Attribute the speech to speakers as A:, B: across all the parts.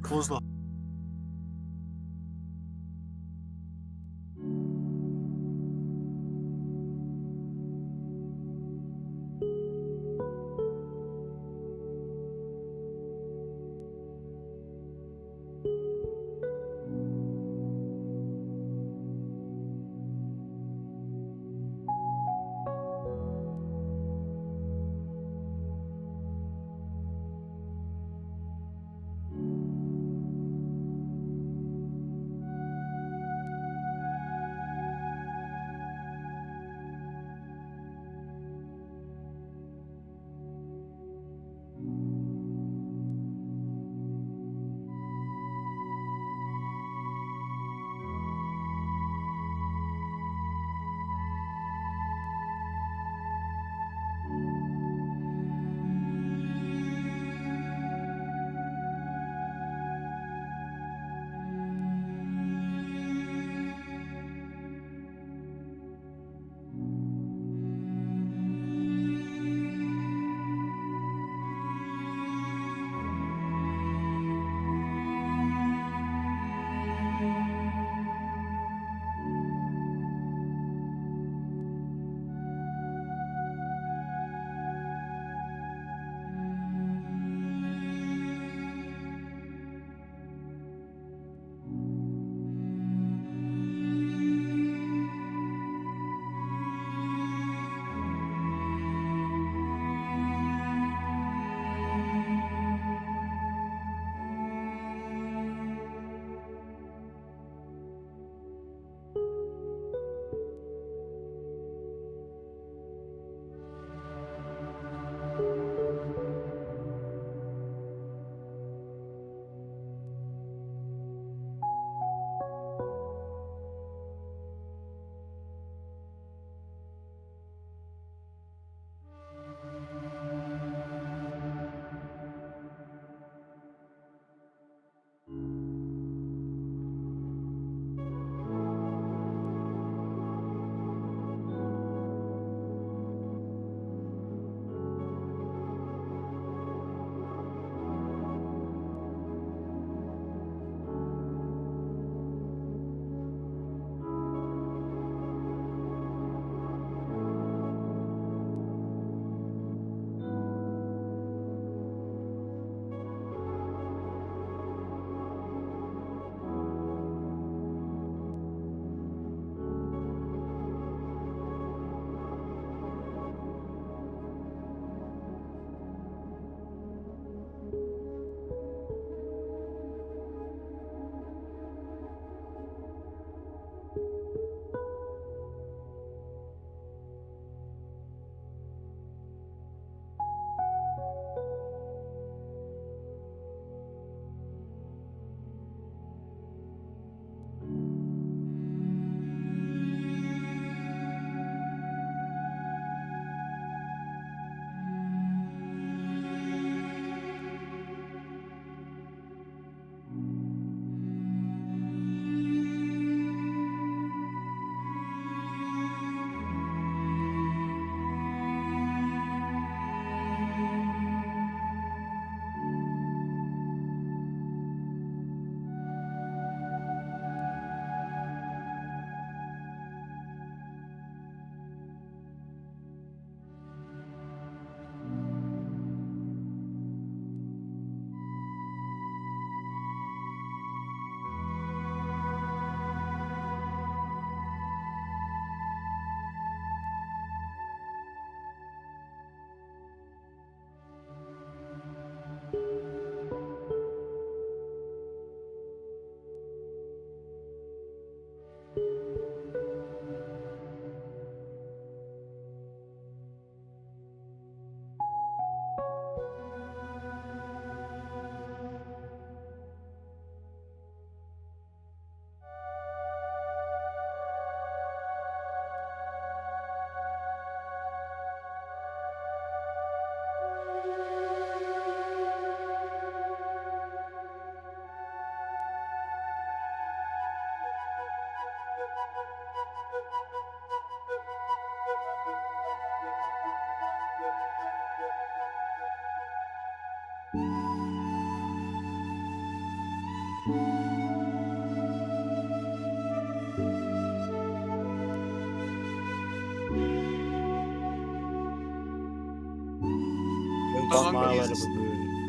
A: close the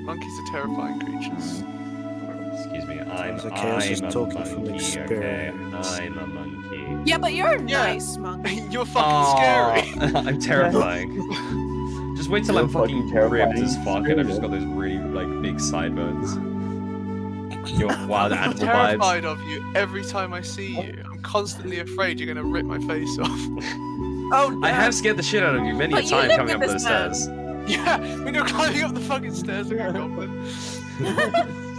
A: Monkeys are terrifying creatures.
B: Excuse me, I'm
C: Sounds like
B: a
C: Chaos is talking from
B: monkey, okay?
C: experience.
B: I'm a monkey.
D: Yeah, but you're a nice monkey.
A: You're fucking scary.
B: I'm terrifying. Just wait till
E: You're
B: I'm fucking
E: fucking
B: ripped as
E: terrifying.
B: fuck and I've just got those really like big sideburns. Your wild
A: I'm
B: animal
A: terrified
B: vibes.
A: of you every time I see you. I'm constantly afraid you're gonna rip my face off.
D: Oh,
B: I have scared the shit out of you many a
D: But you
B: time
D: live
B: coming up
D: with
B: those
D: this
B: stairs.
A: Yeah, when you're climbing up the fucking stairs like a goblin.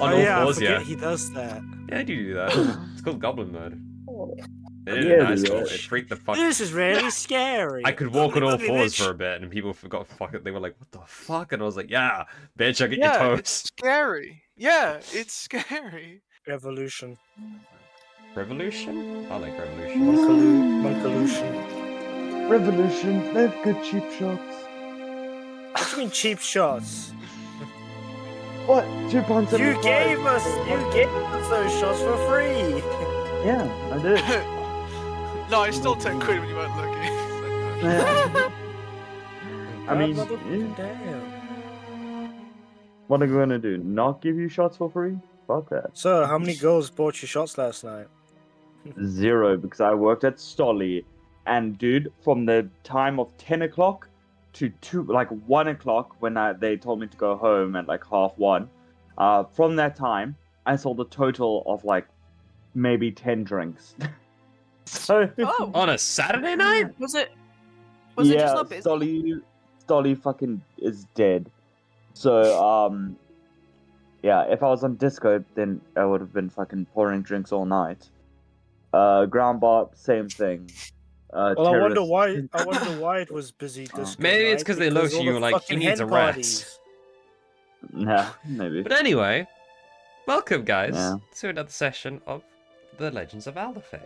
B: On all
C: I
B: fours,
C: forget
B: yeah.
C: he does that.
B: Yeah, I do that. It's called goblin mode. It is
E: Yeah,
B: nice
E: dude,
B: though.
E: yeah.
B: It freaked the fuck.
C: This is really scary.
B: I could walk on all
C: Lovely,
B: fours
C: bitch.
B: for a bit, and people got fucking. They were like, "What the fuck?" And I was like, "Yeah, bitch, I get
A: Yeah,
B: your
A: it's
B: toes."
A: scary. Yeah, it's scary.
C: Revolution.
B: Revolution? I like revolution.
C: Monkalution.
E: Revolution, they've got cheap shots.
C: What do you mean cheap shots?
E: What? £2.75.
C: You gave us those shots for free.
E: Yeah, I did.
A: No, I stole 10 quid when you weren't looking.
E: I mean,
C: Damn.
E: what are we gonna do? Not give you shots for free? Fuck that.
C: So, how many girls bought you shots last night?
E: 0, because I worked at Stolly, and dude, from the time of 10 o'clock to 1 o'clock when they told me to go home at like 1:30, from that time I sold a total of like maybe 10 drinks. So
D: Oh,
B: On a Saturday night?
D: was it? Was it just
E: yeah,
D: not busy?
E: Stolly fucking is dead. So yeah, if I was on Discord, then I would have been fucking pouring drinks all night. Ground bar, same thing.
C: Well, I wonder why. I wonder why it was busy. This
B: Maybe it's because they looked at you and like, he needs a rest.
E: Nah, maybe.
B: But anyway, welcome guys
E: Yeah.
B: to another session of The Legends of Alderfey.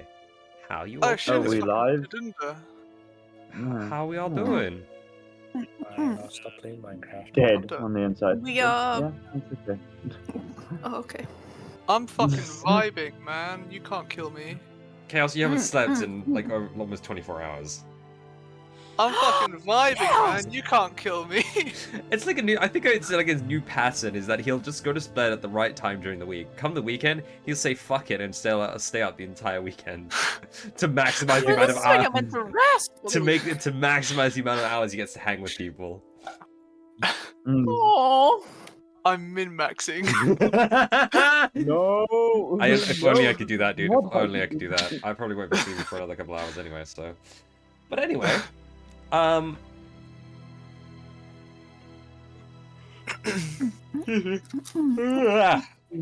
B: How you
A: Oh
B: all
A: shit,
E: Are
A: it's
E: we
A: fucking
E: live?
A: didn't there?
B: How we all
E: Yeah.
B: doing?
C: I'll stop playing Minecraft.
E: Dead on the inside.
D: We
E: Yeah, that's okay.
D: Oh, okay.
A: I'm fucking vibing, man. You can't kill me.
B: Chaos, you haven't slept in like almost 24 hours.
A: I'm fucking vibing,
D: Yes!
A: man. You can't kill me.
B: It's like I think it's like his new pattern is that he'll just go to bed at the right time during the week. Come the weekend, he'll say fuck it and stay out the entire weekend to maximize the
D: Well,
B: amount
D: this
B: of
D: is like I
B: hours.
D: went to rest.
B: To maximize the amount of hours he gets to hang with people.
D: Oh.
A: I'm min-maxing.
E: No.
B: If only I could do that, dude. If only I could do that. I probably won't be sleeping for another couple hours anyway. So, but anyway,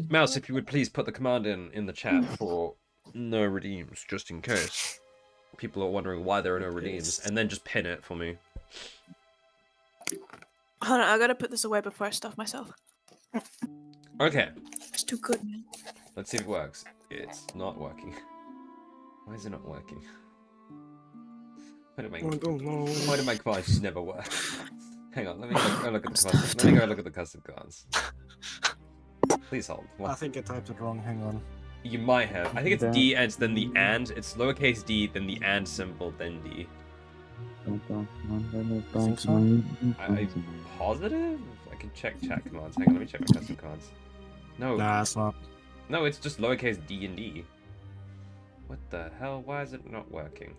B: Mouse, if you would please put the command in the chat for no redeems, just in case people are wondering why there are no redeems, and then just pin it for me.
D: Hold on, I gotta put this away before I stuff myself.
B: Okay,
D: It's too good, man.
B: let's see if it works. It's not working. Why is it not working? Why do my commands just never work? Hang on, let me go look at the custom. Let me go look at the custom commands. Please hold. What?
C: I think I typed it wrong. Hang on.
B: You might have. I think it's D and then the and. It's lowercase d, then the and symbol, then D.
C: Think so?
B: I'm positive? I can check chat commands. Hang on, let me check my custom commands. No,
C: Nah, it's not.
B: no, it's just lowercase d and D. What the hell? Why is it not working?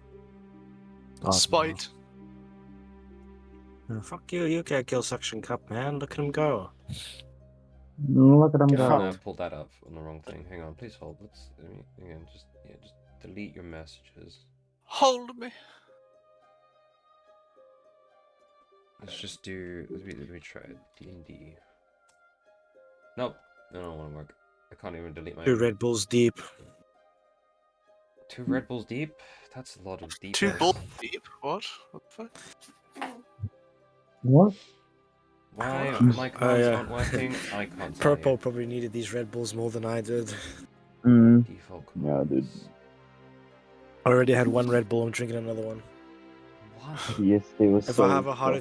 A: Spite.
C: Fuck you. You can't kill Suction Cup, man. Look at him go.
E: Look at him
B: I'm
E: go.
B: gonna pull that up on the wrong thing. Hang on, please hold. Let me again. Just delete your messages.
A: Hold me.
B: Let's just do. Let me try it. D and D. Nope. No, don't want to work. I can't even delete my.
C: 2 Red Bulls deep.
B: 2 Red Bulls deep. That's a lot of deep.
A: 2 balls deep. What? What the fuck?
E: What?
B: Why my commands
C: yeah.
B: aren't working? I can't. tell
C: Purple
B: you.
C: probably needed these Red Bulls more than I did.
B: Default
E: Yeah, dude.
B: commands.
C: I already had 1 Red Bull. I'm drinking another one.
B: What?
E: Yes, they were
C: If I have a heart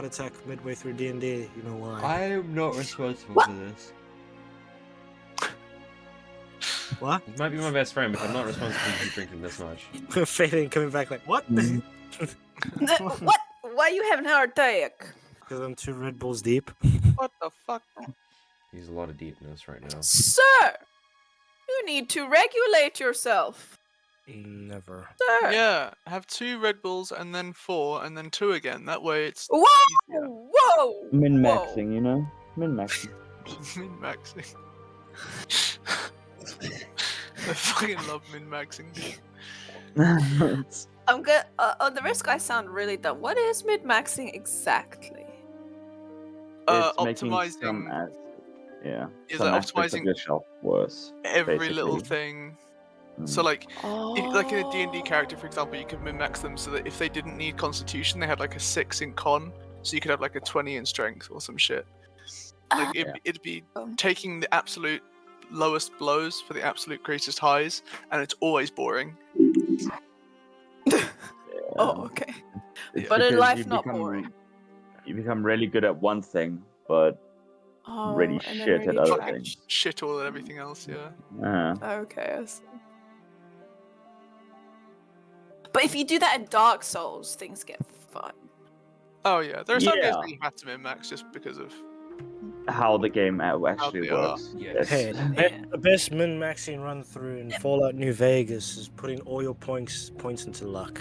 C: attack midway through D&D, you know why?
B: I am not responsible for this.
C: What?
B: You might be my best friend, but I'm not responsible for you drinking this much.
C: Fading coming back like, what?
E: Mhm.
D: What? Why are you having a heart attack?
C: Because I'm 2 Red Bulls deep.
A: What the fuck?
B: He's a lot of deepness right now.
D: Sir! You need to regulate yourself.
C: Never.
D: Sir!
A: Yeah, have 2 Red Bulls and then 4 and then 2 again. That way it's
D: Whoa!
A: easier.
D: Whoa!
E: Min-maxing, you know? Min-maxing.
A: Min-maxing. I fucking love min-maxing, dude.
D: I'm good. On the risk, I sound really dumb. What is mid-maxing exactly?
E: It's making
A: Optimizing
E: some yeah.
A: Is
E: some
A: it
E: aspects of
A: optimizing
E: yourself worse.
A: every little
E: basically.
A: thing.
E: Mm.
A: So like, if, like in a
D: Oh.
A: D&D character, for example, you could min-max them so that if they didn't need Constitution, they had like a 6 in Con, so you could have like a 20 in Strength or some shit. Like it'd be taking the absolute lowest blows for the absolute greatest highs, and it's always boring.
D: Oh, okay.
E: It's
D: But in
E: because
D: life,
E: you
D: not
E: become,
D: boring.
E: You become really good at one thing, but
D: Oh,
E: really
D: and then
E: shit at
D: really
E: other
D: trash.
E: things.
A: Shit all and everything else, yeah.
D: Okay, I see. But if you do that in Dark Souls, things get fun.
A: Oh yeah, there are some games
E: Yeah.
A: where you have to min-max just because of
E: How the game actually
A: they are.
E: works.
B: Yes.
C: Hey,
D: Yeah.
C: the best min-maxing run through in Fallout New Vegas is putting all your points into luck,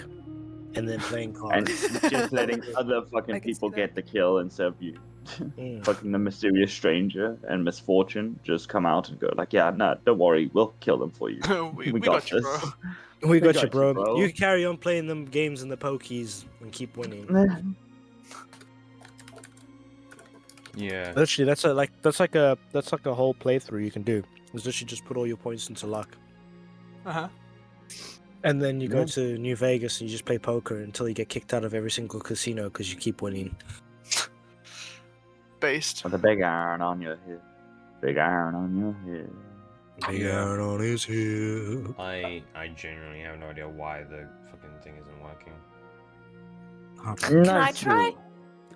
C: and then playing
E: And
C: cards.
E: just letting other fucking
D: I can see
E: people
D: that.
E: get the kill instead of you.
C: Mm.
E: Fucking the mysterious stranger and misfortune just come out and go like, yeah, no, don't worry, we'll kill them for you.
A: we got you, bro.
C: We got
E: got
C: you,
E: you,
C: bro.
E: bro.
C: You carry on playing them games in the pokies and keep winning.
B: Yeah.
C: Literally, that's like a whole playthrough you can do. Is literally just put all your points into luck,
A: Uh-huh.
C: and then you
E: Yeah.
C: go to New Vegas and you just play poker until you get kicked out of every single casino because you keep winning.
A: Based.
E: With a big iron on your head. Big iron on your head.
C: Big
B: Yeah.
C: iron on his hip.
B: I genuinely have no idea why the fucking thing isn't working.
D: Can I try?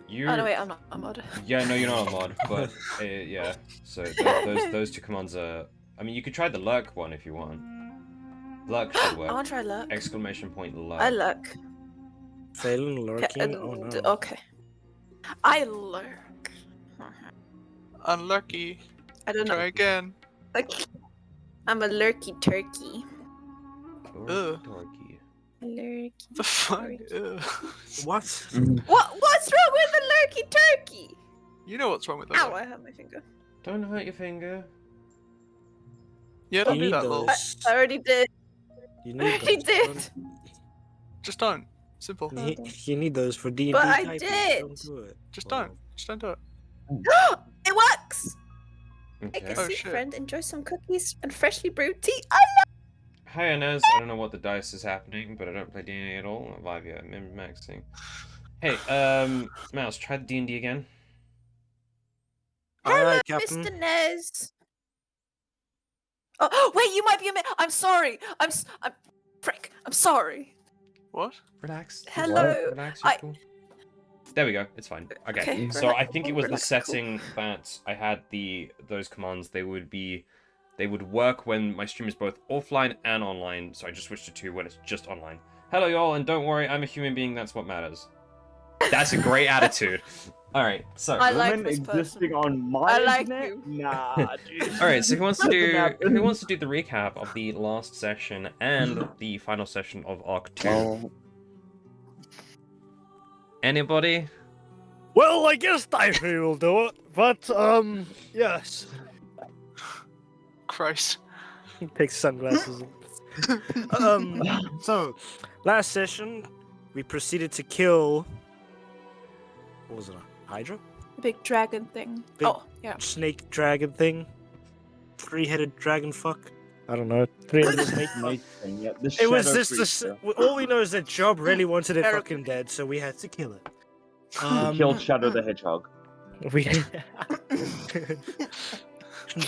B: You.
D: Oh no, wait, I'm not. I'm not.
B: Yeah, no, you're not a mod, but yeah. So those 2 commands are. I mean, you could try the lurk one if you want. Lurk should
D: I
B: work.
D: want to try luck.
B: Exclamation point lurk.
D: I luck.
C: Failing, lurking. Oh no.
D: Okay. I lurk.
A: Unlucky.
D: I don't
A: Try
D: know.
A: again.
D: Like, I'm a lurky turkey.
A: Ugh.
B: Dorky.
D: Lurky.
A: The fuck?
D: turkey.
A: Ugh.
C: What?
D: What's wrong with the lurky turkey?
A: You know what's wrong with
D: Ow!
A: that?
D: I hurt my finger.
B: Don't hurt your finger.
A: Yeah, don't
C: You
A: do
C: need
A: that, lol.
C: those.
D: I already did.
C: You
D: I
C: need
D: already
C: those.
D: did.
A: Just don't. Simple.
C: You need those for D&D.
D: But I
C: typing.
D: did.
C: Don't do it.
A: Just
C: Well,
A: don't. Just don't do it.
D: It works. Make
B: Okay.
D: a
A: Oh,
D: sweet
A: shit.
D: friend, enjoy some cookies and freshly brewed tea.
B: Hi Inez, I don't know what the dice is happening, but I don't play D&D at all. I'm live yet, min-maxing. Hey, Mouse, try the D&D again.
C: Aye,
D: Hello,
C: aye, Captain.
D: Mr. Nez. Oh, wait, you might be a man. I'm sorry. I'm frick. I'm sorry.
A: What?
B: Relax.
D: Hello.
B: Relax, you're
D: I-
B: cool. There we go, it's fine. Okay,
D: Okay,
B: so I think it was the
D: relax, cool.
B: setting that I had those commands, they would work when my stream is both offline and online, so I just switched to 2 when it's just online. Hello y'all, and don't worry, I'm a human being, that's what matters. That's a great attitude. Alright, so...
D: I like
E: Women
D: this
E: existing
D: person.
E: on my
D: I like
E: internet?
D: you.
E: Nah, dude.
B: Alright, so who wants to
E: Doesn't happen.
B: do the recap of the last session and the final session of Arc 2?
E: Oh,
B: Anybody?
C: Well, I guess Alderfey will do it, but yes.
A: Christ.
C: He takes sunglasses. So last session we proceeded to kill. What was it? A Hydra?
D: Big dragon thing.
C: Big-
D: Oh, yeah.
C: Snake dragon thing? 3-headed dragon fuck? I don't know. 3-headed snake fuck.
E: nice thing, yeah. The
C: It was
E: shadow
C: just
E: creature.
C: all we know is that Job really wanted it
D: Shadow
C: fucking dead, so we had to kill it.
E: We killed Shadow the Hedgehog.
C: We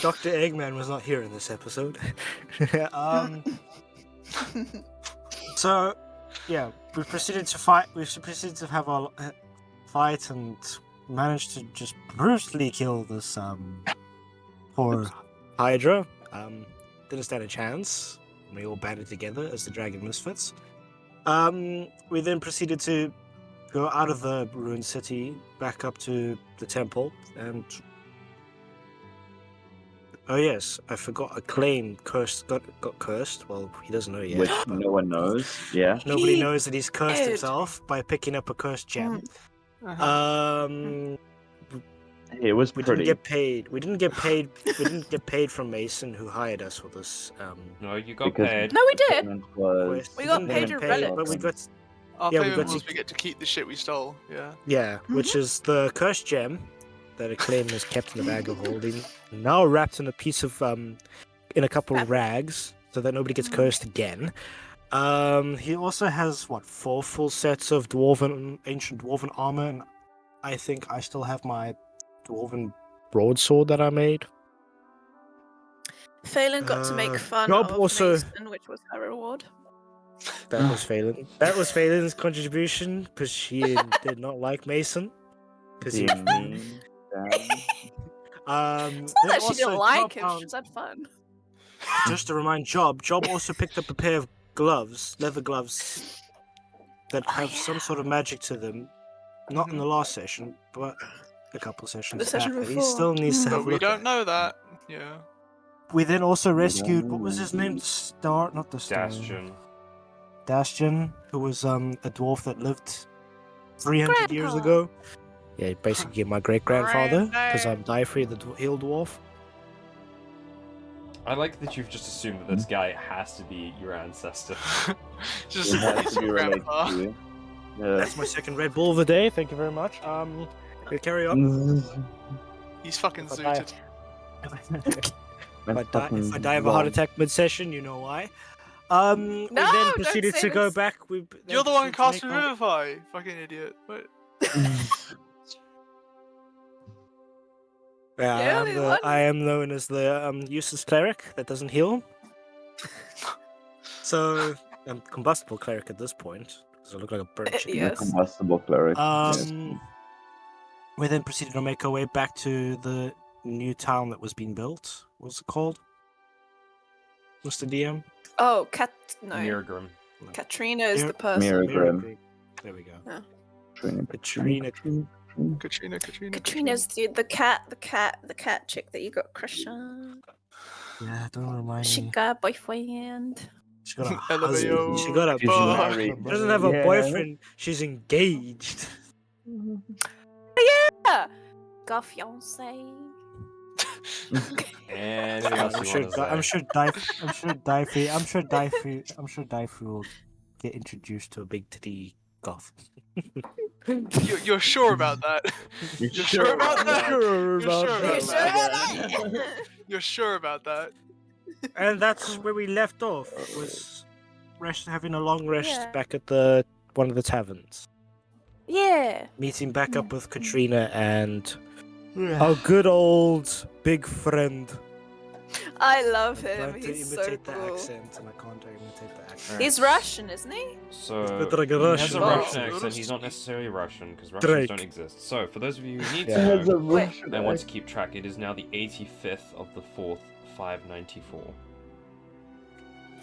C: Dr. Eggman was not here in this episode. So yeah, we proceeded to fight. We proceeded to have our fight and managed to just brutally kill this poor Hydra. didn't stand a chance. We all banded together as the Dragon Misfits. We then proceeded to go out of the ruined city, back up to the temple, and oh yes, I forgot. Acclaim got cursed. Well, he doesn't know yet.
E: Which no one knows. Yeah.
C: Nobody
D: He
C: knows that he's cursed
D: did.
C: himself by picking up a cursed gem.
A: Uh-huh.
E: It was
C: We
E: pretty.
C: didn't get paid. We didn't get paid. We didn't get paid from Mason, who hired us for this.
B: No, you got
E: Because-
B: paid.
D: No, we
E: the
D: did.
E: payment was-
C: quest.
D: We got
C: didn't
D: paid
C: get
D: in relics.
C: but we got
A: Our
C: Yeah, we
A: payment
C: got
A: was
C: to-
A: we get to keep the shit we stole. Yeah.
C: yeah, which is the cursed gem that Acclaim has kept in the bag of holding, now wrapped in a piece of in a couple of rags, so that nobody gets cursed again. He also has 4 full sets of ancient dwarven armor, and I think I still have my dwarven broadsword that I made.
D: Phelan got to make fun
C: Rob
D: of
C: also-
D: Mason, which was her reward.
C: That was Phelan. That was Phelan's contribution because she did not like Mason. Because he.
E: Being mean.
D: It's not that she didn't like him, she just had fun.
C: Just to remind Job also picked up a pair of gloves, leather gloves, that have some sort of magic to them. Not in the last session, but a couple sessions
D: The session
C: back. That he
D: before.
C: still needs to have
A: But
C: a
A: we
C: look
A: don't
C: at.
A: know that. Yeah.
C: We then also rescued, what was his name? Not the Star. Dastian, who was a dwarf that lived 300 years
D: Grandpa.
C: ago. Yeah, basically my great-grandfather, because I'm Dyfrey, the hill dwarf.
B: I like that you've just assumed that this guy has to be your ancestor.
A: Just
E: It has
A: it's
E: to be
A: your
E: related
A: grandpa.
E: to you. Yeah.
C: That's my second Red Bull of the day. Thank you very much. We'll carry on.
A: He's fucking
C: If I die-
A: zooted.
C: If I die of a heart attack mid-session, you know why. We
D: No,
C: then
D: don't
C: proceeded
D: say
C: to go
D: this.
C: back.
A: You're the one who cast Revivify, fucking idiot. What?
C: Yeah,
D: You're the one.
C: I am known as the useless cleric that doesn't heal. So I'm combustible cleric at this point, because I look like a burnt chicken.
D: Yes.
E: Combustible cleric.
C: We then proceeded to make our way back to the new town that was being built. What's it called, Mr. DM?
D: Oh, no.
B: Miragrim.
D: Katrina is
C: Mir-
D: the person.
E: Miragrim.
C: There we go.
E: Katrina.
C: Katrina.
D: Katrina's the cat chick that you got crush on.
C: Yeah, don't remind
D: She
C: me.
D: got a boyfriend.
C: She got a
A: LMAO.
C: husband. She got a.
E: She's
A: Fuck.
E: married.
C: She doesn't have a
E: Yeah.
C: boyfriend. She's engaged.
D: Yeah, got fiance.
B: Anything else
C: I'm
B: you
C: sure.
B: want to say?
C: I'm sure Dyfrey will get introduced to a big titty goth.
A: You're sure about that? You're sure about that?
C: Sure
A: You're sure
C: about
A: about
D: You sure
A: that?
D: about that?
A: You're sure about that?
C: And that's where we left off. Was having a long rest
D: Yeah.
C: back at the one of the taverns,
D: Yeah.
C: meeting back up with Katrina and our good old big friend.
D: I love him.
C: Trying to
D: He's so
C: imitate the
D: cool.
C: accent, and I can't imitate the accent.
D: He's Russian, isn't he?
B: So,
C: It's like a
B: he has a
C: Russian.
B: Russian
A: Oh.
B: accent, he's not necessarily Russian, because
C: Drake.
B: Russians don't exist. So, for those of you who need
C: Yeah.
B: to
E: Has a
B: know,
E: Russian
B: and want to
E: accent.
B: keep track, it is now the 85th of the 4th, 594.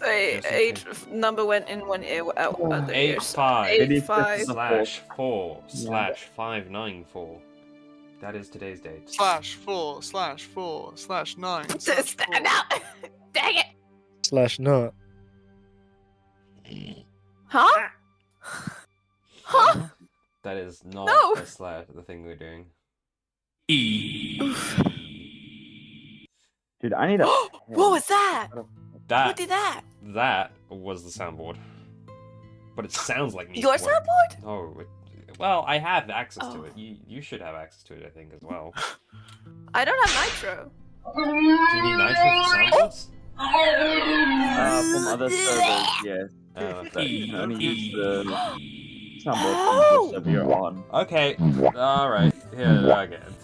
D: Wait,
B: Yes,
D: eight
B: okay.
D: number went in one ear, out other ear.
B: 85
D: 85.
B: slash 4 slash 594. That is today's date.
A: /4/4/9.
D: Stand out! Dang it!
C: /not.
D: Huh? Huh?
B: That is not
D: No.
B: the thing we're doing.
E: Dude, I need a.
D: What was that? Who
B: That
D: did that?
B: that was the soundboard. But it sounds like me.
D: Your
B: What-
D: soundboard?
B: Oh, well, I have access to
D: Oh.
B: it. You should have access to it, I think, as well.
D: I don't have nitro.
B: Do you need nitro for soundboards?
E: From other servers, yes. But you can only use the soundboard from the server you're on.
B: Okay, alright, here again.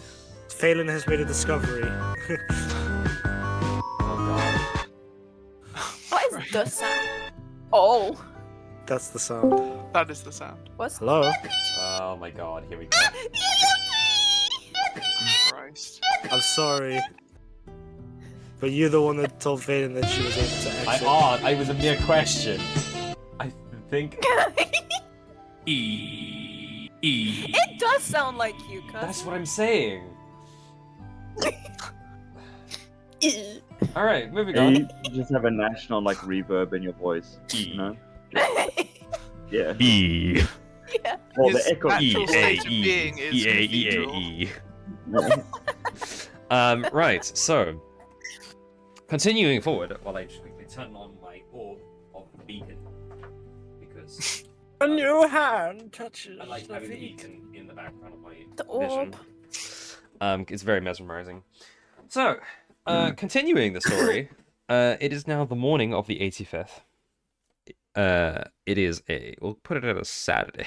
C: Phelan has made a discovery.
B: Oh god.
D: What is the sound? Oh.
C: That's the sound.
A: That is the sound.
D: What's
C: Hello?
B: Oh my god, here we go.
A: Christ.
C: I'm sorry. but you're the one that told Faden that she was able to exit.
B: It was a mere question. I think.
D: It does sound like you, cuz.
B: That's what I'm saying. Alright, moving on.
E: You just have a national like reverb in your voice. You know? Yeah.
B: E.
D: Yeah.
E: Or the
A: His
E: echo.
A: actual state of being is cathedral.
B: Right, so continuing forward, while I just quickly turn on my orb of the beacon, because
C: A new hand touches
B: I like
C: the
B: having the
C: feet.
B: beacon in the background of my
D: The
B: vision.
D: orb.
B: It's very mesmerizing. So, continuing the story, it is now the morning of the 85th. It is we'll put it at a Saturday.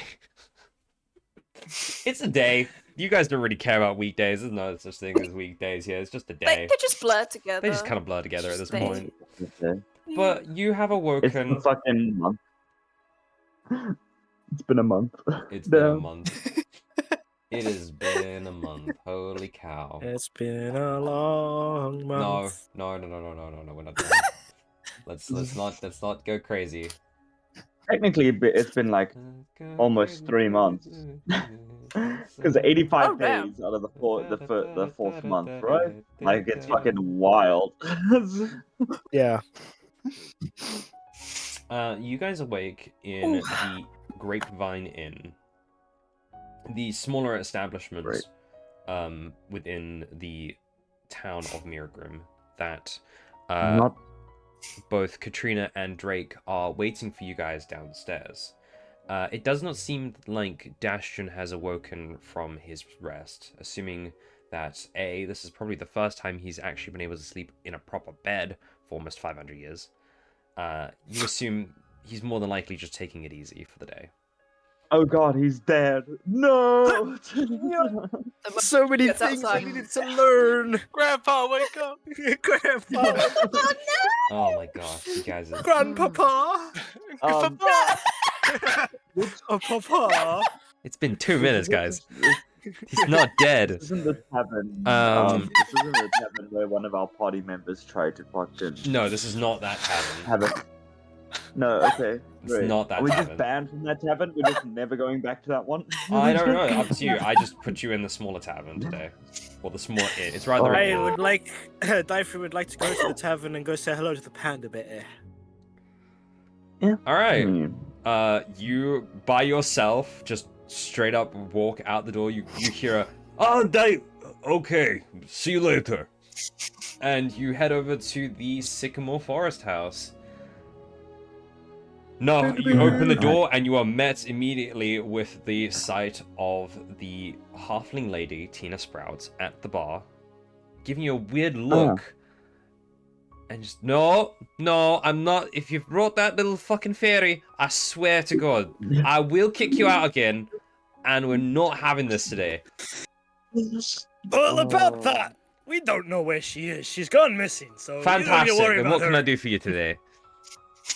B: It's a day. You guys don't really care about weekdays. There's no such thing as weekdays here. It's just a day.
D: They just blur together.
B: They just kind of blur together at this
D: Just
B: point.
E: Okay.
B: But you have
E: It's
B: awoken.
E: the fucking month. It's been a month.
B: It's been a
E: Damn.
B: month. It has been a month. Holy cow.
C: It's been a long month.
B: No. We're not done. Let's not go crazy.
E: Technically, it's been like almost 3 months. Because 85
D: Oh, damn.
E: days out of the fourth month, right? Like it's fucking wild.
C: Yeah.
B: You guys awake in the Grapevine Inn, the smaller establishment within the town of Mirgrim that
E: Not
B: both Katrina and Drake are waiting for you guys downstairs. It does not seem like Dashtion has awoken from his rest, assuming that this is probably the first time he's actually been able to sleep in a proper bed for almost 500 years. You assume he's more than likely just taking it easy for the day.
E: Oh god, he's dead. No!
C: So many
D: Gets
C: things I
D: outside.
C: needed to learn.
A: Grandpa, wake up!
C: Grandpa.
B: Oh my gosh, you guys are...
C: Grandpapa. Oh, Papa.
B: It's been 2 minutes, guys. He's not dead.
E: This isn't the tavern. This isn't the tavern where one of our party members tried to fucking
B: No, this is not that tavern.
E: have it. No, okay.
B: It's
E: Great.
B: not that
E: Are we
B: tavern.
E: just banned from that tavern? We're just never going back to that one?
B: I don't know, up to you. I just put you in the smaller tavern today. Or the small inn. It's rather
C: I
B: an inn.
C: would like, Dyfrey would like to go to the tavern and go say hello to the panda bear.
B: Alright.
E: Hmm.
B: You, by yourself, just straight up walk out the door. You hear a, "Oh, Dave, okay, see you later." And you head over to the Sycamore Forest House. No, you open the door and you are met immediately with the sight of the halfling lady, Tina Sprout, at the bar, giving you a weird look. And just, no, I'm not. If you've brought that little fucking fairy, I swear to God, I will kick you out again. And we're not having this today.
C: Well, about that, we don't know where she is. She's gone missing, so
B: Fantastic.
C: You don't need to worry
B: And
C: about
B: what can
C: her.
B: I do for you today?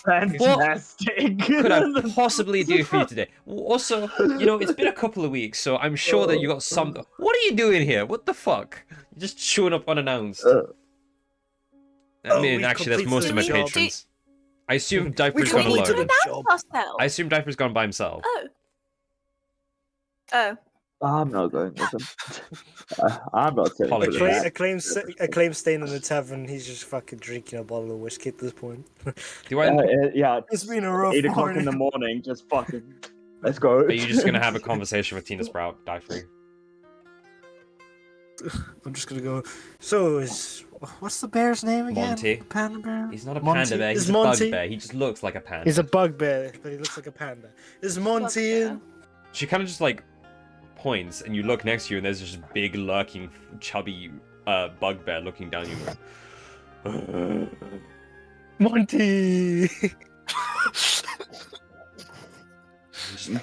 E: Fantastic.
B: Could I possibly do for you today? Also, you know, it's been a couple of weeks, so I'm sure that you got some. What are you doing here? What the fuck? You're just showing up unannounced. I mean,
C: we've
B: actually, that's most of my
C: completed the job.
B: patrons. I assume
C: We
B: Diaper's gone
C: completed
B: alone.
C: the
D: That's
C: job.
D: ourselves.
B: I assume Diaper's gone by himself.
D: Oh.
E: I'm not going with him. I'm not saying
B: Apologies.
C: Acclaim staying in the tavern. He's just fucking drinking a bottle of whiskey at this point.
B: Do I?
E: Yeah,
C: It's been a rough
E: 8 o'clock in the morning, just fucking... Let's go.
B: Are you just gonna have a conversation with Tina Sprout, Diaper?
C: I'm just gonna go. So what's the bear's name again?
B: Monty.
C: The panda bear.
B: He's not a
C: Monty?
B: panda bear.
C: Is
B: He's a
C: Monty-
B: bugbear. He just looks like a panda.
C: He's a bugbear, but he looks like a panda. Is Monty in?
B: She kind of just like points, and you look next to you, and there's just a big, lurking, chubby bugbear looking down you.
C: Monty.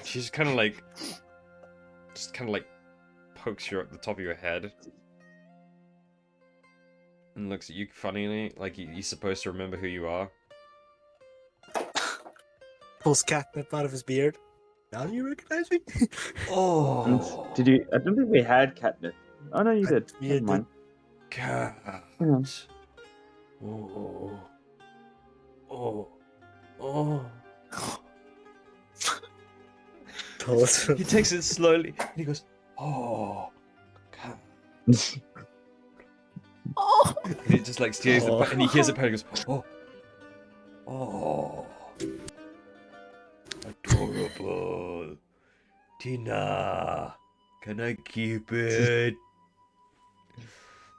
B: She's kind of like, pokes you at the top of your head, and looks at you funnily, like you're supposed to remember who you are.
C: Pulls catnip out of his beard. Now do you recognize me?
B: Oh,
E: Did you... I don't think we had catnip. Oh, no, you did.
C: Yeah,
E: Never mind.
B: God.
E: Yeah.
B: Oh. Oh. Oh. He takes it slowly and he goes, oh.
D: Oh.
B: And he just like stares the and he hears the parrot and goes, oh. Oh. Adorable. Tina. Can I keep it?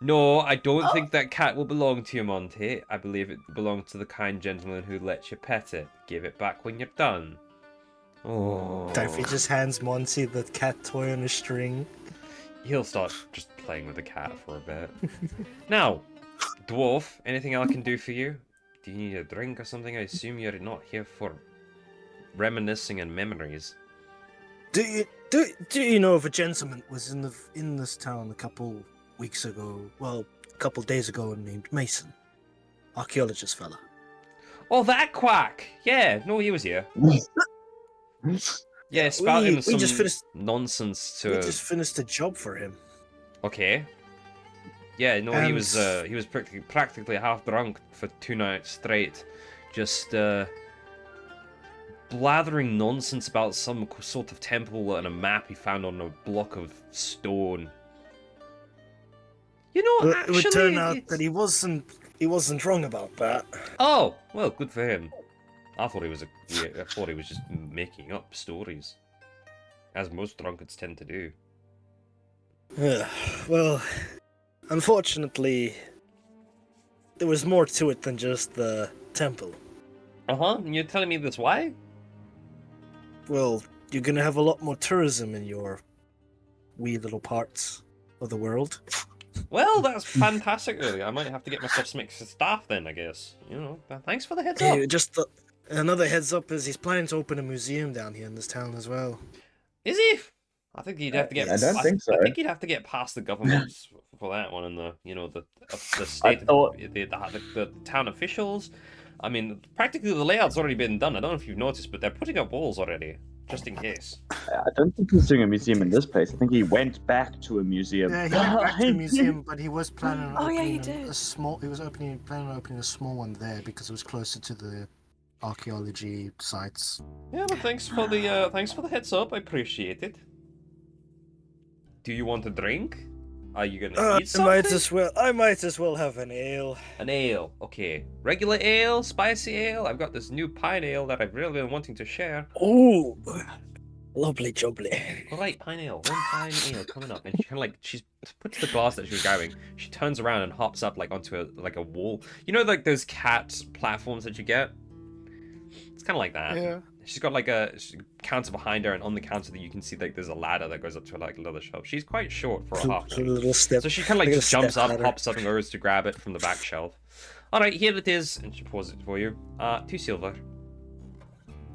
B: No, I don't think that cat will belong to you, Monty. I believe it belongs to the kind gentleman who lets you pet it. Give it back when you're done. Oh.
C: Alderfey just hands Monty the cat toy on a string.
B: He'll start just playing with the cat for a bit. Now, dwarf, anything I can do for you? Do you need a drink or something? I assume you're not here for reminiscing and memories.
C: Do you know if a gentleman was in this town a couple weeks ago? Well, a couple days ago, named Mason, archaeologist fella.
B: Oh, that quack! Yeah, no, he was here. Yeah, spouting some nonsense to.
C: We just finished a job for him.
B: Okay. Yeah, no, he was practically half drunk for 2 nights straight, just blathering nonsense about some sort of temple and a map he found on a block of stone. You know,
C: Well,
B: actually,
C: it would turn out that he wasn't wrong about that.
B: Oh, well, good for him. I thought he was just making up stories, as most drunkards tend to do.
C: Well, unfortunately, there was more to it than just the temple.
B: And you're telling me this why?
C: Well, you're gonna have a lot more tourism in your wee little parts of the world.
B: Well, that's fantastic, really. I might have to get myself some extra staff then, I guess. You know, but thanks for the heads up.
C: Another heads up is he's planning to open a museum down here in this town as well.
B: Is he? I think he'd have to get.
E: I don't think so.
B: I think he'd have to get past the government for that one, and the state, the town officials. I mean, practically the layout's already been done. I don't know if you've noticed, but they're putting up walls already, just in case.
E: I don't think he's doing a museum in this place. I think he went back to a museum.
C: Yeah, he went back to the museum, but he was planning on
D: he
C: opening
D: did.
C: a small. He was planning on opening a small one there because it was closer to the archaeology sites.
B: Yeah, but thanks for the heads up. I appreciate it. Do you want a drink? Are you gonna eat something?
C: I might as well have an ale.
B: An ale, okay. Regular ale, spicy ale. I've got this new pine ale that I've really been wanting to share.
C: Oh, lovely jubbly.
B: All right, pine ale. 1 pine ale coming up, and she kind of like she puts the glass that she was grabbing. She turns around and hops up like onto a wall. You know, like those cat platforms that you get. It's kind of like that.
A: Yeah.
B: She's got like a counter behind her, and on the counter that you can see like there's a ladder that goes up to like another shelf. She's quite short for a half.
C: A little step.
B: So she kind of like just jumps up, hops up, and goes to grab it from the back shelf. All right, here it is, and she pours it for you. 2 silver.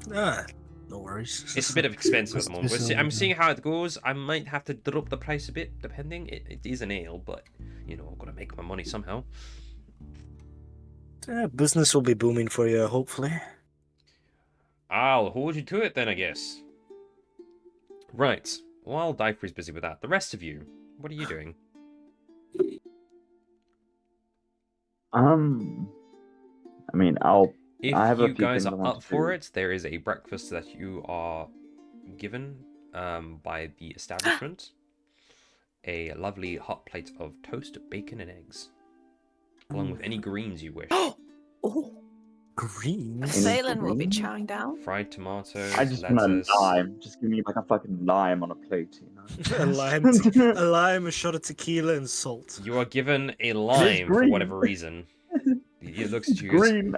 C: No worries.
B: It's a bit of expensive at the moment. I'm seeing how it goes. I might have to drop the price a bit, depending. It is an ale, but you know, I've got to make my money somehow.
C: Business will be booming for you, hopefully.
B: I'll hold you to it then, I guess. Right. While Alderfey's busy with that, the rest of you, what are you doing?
E: I mean,
B: If
E: I have a
B: you
E: few
B: guys
E: things I
B: are
E: want
B: up
E: to
B: for
E: do.
B: it, there is a breakfast that you are given by the establishment. A lovely hot plate of toast, bacon, and eggs, along with any greens you wish.
D: Oh,
C: Greens?
D: Phelan will be chowing down.
B: Fried tomatoes,
E: I just want a
B: lettuce.
E: lime. Just give me like a fucking lime on a plate, you know?
C: a lime, a shot of tequila, and salt.
B: You are given a lime for
E: green.
B: whatever reason. He looks at you and goes,
E: Green.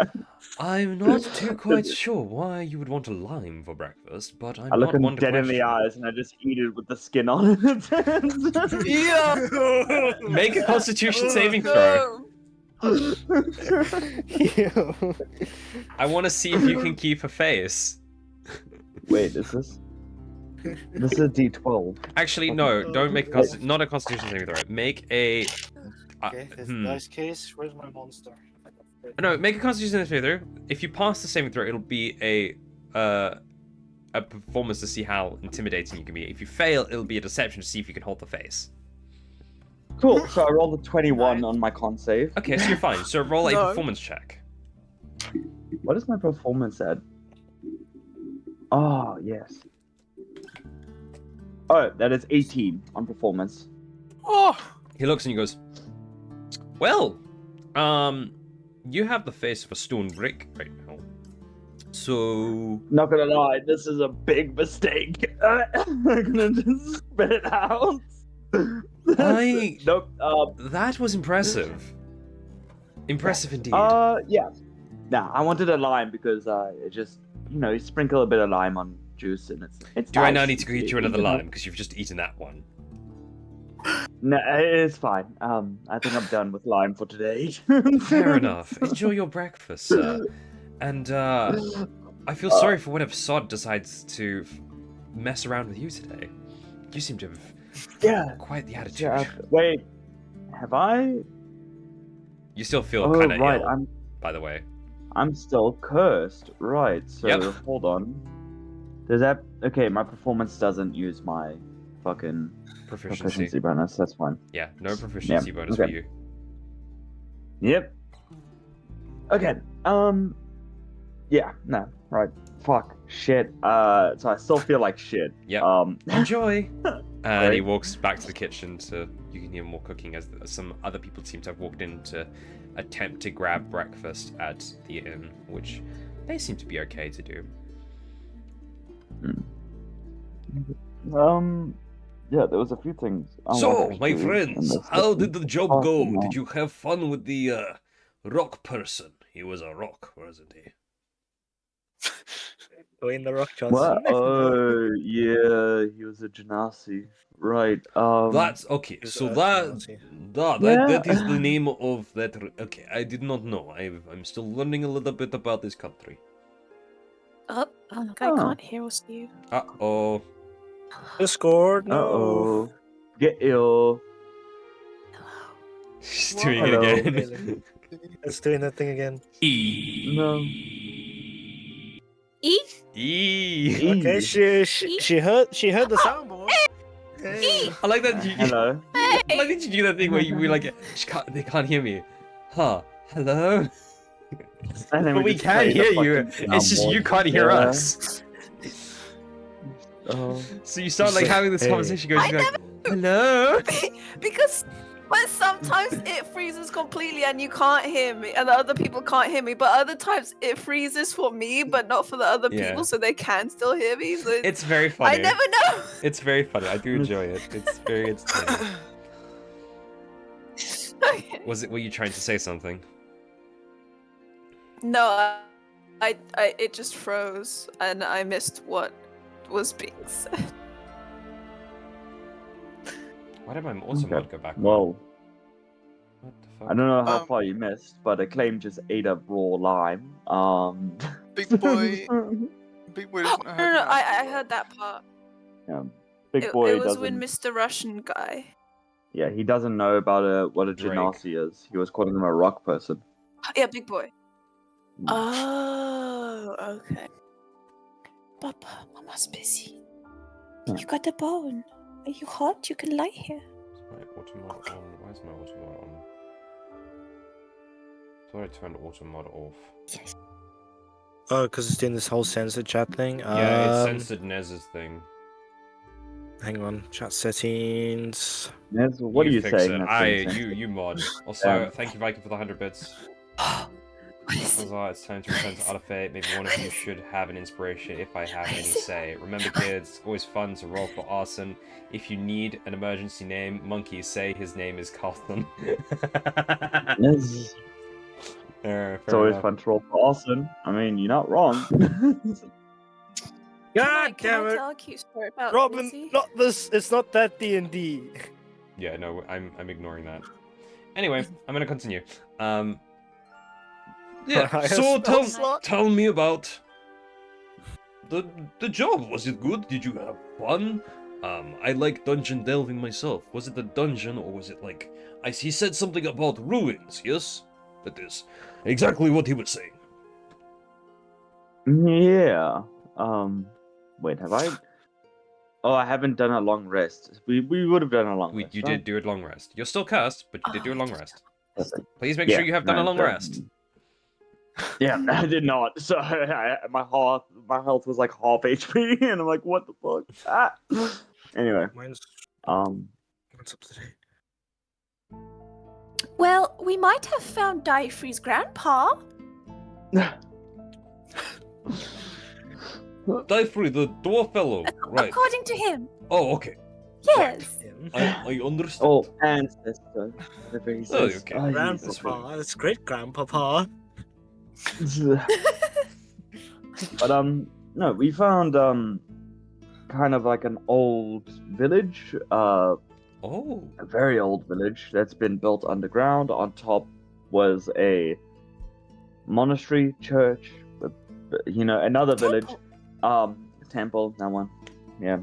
B: I'm not too quite sure why you would want a lime for breakfast, but I'm
E: I look
B: not
E: him
B: one to
E: dead in the
B: question.
E: eyes and I just eat it with the skin on it.
D: Yeah.
B: Make a Constitution saving throw. I want to see if you can keep a face.
E: Wait, is this? This is a D12.
B: Actually, no, don't make not a Constitution saving throw. Make a.
C: Okay, in this case, where's my monster?
B: No, make a Constitution saving throw. If you pass the saving throw, it'll be a performance to see how intimidating you can be. If you fail, it'll be a deception to see if you can hold the face.
E: Cool. So I rolled a 21 on my con save.
B: Okay, so you're fine. So roll a
D: No.
B: performance check.
E: What is my performance at? Oh, yes. Oh, that is 18 on performance.
A: Oh,
B: He looks and he goes, well, you have the face of a stone brick right now. So...
E: Not gonna lie, this is a big mistake. I'm gonna just spit it out. Nope.
B: That was impressive. Impressive indeed.
E: Yeah. Nah, I wanted a lime because it just, you sprinkle a bit of lime on juice and it's
B: Do
E: nice.
B: I now need to get you another lime because you've just eaten that one?
E: No, it's fine. I think I'm done with lime for today.
B: Fair enough. Enjoy your breakfast, sir. And I feel sorry for whatever sod decides to mess around with you today. You seem to have quite the attitude.
E: Yeah, wait, have I?
B: You still feel kind of
E: right,
B: ill, by the way.
E: I'm still cursed. Right, so
B: Yep.
E: hold on. Does that... Okay, my performance doesn't use my fucking proficiency bonus. That's fine.
B: Yeah, no proficiency bonus for you.
E: Yep. Okay. Yeah. No. Right. Fuck. Shit. So I still feel like shit.
B: Yep. Enjoy. And he walks back to the kitchen you can hear more cooking as some other people seem to have walked in to attempt to grab breakfast at the inn, which they seem to be okay to do.
E: Yeah, there was a few things.
B: So, my friends, how did the job go? Did you have fun with the rock person? He was a rock, wasn't he?
C: Dwayne the Rock Johnson.
E: What? Oh, yeah, he was a genasi. Right.
B: That's okay. So that is the name of that. Okay, I did not know. I'm still learning a little bit about this country.
D: Oh, I can't hear us, you.
B: Uh-oh.
C: Discord, no.
E: Uh-oh. Get ill.
B: She's doing
E: Hello.
B: it again.
C: It's doing that thing again.
E: No.
B: E.
C: Okay, she heard the soundboard. Hey.
B: I like that.
E: Hello.
B: I like that you do that thing where we like, they can't hear me. Huh? Hello. But we can hear you. It's just you can't hear us. So you start like having this conversation going, like, hello?
D: Because sometimes it freezes completely and you can't hear me, and the other people can't hear me, but other times it freezes for me, but not for the other people, so they can still hear me. So
B: it's very funny.
D: I never know.
B: It's very funny. I do enjoy it. It's very entertaining. Were you trying to say something?
D: No, it just froze, and I missed what was being said.
B: Why did my automod go back?
E: Well,
B: what the fuck?
E: I don't know how far you missed, but Acclaim just ate up raw lime.
A: Big boy doesn't know how
D: No,
A: to
D: I heard that part.
E: Yeah, Big Boy
D: It was
E: doesn't.
D: when Mr. Russian guy.
E: Yeah, he doesn't know about what a
B: Drake.
E: genasi is. He was calling him a rock person.
D: Yeah, Big Boy.
E: Mm.
D: Oh, okay. Papa, Mama's busy. You got a bone. Are you hot? You can lie here.
B: Is my automod on? Why is my automod on? I thought I turned automod off.
D: Yes.
C: Oh, because it's doing this whole censored chat thing.
B: Yeah, it censored Nez's thing.
C: Hang on, chat settings.
E: Nez, what are you
B: fix
E: saying?
B: it. You mod. Also,
E: Yeah.
B: thank you, Viking, for the 100 bits.
D: What is it?
B: It's time to return to Alderfey. Maybe one of you should have an inspiration if I have any say. Remember, kids, it's always fun to roll for arson. If you need an emergency name, Monkey, say his name is Carlton.
E: Nez. It's always fun to roll for arson. I mean, you're not wrong.
C: God damn it,
D: Tell a cute story about
C: Robin!
D: Lizzie?
C: Not this. It's not that D&D.
B: Yeah, no, I'm ignoring that. Anyway, I'm gonna continue. Yeah, so tell me about the job. Was it good? Did you have fun? I like dungeon delving myself. Was it the dungeon, or was it like... he said something about ruins, yes? That is exactly what he was saying.
E: Yeah. Wait, have I... Oh, I haven't done a long rest. We would have done a long rest.
B: You
E: right?
B: did do a long rest. You're still cursed, but you did do a long rest.
E: Perfect.
B: Please make sure you have done a long
E: so-
B: rest.
E: Yeah, I did not. So my health was like half HP, and I'm like, what the fuck? Ah. Anyway,
C: Mine's up to date.
D: Well, we might have found Diaphragm's grandpa.
B: Diaphragm, the dwarf fellow. Right.
D: According to him.
B: Oh, okay.
D: Yes.
B: I understand.
E: Oh, ancestor. Whatever he says.
B: okay.
E: Oh,
C: Grandpapa, it's great grandpapa.
E: But no, we found kind of like an old village, a very old village that's been built underground. On top was a monastery, church, another village, temple, that one. Yeah.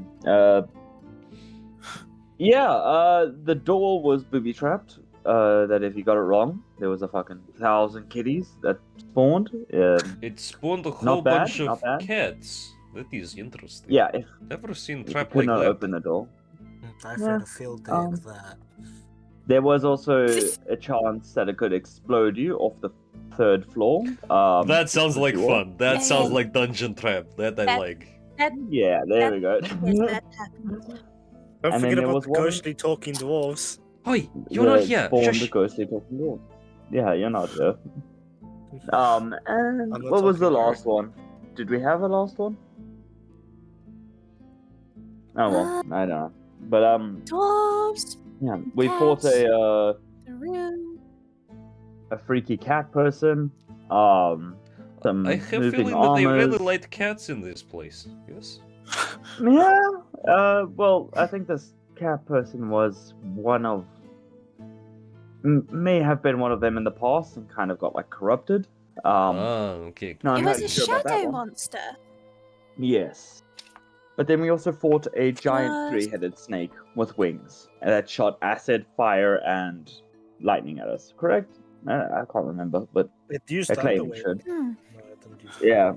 E: The door was booby trapped. That if you got it wrong, there was a fucking 1,000 kitties that spawned.
B: It spawned a whole
E: Not bad,
B: bunch
E: not
B: of
E: bad.
B: cats. That is interesting.
E: Yeah, if
B: Never seen
E: you
B: trap
E: could
B: like
E: not
B: that.
E: open the door.
C: I've had a field day with that.
E: There was also a chance that it could explode you off the 3rd floor.
B: That sounds like
E: you
B: fun. That
D: Yeah,
B: sounds
D: yeah.
B: like dungeon trap. That I
D: That-
B: like.
E: Yeah, there we go.
D: Yes, that happened.
C: Don't
E: And then
C: forget
E: there
C: about
E: was
C: the
E: one-
C: ghostly talking dwarves.
B: Oi, you're not here.
E: Spawned
B: Shush.
E: ghostly talking dwarf. Yeah, you're not here. And
C: I'm not
E: what was the
C: talking
E: last one? Did we have a last one? Oh well, I don't know. But
D: Dwarves.
E: yeah, we
D: Cats.
E: fought
D: The room.
E: a freaky cat person. Some
B: I have a
E: moving
B: feeling that they really
E: armors.
B: like cats in this place. Yes.
E: Yeah. Well, I think this cat person was one of, may have been one of them in the past and kind of got like corrupted.
B: Okay.
E: No, I'm
D: It
E: not
D: was a
E: sure about that
D: shadow
E: one.
D: monster.
E: Yes. But then we also fought a giant
D: What?
E: 3-headed snake with wings and that shot acid, fire, and lightning at us. Correct? I can't remember, but
C: It used
E: I claim it
C: underwear.
E: should.
D: Hmm.
C: No, it didn't use
E: Yeah.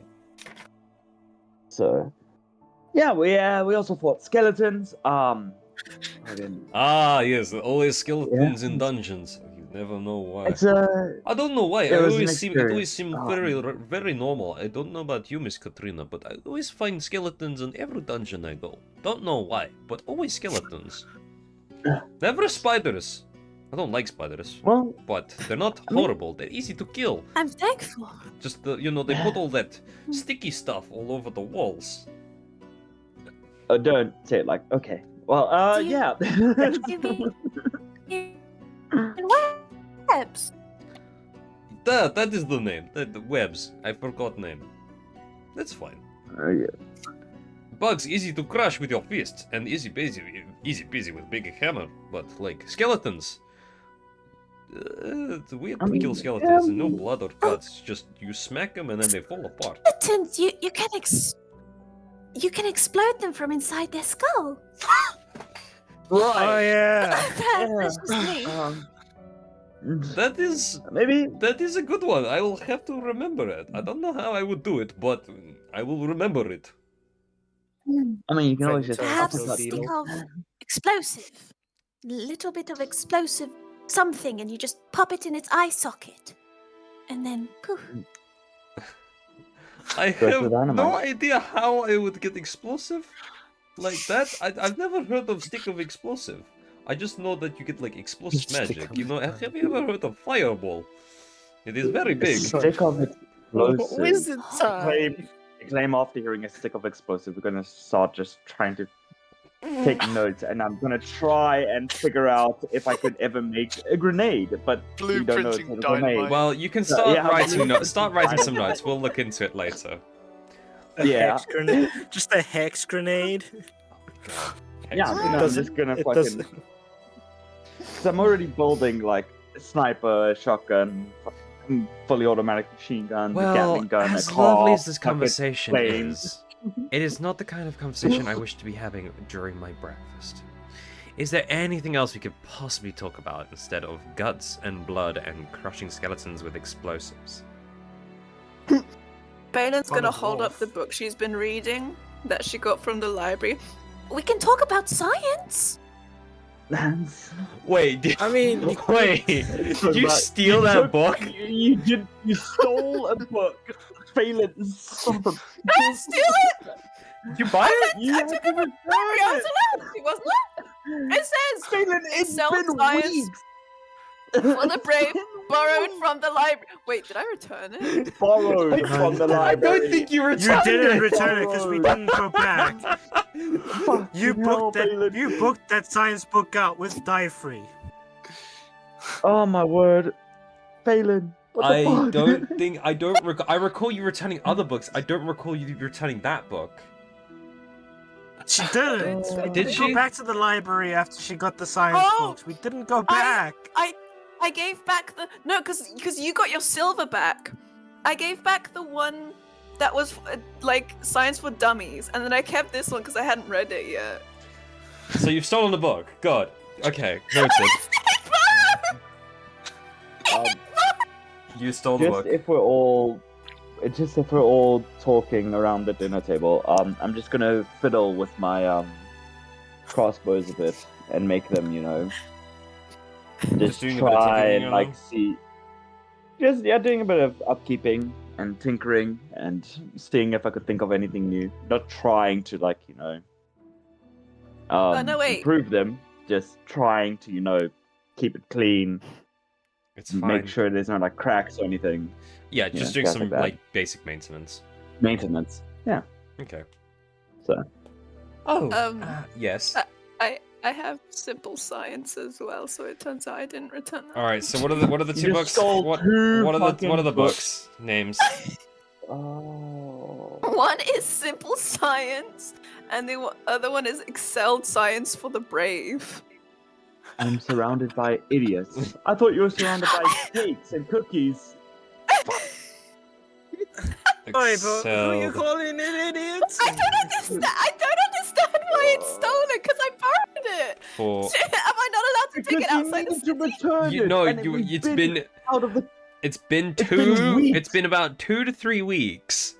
E: So, yeah, we also fought skeletons. Again,
B: Ah, yes, always skeletons in dungeons. You never know why.
E: it's
B: I don't know why.
E: it was an
B: It always
E: experience.
B: seemed very normal. I don't know about you, Miss Katrina, but I always find skeletons in every dungeon I go. Don't know why, but always skeletons. Never spiders. I don't like spiders,
E: well,
B: but they're not horrible. They're easy to kill.
D: I'm thankful.
B: Just they put all that sticky stuff all over the walls.
E: don't say it like okay. Well,
D: Do you-
E: yeah.
D: Webs.
B: That is the name. The webs. I forgot name. That's fine.
E: Yeah.
B: Bugs easy to crush with your fists, and easy peasy with big hammer. But like skeletons, it's weird to kill skeletons. No blood or guts. Just you smack them and then they fall apart.
D: Skeletons, you can explode them from inside their skull.
C: Oh
E: Right.
C: yeah.
D: That's just me.
B: That is
E: Maybe.
B: a good one. I will have to remember it. I don't know how I would do it, but I will remember it.
E: I mean, you can always just
D: Perhaps
C: Uppercut
D: a stick
C: beetle.
D: of explosive. Little bit of explosive something, and you just pop it in its eye socket. And then poof.
B: I
E: Goes
B: have
E: with
B: no
E: dynamite.
B: idea how I would get explosive like that. I've never heard of stick of explosive. I just know that you get like explosive
C: Stick
B: magic.
C: of
B: You know, have you ever heard of fireball? It is very big.
E: Stick of explosive.
C: Wizard time.
E: Claim after hearing a stick of explosive, we're gonna start just trying to take notes, and I'm gonna try and figure out if I could ever make a grenade, but we don't know it's a
A: Blueprinting
E: grenade.
A: dynamite.
B: Well, you can start
E: yeah,
B: writing notes. Start writing some
E: Dynamite.
B: notes. We'll look into it later.
C: A
E: Yeah.
C: hex grenade. Just a hex grenade.
B: God.
E: Yeah,
B: Hex.
E: I'm
C: Doesn't-
E: just gonna
C: it
E: fucking.
C: doesn't-
E: Cause I'm already building like a sniper, shotgun, fucking fully automatic machine gun, a
B: Well,
E: Gatling gun,
B: as
E: a car,
B: lovely as this
E: fucking
B: conversation
E: flames.
B: is, it is not the kind of conversation I wish to be having during my breakfast. Is there anything else we could possibly talk about instead of guts and blood and crushing skeletons with explosives?
D: Balin's
C: Fun
D: gonna
C: of
D: hold up
C: wolf.
D: the book she's been reading that she got from the library, We can talk about science.
B: Wait,
C: I mean,
B: wait, did you steal that book?
E: You stole a book. Phelan, son of
D: I didn't steal it.
B: Did you buy it?
E: You
D: I took it from Barry. I was allowed. It wasn't it? It says
E: Phelan,
D: it
E: it's
D: sells
E: been
D: science
E: weeks.
D: for the brave,
E: It's been
D: borrowed
E: weeks.
D: from the library. Wait, did I return it?
E: Borrowed from the
B: I
E: library.
B: don't think you
C: you
B: returned
C: didn't
B: it.
C: return it because we didn't go back. You booked that.
E: Phelan.
C: You booked that science book out with die free.
E: Oh my word, Phelan. What the
B: I
E: fuck?
B: don't think I recall you returning other books. I don't recall you returning that book.
C: She didn't. We
B: Did
C: didn't
B: she?
C: go back to the library after she got the science
D: Oh,
C: books. We didn't go back.
D: I gave back the because you got your silver back. I gave back the one that was like science for dummies, and then I kept this one because I hadn't read it yet.
B: So you've stolen a book. God. Okay, noted. You stole the book.
E: If we're all talking around the dinner table, I'm just gonna fiddle with my crossbows a bit and make them, just
B: doing a bit of
E: try
B: tinkering
E: and
B: on
E: like
B: them?
E: see, doing a bit of upkeeping and tinkering and seeing if I could think of anything new. Not trying to
D: no, wait.
E: improve them, just trying to keep it clean.
B: It's fine.
E: Make sure there's no cracks or anything.
B: Yeah, just doing
E: stuff
B: some
E: like that.
B: basic maintenance.
E: Maintenance. Yeah.
B: Okay.
E: So.
B: Oh. Yes.
D: I have simple science as well, so it turns out I didn't return that.
B: All right. So what are the two
E: You
B: books?
E: stole
B: What
E: two
B: are
E: fucking
B: the books names?
E: Oh.
D: One is simple science, and the other one is excelled science for the brave.
E: I'm surrounded by idiots. I thought you were surrounded by cakes and cookies.
C: Wait, but who are you
B: Excelled.
C: calling an idiot?
D: I don't understand why it's stolen because I borrowed it.
B: For
D: Am I not allowed to take it
E: Because you
D: outside the
E: needed to
D: city?
E: return
B: you
E: it.
B: no,
E: and
B: you
E: was
B: it's been
E: out of the.
B: it's been
E: It's been
B: two.
E: weeks.
B: It's been about 2 to 3 weeks.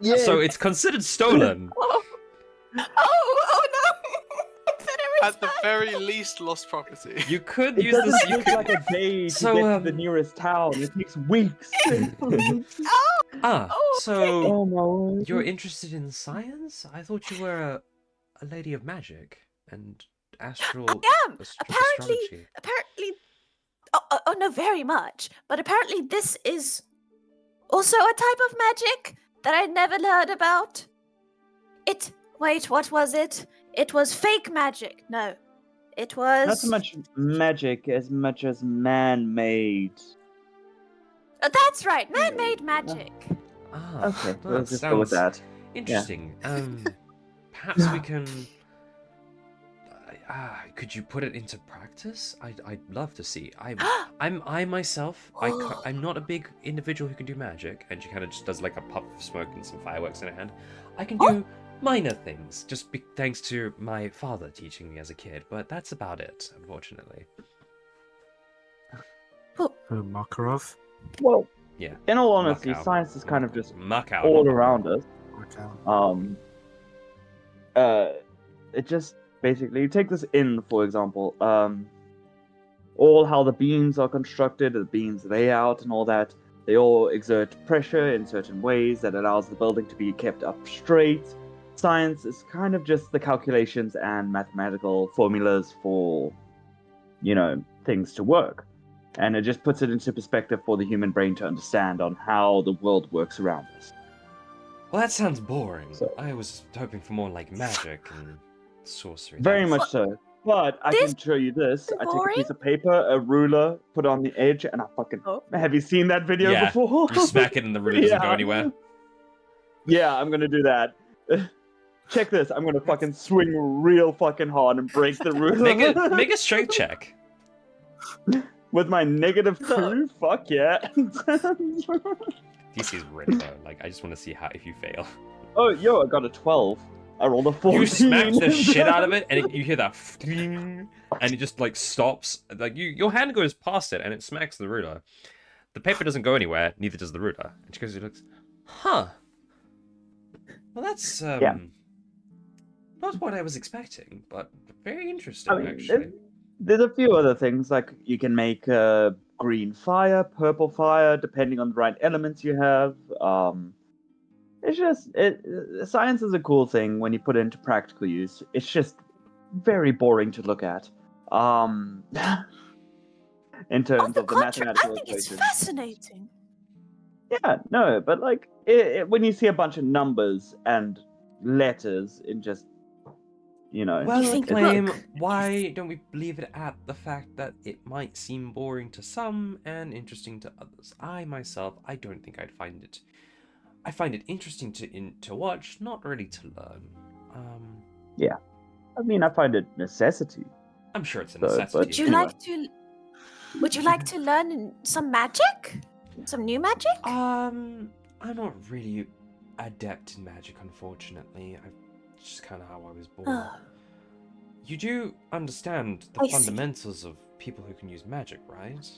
E: Yeah.
B: So it's considered stolen.
D: Oh no! I better
A: At the
D: return.
A: very least, lost property.
B: You could
E: It
B: use
E: doesn't
B: this. You
E: take
B: could.
E: like a day to
B: So,
E: get to the nearest town. It takes weeks.
D: Oh,
B: So
E: Oh my word.
B: you're interested in science? I thought you were a lady of magic and astral.
D: I am.
B: Astrology.
D: Apparently, oh no, very much. But apparently, this is also a type of magic that I never heard about. Wait, what was it? It was fake magic. No, it was.
E: Not so much magic as much as man-made.
D: That's right, man-made magic.
B: Ah,
E: Okay,
B: that
E: let's just go with
B: sounds
E: that.
B: interesting. Perhaps we can. Could you put it into practice? I'd love to see. I myself, I'm not a big individual who can do magic, and she kind of just does like a puff of smoke and some fireworks in her hand. I can do minor things, just thanks to my father teaching me as a kid, but that's about it, unfortunately.
C: Makarov.
E: Well,
B: Yeah.
E: in all honesty,
B: Macau.
E: science is kind of just
B: Macau.
E: all around us.
C: Okay.
E: It just basically take this in, for example, all how the beams are constructed, the beams layout, and all that. They all exert pressure in certain ways that allows the building to be kept up straight. Science is kind of just the calculations and mathematical formulas for, things to work. And it just puts it into perspective for the human brain to understand on how the world works around us.
B: Well, that sounds boring.
E: So-
B: I was hoping for more like magic and sorcery.
E: Very
B: That's-
E: much so. But I
D: This
E: can show you this. I take a
D: boring?
E: piece of paper, a ruler, put it on the edge, and I fucking...
D: Oh.
E: Have you seen that video
B: Yeah,
E: before?
B: You smack it and the ruler doesn't go
E: Yeah.
B: anywhere.
E: Yeah, I'm gonna do that. Check this. I'm gonna fucking swing real fucking hard and break the ruler.
B: Make a strength check.
E: With my -2? Fuck yeah.
B: DC is really low. Like, I just want to see if you fail.
E: Oh, yo, I got a 12. I rolled a 14.
B: You smack the shit out of it, and you hear that ding, and it just like stops. Like your hand goes past it, and it smacks the ruler. The paper doesn't go anywhere. Neither does the ruler. And she goes, "Looks, huh? Well, that's
E: Yeah.
B: Not what I was expecting, but very interesting,
E: I mean,
B: actually.
E: there's a few other things, like you can make green fire, purple fire, depending on the right elements you have. It's just science is a cool thing when you put it into practical use. It's just very boring to look at. In terms
D: the
E: of the
D: contrary,
E: mathematical
D: I think it's
E: equations.
D: fascinating.
E: Yeah, no, but like when you see a bunch of numbers and letters in just,
B: Well,
D: You think
B: Acclaim,
D: book
B: why don't we leave it at the fact that it might seem boring to some and interesting to others? I myself, I don't think I'd find it. I find it interesting to watch, not really to learn.
E: yeah. I mean, I find it necessity.
B: I'm sure it's a
E: So,
B: necessity.
E: but
D: Would you
E: anyway.
D: Would you like to learn some magic? Some new magic?
B: I'm not really adept in magic, unfortunately. It's just kind of how I was born.
D: Oh,
B: You do understand the
D: I see.
B: fundamentals of people who can use magic, right?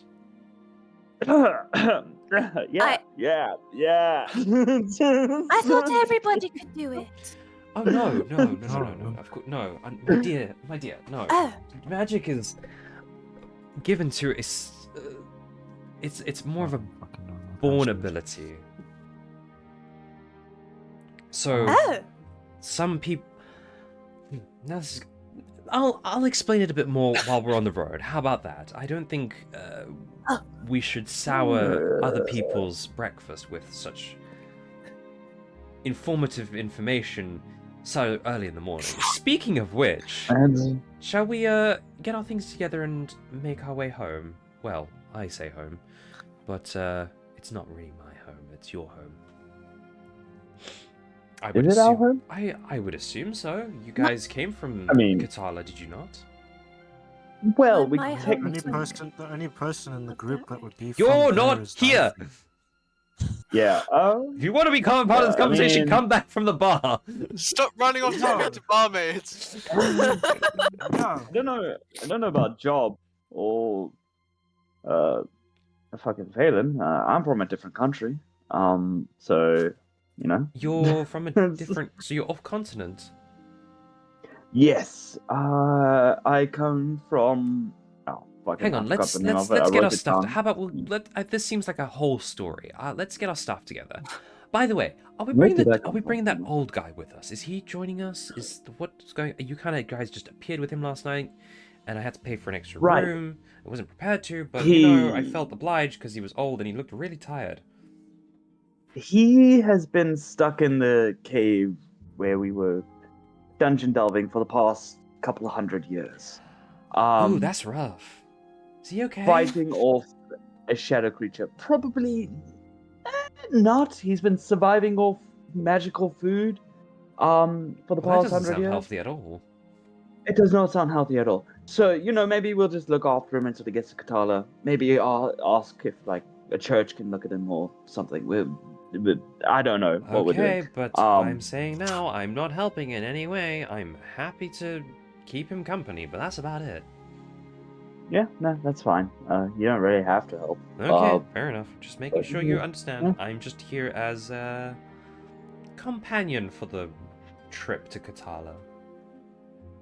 E: yeah.
D: I thought everybody could do it.
B: Oh no! Of course, no. My dear, no.
D: Oh,
B: Magic is given to it's more of a born ability. So
D: oh,
B: some people. Now this is. I'll explain it a bit more while we're on the road. How about that? I don't think we should sour other people's breakfast with such informative information so early in the morning. Speaking of which, shall we get our things together and make our way home? Well, I say home, but it's not really my home, it's your home.
E: Is it our home?
B: I would assume so. You guys came from Katarla, did you not?
E: Well, we
D: My
C: The
D: home
C: only
D: is
C: person, the only person in the group that would be.
B: You're
C: from there
B: not
C: is
B: here!
C: Alderfey.
E: Yeah.
B: If you want to become part of this conversation,
E: mean-
B: come back from the bar.
A: Stop running off talking to barmaids.
C: No.
E: I don't know about job or fucking Phelan. I'm from a different country. So
B: You're from a different... So you're off continent.
E: Yes. I come from. Oh, fucking!
B: Hang on,
E: I forgot
B: let's
E: the name of it.
B: get
E: I wrote
B: our
E: it
B: stuff.
E: down.
B: How about this seems like a whole story. Let's get our stuff together. By the way, are we
E: Where
B: bringing
E: did I
B: are
E: come
B: we
E: from?
B: bringing that old guy with us? Is he joining us? What's going? You kind of guys just appeared with him last night, and I had to pay for an extra
E: Right.
B: room. I wasn't prepared to, but I
E: He-
B: felt obliged because he was old and he looked really tired.
E: He has been stuck in the cave where we were dungeon delving for the past couple of 100 years.
B: Ooh, that's rough. Is he okay?
E: Fighting off a shadow creature. Probably not. He's been surviving off magical food for the
B: Well, that
E: past
B: doesn't
E: 100
B: sound
E: years.
B: healthy at all.
E: It does not sound healthy at all. So, maybe we'll just look after him until he gets to Katarla. Maybe I'll ask if, like, a church can look at him or something. I don't know what we're doing.
B: Okay, but I'm saying now, I'm not helping in any way. I'm happy to keep him company, but that's about it.
E: Yeah, no, that's fine. You don't really have to help.
B: Okay, fair enough. Just making
E: but
B: sure you
E: yeah,
B: understand. I'm just here as a companion for the trip to Katarla.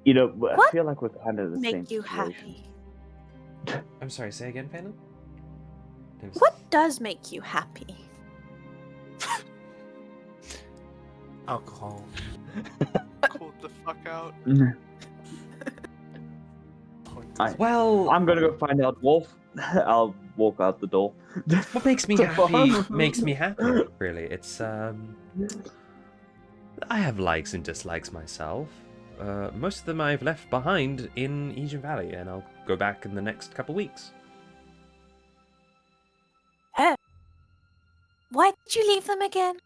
E: I
D: What
E: feel like we're kind of the same
D: make you
E: situation.
D: happy?
B: I'm sorry, say again, Phelan?
D: What does make you happy?
C: Alcohol.
A: Called the fuck out.
B: Well,
E: I'm gonna go find out, Wolf. I'll walk out the door.
B: what makes me happy makes me happy, really. It's, I have likes and dislikes myself. Most of them I've left behind in Aegean Valley, and I'll go back in the next couple weeks.
D: Why did you leave them again?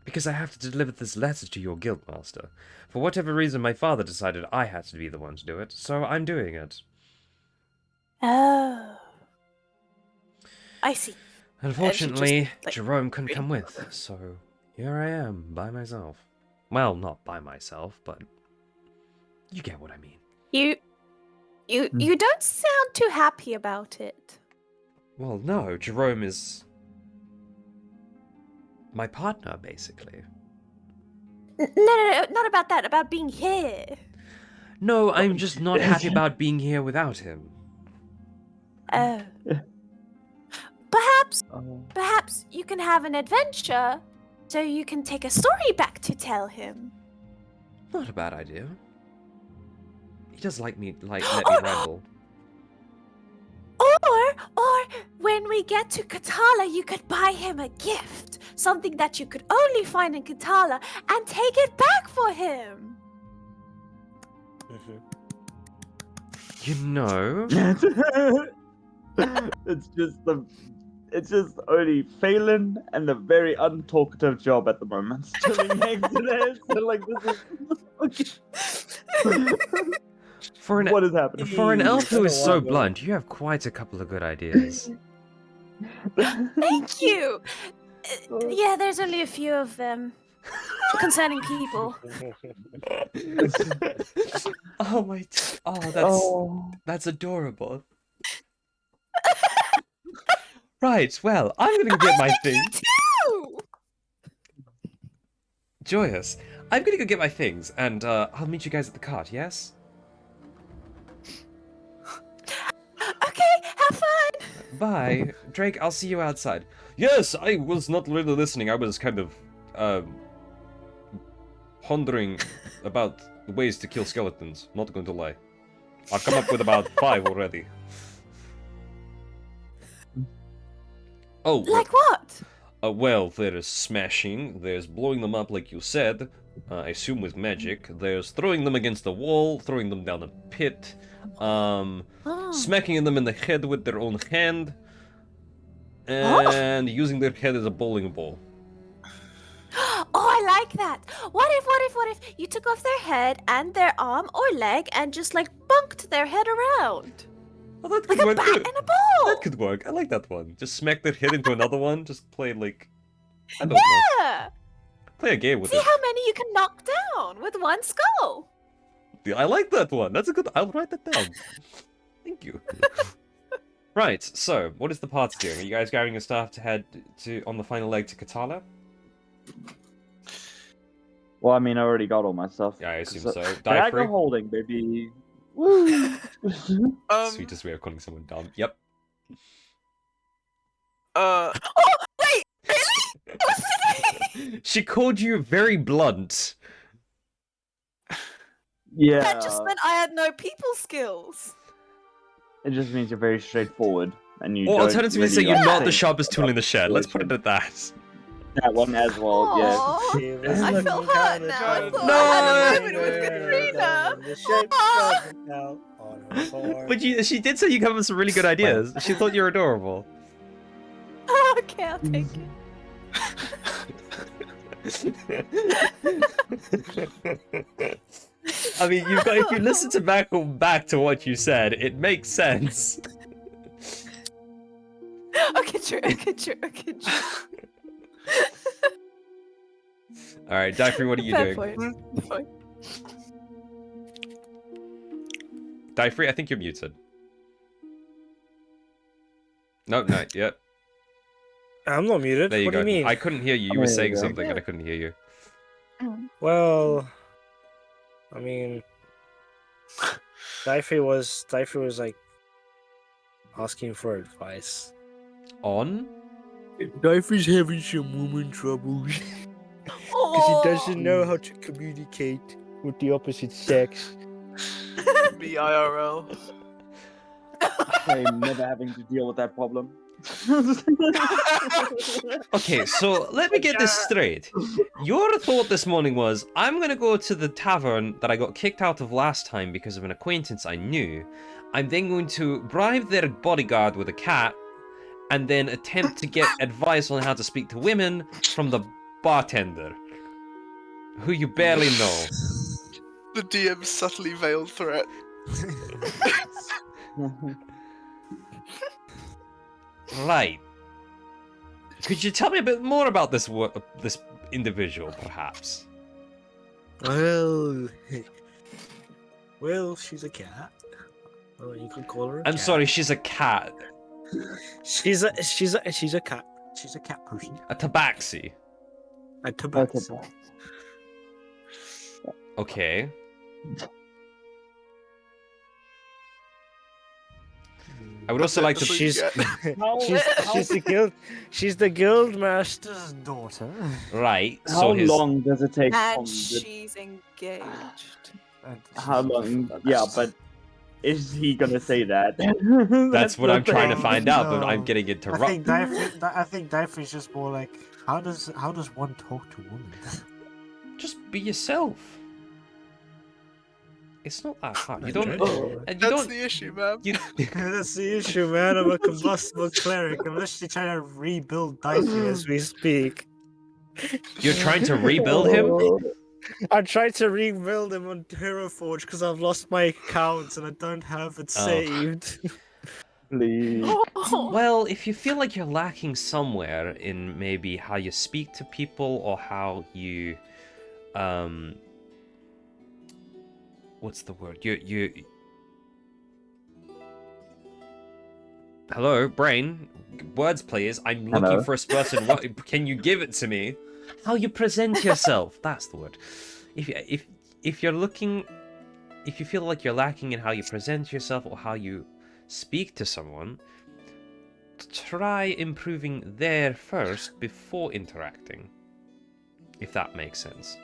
B: Because I have to deliver this letter to your guildmaster. For whatever reason, my father decided I had to be the one to do it, so I'm doing it.
D: Oh. I see.
B: Unfortunately,
D: like,
B: Jerome couldn't come with, so here I am, by myself. Well, not by myself, but you get what I mean.
D: You don't sound too happy about it.
B: Well, no, Jerome is my partner, basically.
D: No, not about that. About being here.
B: No, I'm just not happy about being here without him.
D: Oh. Perhaps you can have an adventure so you can take a story back to tell him.
B: Not a bad idea. He does let me ramble.
D: Or when we get to Katarla, you could buy him a gift. Something that you could only find in Katarla and take it back for him.
B: You know...
E: It's just only Phelan and a very untalkative job at the moment. Sitting next to this, so like this is what is happening?
B: For an elf who is so blunt, you have quite a couple of good ideas.
D: Thank you. Yeah, there's only a few of them concerning people.
B: That's adorable. Right, well, I'm gonna go get my things. Joyous. I'm gonna go get my things, and I'll meet you guys at the cart, yes?
D: Okay, have fun.
B: Bye. Drake, I'll see you outside. Yes, I was not really listening. I was kind of, pondering about ways to kill skeletons. Not going to lie. I've come up with about 5 already. Oh,
D: like what?
B: Well, there's smashing, there's blowing them up like you said, I assume with magic, there's throwing them against a wall, throwing them down a pit, smacking them in the head with their own hand, and using their head as a bowling ball.
D: Oh, I like that. What if you took off their head and their arm or leg and just like bunked their head around?
B: Oh, that could
D: like
B: work
D: a bat
B: too.
D: and a ball.
B: That could work. I like that one. Just smack their head into another one. Just play like I don't know. Play a game with it.
D: See how many you can knock down with one skull.
B: Yeah, I like that one. That's a good. I'll write that down. Thank you. Right. So, what is the party doing? Are you guys gathering your stuff to head to on the final leg to Katarla?
E: Well, I mean, I already got all my stuff.
B: Yeah, I assume so.
E: Dagger holding, baby. Woo!
B: Sweetest way of calling someone dumb. Yep.
D: Oh, wait! Really?
B: She called you very blunt.
E: Yeah.
D: That just meant I had no people skills.
E: It just means you're very straightforward, and you.
B: Or alternatively,
E: really
B: say you're not the
E: think
B: sharpest tool in the shed. Let's put it at that.
E: That one as well, yeah.
D: Aw, I feel hurt now. I thought
B: No!
D: I had a moment with Katrina.
B: But she did say you come up with some really good ideas. She thought you were adorable.
D: Okay, I'll take it.
B: I mean, you've got, if you listen to back to what you said, it makes sense.
D: Okay, true.
B: Alright, Daifury, what are you
D: Fair
B: doing?
D: point.
B: Daifury, I think you're muted. No, yep.
C: I'm not muted.
B: There you
C: what
B: go.
C: do you mean?
B: I couldn't hear you. You were saying something and I couldn't hear you.
C: Well, I mean, Daifury was like asking for advice.
B: On?
C: Daifury's having some woman troubles. Because he doesn't know how to communicate with the opposite sex.
A: BIRL.
E: I'm never having to deal with that problem.
B: Okay, so let me get this straight. Your thought this morning was, I'm gonna go to the tavern that I got kicked out of last time because of an acquaintance I knew. I'm then going to bribe their bodyguard with a cat, and then attempt to get advice on how to speak to women from the bartender, who you barely know.
A: The DM's subtly veiled threat.
B: Right. Could you tell me a bit more about this individual, perhaps?
C: Well, she's a cat. Oh, you could call her a
B: I'm
C: cat.
B: sorry, she's a cat.
C: She's a cat. She's a cat person.
B: A tabaxi.
C: A tabaxi.
B: Okay. I would also like to.
C: She's the guild master's daughter.
B: Right.
E: How
B: So his.
E: long does it take?
F: And she's engaged.
E: How long? Yeah, but is he gonna say that?
B: That's what
E: the
B: I'm trying to
E: thing.
B: find out, but
C: No.
B: I'm getting interrupted.
C: I think Daphne's just more like, how does one talk to women?
B: Just be yourself. It's not that hard. You
C: I'm
B: don't.
C: trying to-
B: And you
A: That's
B: don't.
A: the issue, man.
B: You,
C: That's the issue, man. I'm a combustible cleric. I'm literally trying to rebuild Daphne as we speak.
B: you're trying to rebuild him.
C: I tried to rebuild him on Hero Forge because I've lost my account and I don't have it
B: Oh.
C: saved.
E: Please.
B: Well, if you feel like you're lacking somewhere in maybe how you speak to people or how you, what's the word? You. Hello, brain. Words, please. I'm looking
E: Hello.
B: for a person. What can you give it to me? How you present yourself. That's the word. If you're looking, if you feel like you're lacking in how you present yourself or how you speak to someone, try improving there first before interacting. If that makes sense.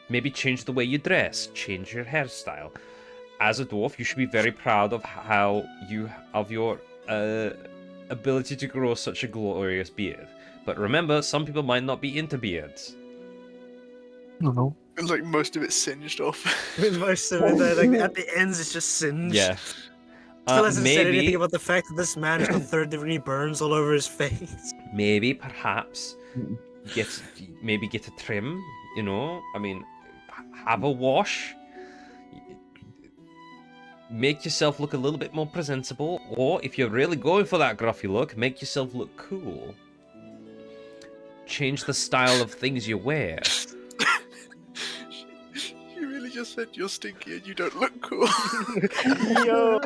B: Maybe change the way you dress, change your hairstyle. As a dwarf, you should be very proud of your ability to grow such a glorious beard. But remember, some people might not be into beards.
C: No.
A: It's like most of it's singed off.
C: Most of it, like at the ends, it's just singed.
B: Yeah.
C: Still hasn't said anything
B: Maybe,
C: about the fact that this man has got third-degree burns all over his face.
B: perhaps, get a trim. You know, I mean, have a wash. Make yourself look a little bit more presentable, or if you're really going for that gruffy look, make yourself look cool. Change the style of things you wear.
A: You really just said you're stinky and you don't look cool.
E: Yo,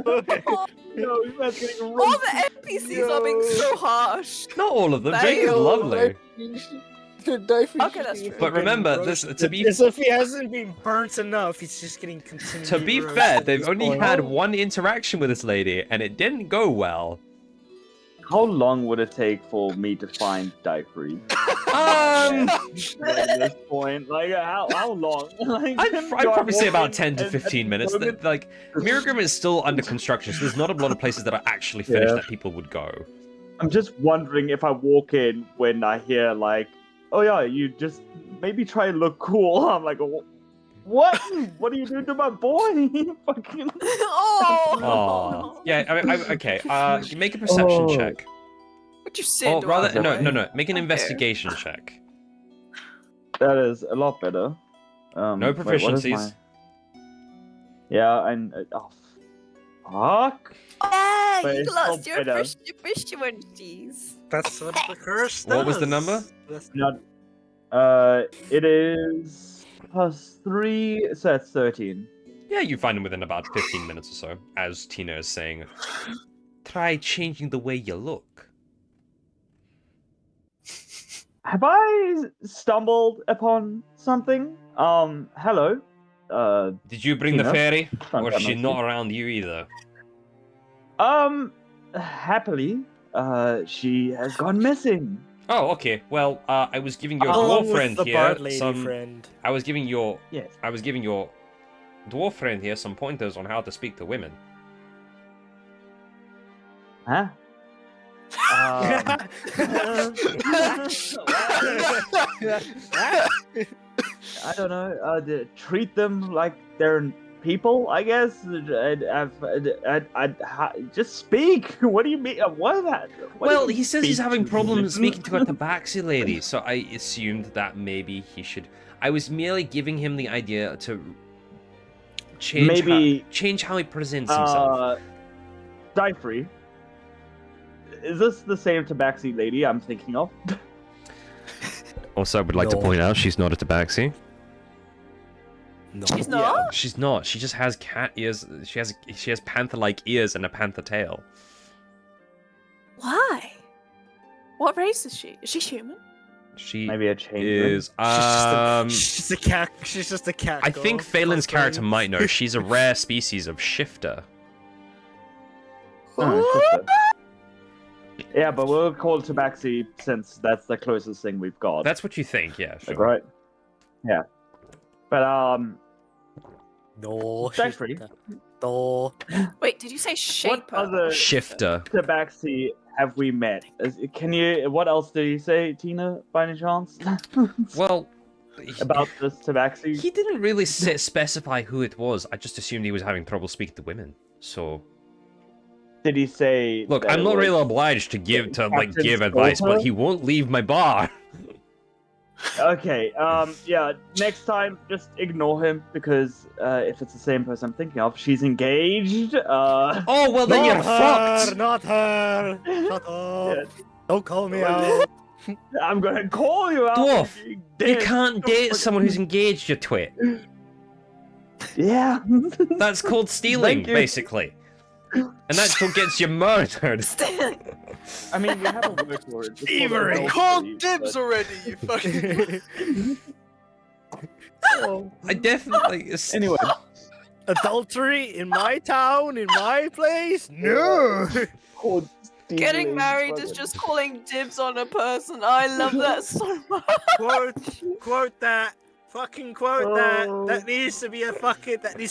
E: yo, that's getting
F: All
E: roasted.
F: the NPCs are being so harsh.
B: Not all of them.
F: They
B: Jake is
F: all
B: lovely.
F: Okay, that's true.
B: But remember, this to be
C: As if he hasn't been burnt enough, he's just getting continually
B: to be
C: roasted
B: fair,
C: at
B: they've
C: this
B: only
C: point.
B: had one interaction with this lady, and it didn't go well.
E: How long would it take for me to find Daifury? At this point, like how long? Like,
B: I'd
E: do
B: probably
E: I
B: say
E: walk
B: about
E: in
B: 10 to
E: and-
B: 15 minutes.
E: Logan-
B: Like, Miragrim is still under construction, so there's not a lot of places that are actually finished
E: Yeah.
B: that people would go.
E: I'm just wondering if I walk in when I hear like, oh yeah, you just maybe try and look cool. I'm like, what? What are you doing to my boy? Fucking.
B: Oh, yeah. I mean, okay. You make a perception
E: Oh.
B: check.
F: What you said?
B: Oh, rather,
F: Alderfey?
B: no. Make an
F: Okay.
B: investigation check.
E: That is a lot better.
B: No
E: wait, what is
B: proficiencies.
E: my- Yeah, and oh, fuck.
F: Yeah,
E: But
F: you
E: it's
F: lost
E: not
F: your
E: better.
F: proficiencies.
C: That's what the curse does.
B: What was the number?
C: That's-
E: Not. It is +3, so that's 13.
B: Yeah, you find him within about 15 minutes or so, as Tina is saying, try changing the way you look.
E: Have I stumbled upon something? Hello.
B: Did you bring the
E: Tina?
B: fairy?
E: Can't
B: Or is
E: get
B: she
E: my
B: not
E: seat.
B: around you either?
E: Happily, she has gone missing.
B: Oh, okay. Well, I was giving your
C: Along
B: dwarf
C: with
B: friend
C: the
B: here
C: bard lady
B: some.
C: friend.
B: I was giving your
E: Yes.
B: dwarf friend here some pointers on how to speak to women.
E: Huh? I don't know. Treat them like they're people, I guess. Just speak. What do you mean? What is that? What do
B: Well,
E: you
B: he says he's
E: speak
B: having
E: to
B: problems
E: them?
B: speaking to a tabaxi lady, so I assumed that maybe he should. I was merely giving him the idea to change how he presents himself.
E: Daifury. Is this the same tabaxi lady I'm thinking of?
B: Also, I would like to
C: No.
B: point out she's not a tabaxi.
C: No.
F: She's not.
B: She's not. She just has cat ears. She has panther-like ears and a panther tail.
F: Why? What race is she? Is she human?
B: She
E: Maybe a change.
B: is.
C: She's just a cat. She's just a cat.
B: I think
C: girl.
B: Phelan's character
C: Cosplaying.
B: might know. She's a rare species of shifter.
E: Oh, yeah, but we'll call Tabaxi since that's the closest thing we've got.
B: That's what you think, yeah, sure.
E: Like, right? Yeah. But,
C: No,
E: Jeffrey,
C: no.
F: Wait, did you say shaper?
E: what other
B: Shifter.
E: Tabaxi have we met? What else did you say, Tina, by any chance?
B: Well,
E: About this Tabaxi?
B: he didn't really specify who it was. I just assumed he was having trouble speaking to women. So,
E: Did he say?
B: look,
E: that
B: I'm
E: it
B: not
E: was
B: really obliged to give
E: Captain's
B: advice, but
E: daughter?
B: he won't leave my bar.
E: Okay, yeah, next time, just ignore him, because, if it's the same person I'm thinking of, she's engaged,
B: Oh, well, then
C: Not
B: you're
C: her,
B: fucked.
C: not her. Shut up.
E: Yeah.
C: Don't call me out.
E: I'm gonna call you out.
B: Dwarf,
E: you
B: You
E: dead
B: can't date
E: motherfucker.
B: someone who's engaged, you twit.
E: Yeah.
B: That's called stealing,
E: Thank you.
B: basically. And that's what gets you murdered.
E: I mean, we have a word for it. It's called
C: Thievery.
E: adultery,
A: Call dibs
E: but-
A: already, you fucking.
B: I definitely...
E: Anyway,
C: Adultery in my town, in my place? No.
E: called
F: Getting
E: stealing,
F: married is
E: fucking-
F: just calling dibs on a person. I love that so much.
C: Quote that. Fucking quote that. That needs to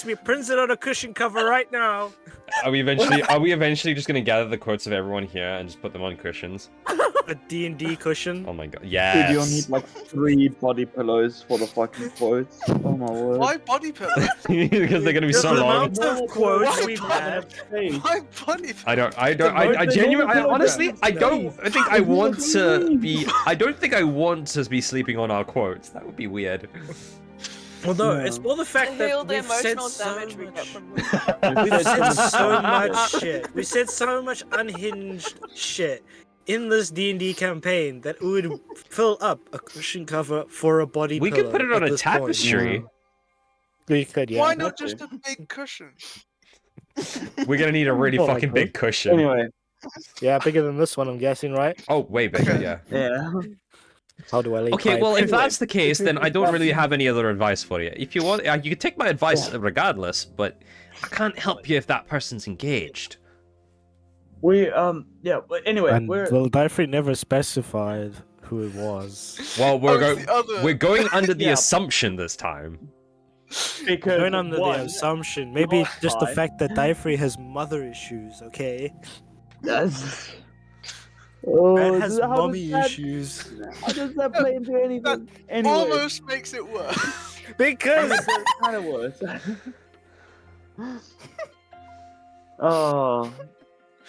C: be printed on a cushion cover right now.
B: Are we eventually just gonna gather the quotes of everyone here and just put them on cushions?
C: A D&D cushion.
B: Oh my god,
E: Dude,
B: yes!
E: you'll need like 3 body pillows for the fucking quotes. Oh my word.
A: Why body pillow?
B: Because they're gonna be so
C: The
B: long.
C: amount of quotes
A: Why
C: we've
A: body-
C: had.
A: Why body pillow?
B: I genuinely, honestly, I don't think I want to be, I don't think I want to be sleeping on our quotes. That would be weird.
C: Well, no,
E: No.
C: it's more the
F: To
C: fact
F: heal
C: that
F: the
C: we've said
F: emotional
C: so
F: damage we get
C: much.
F: from
C: We've said so much shit. We said so much unhinged shit in this D&D campaign that it would fill up a cushion cover for a body
B: We
C: pillow.
B: could put it on
C: at
B: a
C: this point.
B: tapestry.
C: We could, yeah.
A: Why not just a big cushion?
B: We're gonna need a really
C: Oh my
B: fucking
C: God.
B: big cushion.
E: Anyway,
C: Yeah, bigger than this one, I'm guessing, right?
B: Oh, way bigger,
A: Okay.
B: yeah.
E: yeah.
C: How do I leave
B: Okay,
C: pipe?
B: well, if that's the case, then I don't really have any other advice for you. If you want, you can take my advice regardless, but I can't help you if that person's engaged.
E: We, yeah, but anyway,
C: And
E: we're...
C: well, Alderfey never specified who it was.
B: Well,
A: Oh, it's the other.
B: we're going under the
E: Yeah.
B: assumption this time.
E: Because
C: Going under the
E: one,
C: assumption, maybe
E: last
C: just the
E: time-
C: fact that Alderfey has mother issues, okay?
E: Yes. Oh,
C: Man has
E: how
C: mommy
E: does that,
C: issues.
E: How does that play into anything? Anyway,
A: Almost makes it worse.
C: Because
E: it's kind of worse. Oh,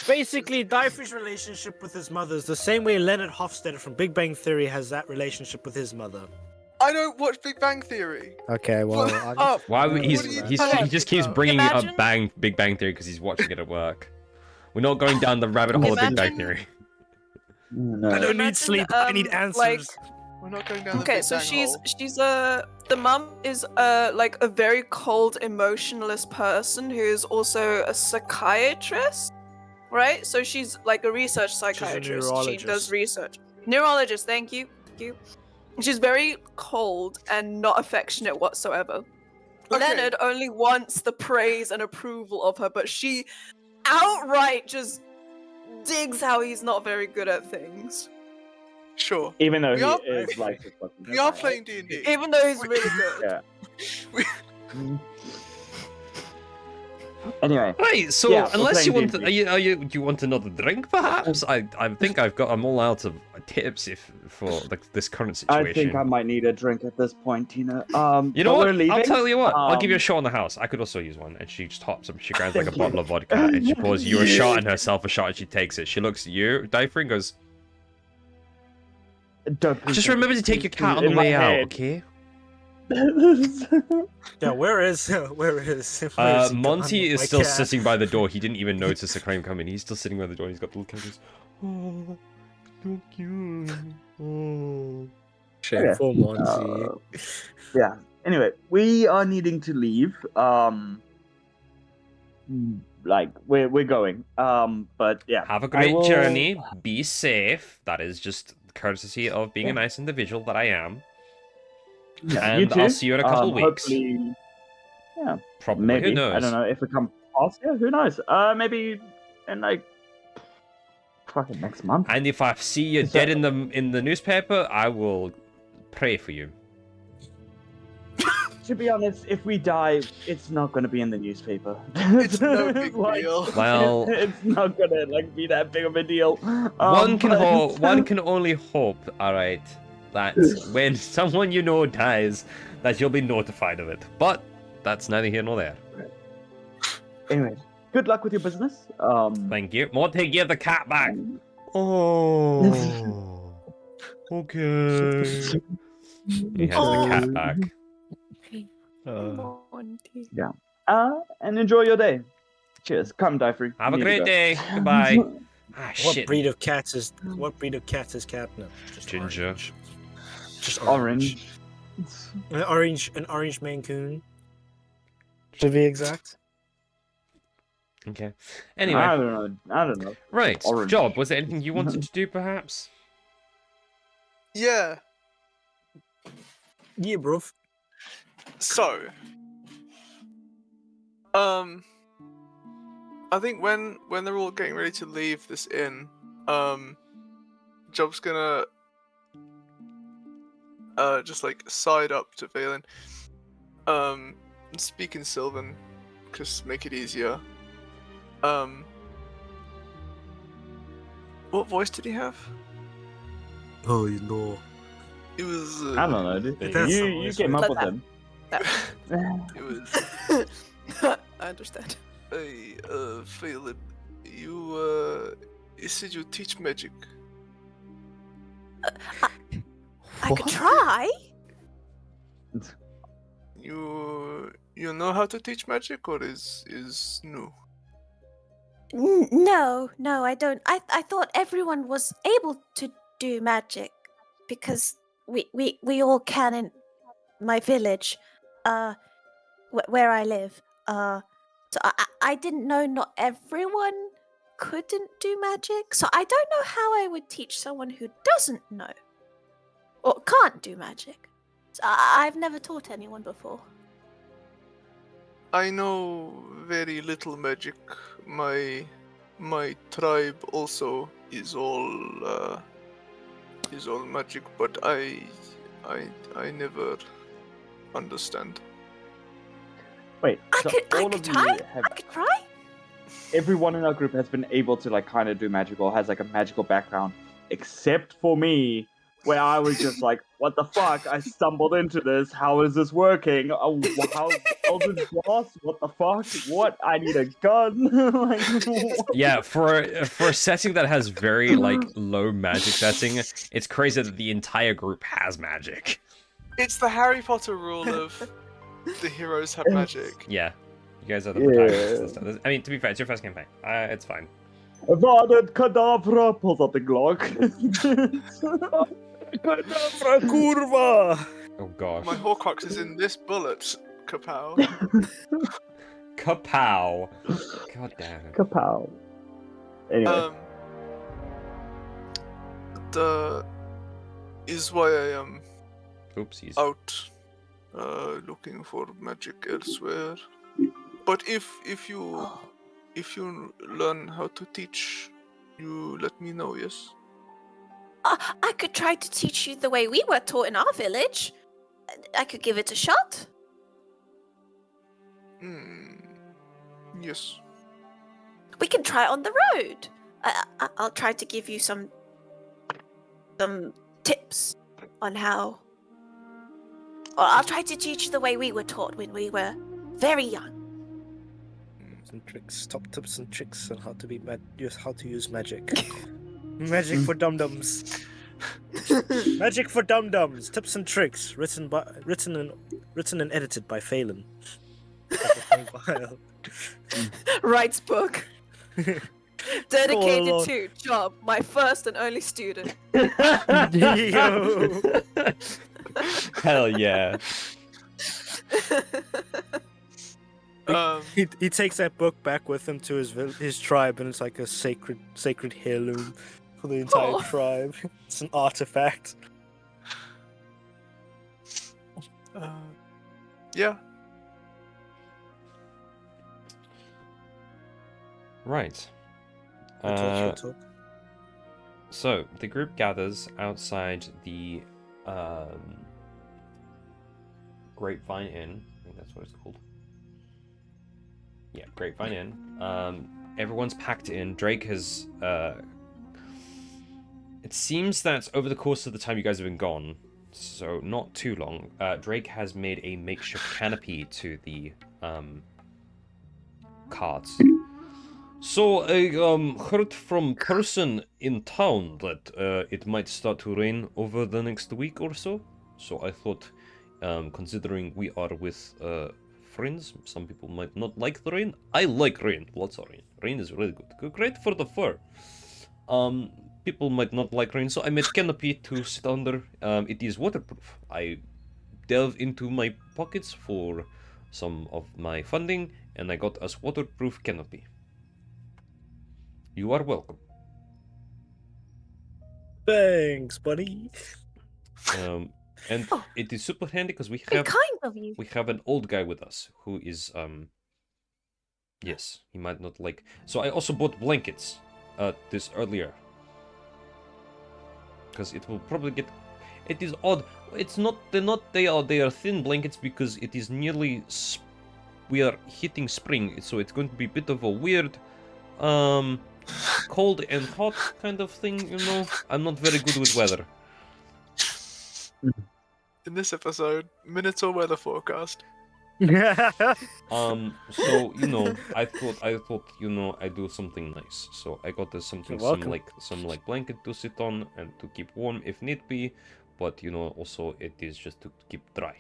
C: basically, Alderfey's relationship with his mother is the same way Leonard Hofstadter from Big Bang Theory has that relationship with his mother.
A: I don't watch Big Bang Theory.
C: Okay, well,
A: Fuck up.
B: Why would
A: What
B: he's,
A: are you
B: he's
A: talking
B: he just keeps
A: about?
B: bringing
F: Imagine-
B: up Big Bang Theory because he's watching it at work. We're not going down the rabbit hole of Big Bang
F: Imagine-
B: Theory.
E: no.
C: I don't need
F: Imagine,
C: sleep. I need answers.
F: like-
A: We're not going down the
F: Okay,
A: Big
F: so
A: Bang hole.
F: she's the mum is like a very cold, emotionless person who is also a psychiatrist, right? So she's like a research psychiatrist. She
C: neurologist.
F: does research. Neurologist, thank you. She's very cold and not affectionate whatsoever.
A: Okay.
F: Leonard only wants the praise and approval of her, but she outright just digs how he's not very good at things.
A: Sure.
E: Even though
A: We are-
E: he is like a fucking
A: We are
E: guy.
A: playing D&D.
F: Even though he's really good.
E: Yeah. Anyway,
B: Right, so
E: Yeah, we're
B: unless you
E: playing
B: want,
E: D&D.
B: do you want another drink, perhaps? I think I'm all out of tips for like this current situation.
E: I think I might need a drink at this point, Tina.
B: You know
E: but
B: what?
E: we're leaving.
B: I'll tell you what. I'll give you a
E: Um,
B: shot in the house. I could also use one. And she just hops up. She grabs like a bottle of vodka and she pours you a shot and herself a shot and she takes it. She looks at you, Difer, and goes,
E: Don't
B: "Just remember to take your cat on
E: In
B: the
E: my
B: way out,
E: head.
B: okay?"
C: Yeah, where is he
B: Monty
C: gone?
B: is
C: My
B: still
C: cat.
B: sitting by the door. He didn't even notice the crane coming. He's still sitting by the door. And he's got the little cat. He goes, "Oh, so cute." Oh.
E: Okay.
C: For Monty.
E: Yeah. Anyway, we are needing to leave. Like we're going. But yeah.
B: Have a
E: I
B: great
E: will-
B: journey. Be safe. That is just courtesy of being a nice individual that I am.
E: Yeah, you
B: And
E: too.
B: I'll see you in a couple weeks.
E: Hopefully,
B: Probably.
E: maybe.
B: Who knows?
E: I don't know if we come past. Yeah, who knows? Maybe in like fucking next month.
B: And if I see you dead in the newspaper, I will pray for you.
E: To be honest, if we die, it's not gonna be in the newspaper.
A: It's no big deal.
B: Well,
E: it's not gonna like be that big of a deal.
B: one can
E: but-
B: hope. One can only hope. All right, that when someone you know dies, that you'll be notified of it. But that's neither here nor there.
E: Anyway, good luck with your business.
B: Thank you. Monty, give the cat back. Oh. Okay. He has the cat back.
F: Monty.
E: And enjoy your day. Cheers. Come, die free.
B: Have a
E: Need to
B: great
E: go.
B: day. Goodbye. Ah,
C: What
B: shit.
C: breed of cat is Catnip? Just
B: Ginger.
C: Orange. Just
E: Orange.
C: An orange Maine Coon. To be exact.
B: Okay.
E: I
B: Anyway,
E: don't know.
B: right.
E: Orange.
B: Job. Was there anything you wanted to do, perhaps?
A: Yeah.
C: Yeah, bruv.
A: So, I think when they're all getting ready to leave this inn, Job's gonna just like side up to Valen, and speak in Sylvan, just make it easier. What voice did he have?
C: Oh, you know.
A: It was.
E: I don't know, dude.
C: That's
E: You
C: nice,
E: came
C: right?
E: up with him.
A: It was.
F: I understand.
A: Hey, Phelan, you said you teach magic.
D: I could try.
A: You know how to teach magic, or is new?
D: No, I don't. I thought everyone was able to do magic because we all can in my village, where I live. So I didn't know not everyone couldn't do magic. So I don't know how I would teach someone who doesn't know or can't do magic. So I've never taught anyone before.
A: I know very little magic. My tribe also is all magic, but I never understand.
E: Wait,
D: I
E: so
D: could
E: all of
D: try.
E: you have
D: I could try.
E: everyone in our group has been able to like kind of do magic or has like a magical background, except for me, where I was just like, "What the fuck? I stumbled into this. How is this working? Oh, how Eldritch Blast? What the fuck? What? I need a gun." Like, what?
B: Yeah, for a setting that has very like low magic setting, it's crazy that the entire group has magic.
A: It's the Harry Potter rule of the heroes have magic.
B: Yeah, you guys are the protagonists and stuff. I mean, to be fair, it's your first campaign. It's fine.
E: Evaded Kadavra pulls out the Glock.
C: Kadabra kurva!
B: Oh gosh.
A: My Horcrux is in this bullet, Kapow.
B: Kapow. God damn it.
E: Kapow. Anyway,
A: The is why I am
B: Oopsies.
A: out looking for magic elsewhere. But if you learn how to teach, you let me know, yes?
D: I could try to teach you the way we were taught in our village. I could give it a shot.
A: Yes.
D: We can try it on the road. I'll try to give you some tips on how. Or I'll try to teach you the way we were taught when we were very young.
C: Some tricks, top tips and tricks on how to be how to use magic. Magic for dum-dums. Magic for dum-dums. Tips and tricks. Written and edited by Phelan.
F: Writes book. Dedicated
C: Lord.
F: to Job, my first and only student.
C: Yo.
B: Hell yeah.
C: He takes that book back with him to his tribe, and it's like a sacred heirloom for the entire
F: Oh.
C: tribe. It's an artifact.
A: Yeah.
B: Right.
C: Talk.
B: So the group gathers outside the Grapevine Inn. I think that's what it's called. Yeah, Grapevine Inn. Everyone's packed in. Drake has. It seems that over the course of the time you guys have been gone, so not too long, Drake has made a makeshift canopy to the carts. So I heard from person in town that it might start to rain over the next week or so. So I thought, considering we are with friends, some people might not like the rain. I like rain, lots of rain. Rain is really good, great for the fur. People might not like rain, so I made canopy to sit under. It is waterproof. I delve into my pockets for some of my funding, and I got us waterproof canopy. You are welcome.
C: Thanks, buddy.
B: And it is super handy because we
D: Very
B: have
D: kind of you.
B: an old guy with us who is yes, he might not like. So I also bought blankets this earlier because it will probably get. It is odd. It's not. They are thin blankets because it is nearly. We are hitting spring, so it's going to be a bit of a weird, cold and hot kind of thing. You know, I'm not very good with weather.
A: In this episode, Minotaur weather forecast.
B: So you know, I thought you know, I do something nice. So I got some blanket to sit on and to keep warm if need be, but you know, also it is just to keep dry.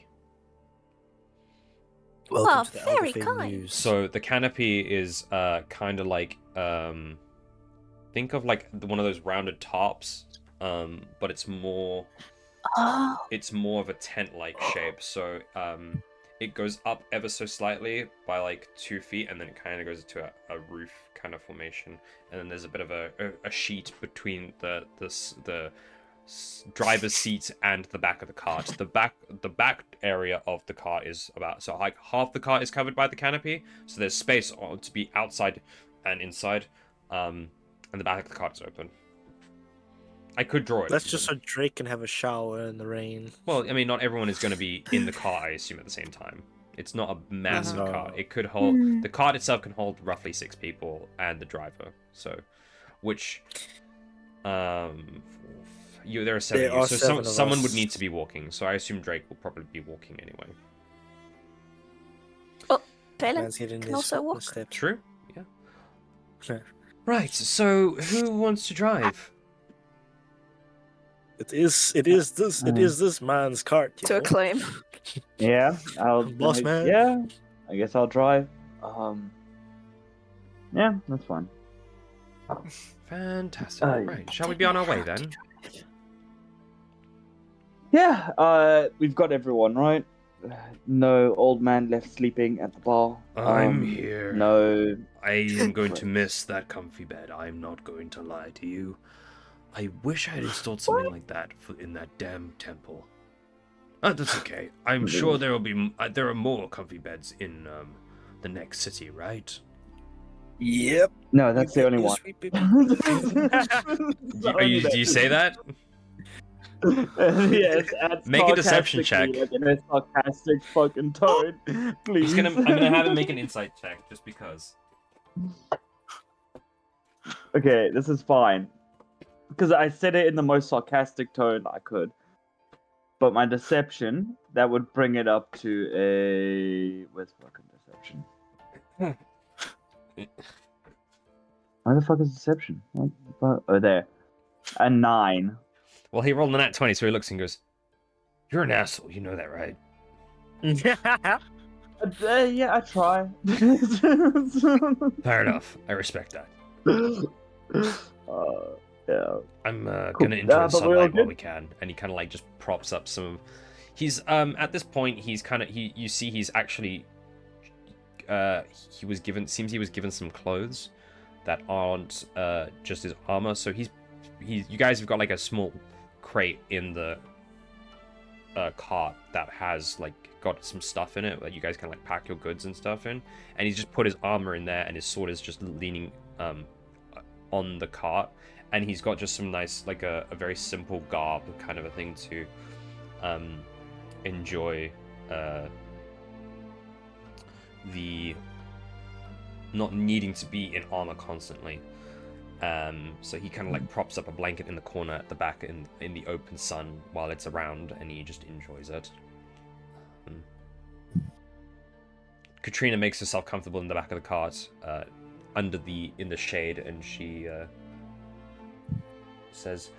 C: Welcome to the
D: very
C: Alderfey
D: kind.
C: News.
B: So the canopy is kind of like think of like one of those rounded tops, but it's more of a tent-like shape. So it goes up ever so slightly by like 2 feet, and then it kind of goes to a roof kind of formation, and then there's a bit of a sheet between the driver's seat and the back of the cart. The back area of the cart is about, so like half the cart is covered by the canopy, so there's space to be outside and inside, and the back of the cart is open. I could draw it.
C: That's just so Drake can have a shower in the rain.
B: Well, I mean, not everyone is going to be in the car, I assume, at the same time. It's not a massive cart. It could hold... The cart itself can hold roughly 6 people and the driver. So, which... there are 7 of you. So someone would need to be walking. So I assume Drake will probably be walking anyway.
D: Well, Phelan can also walk.
B: True, yeah. Right, so who wants to drive?
C: It is this man's cart.
F: To acclaim.
E: Yeah,
C: Boss man.
E: Yeah, I guess I'll drive. Yeah, that's fine.
B: Fantastic. Right, shall we be on our way then?
E: Yeah, we've got everyone, right? No old man left sleeping at the bar.
B: I'm here.
E: No.
B: I am going to miss that comfy bed. I'm not going to lie to you. I wish I had installed something like that in that damn temple. That's okay. I'm sure there are more comfy beds in the next city, right?
C: Yep.
E: No, that's the only one.
B: Do you say that?
E: Yes.
B: Make a deception check.
E: Like in a sarcastic fucking tone, please.
B: I'm gonna have him make an insight check just because.
E: Okay, this is fine. Because I said it in the most sarcastic tone I could. But my deception, that would bring it up to a... Where's fucking deception? Why the fuck is deception? What? Oh, there. A 9.
B: Well, he rolled a nat 20, so he looks and goes, "You're an asshole, you know that, right?"
E: Yeah, I try.
B: Fair enough. I respect that.
E: Yeah.
B: I'm gonna enjoy the sunlight while we can, and he kind of like just props up some. He's at this point he's kind of you see he's actually he was given some clothes that aren't just his armor. So you guys have got like a small crate in the cart that has like got some stuff in it that you guys can like pack your goods and stuff in, and he's just put his armor in there, and his sword is just leaning on the cart, and he's got just some nice, like a very simple garb kind of a thing to enjoy the not needing to be in armor constantly. So he kind of like props up a blanket in the corner at the back in the open sun while it's around, and he just enjoys it. Katrina makes herself comfortable in the back of the cart, in the shade, and she says,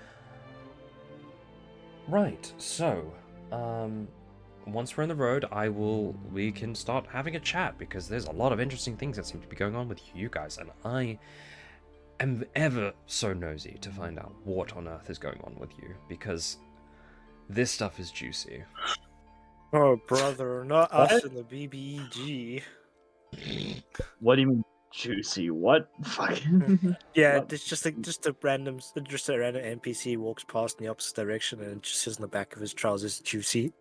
B: "Right, so, once we're on the road, we can start having a chat, because there's a lot of interesting things that seem to be going on with you guys, and I am ever so nosy to find out what on earth is going on with you, because this stuff is juicy."
C: Oh, brother, not us in the BBEG.
E: What do you mean juicy? What fucking?
C: Yeah,
E: What?
C: it's just a random NPC walks past in the opposite direction, and it just says in the back of his trousers, "Juicy."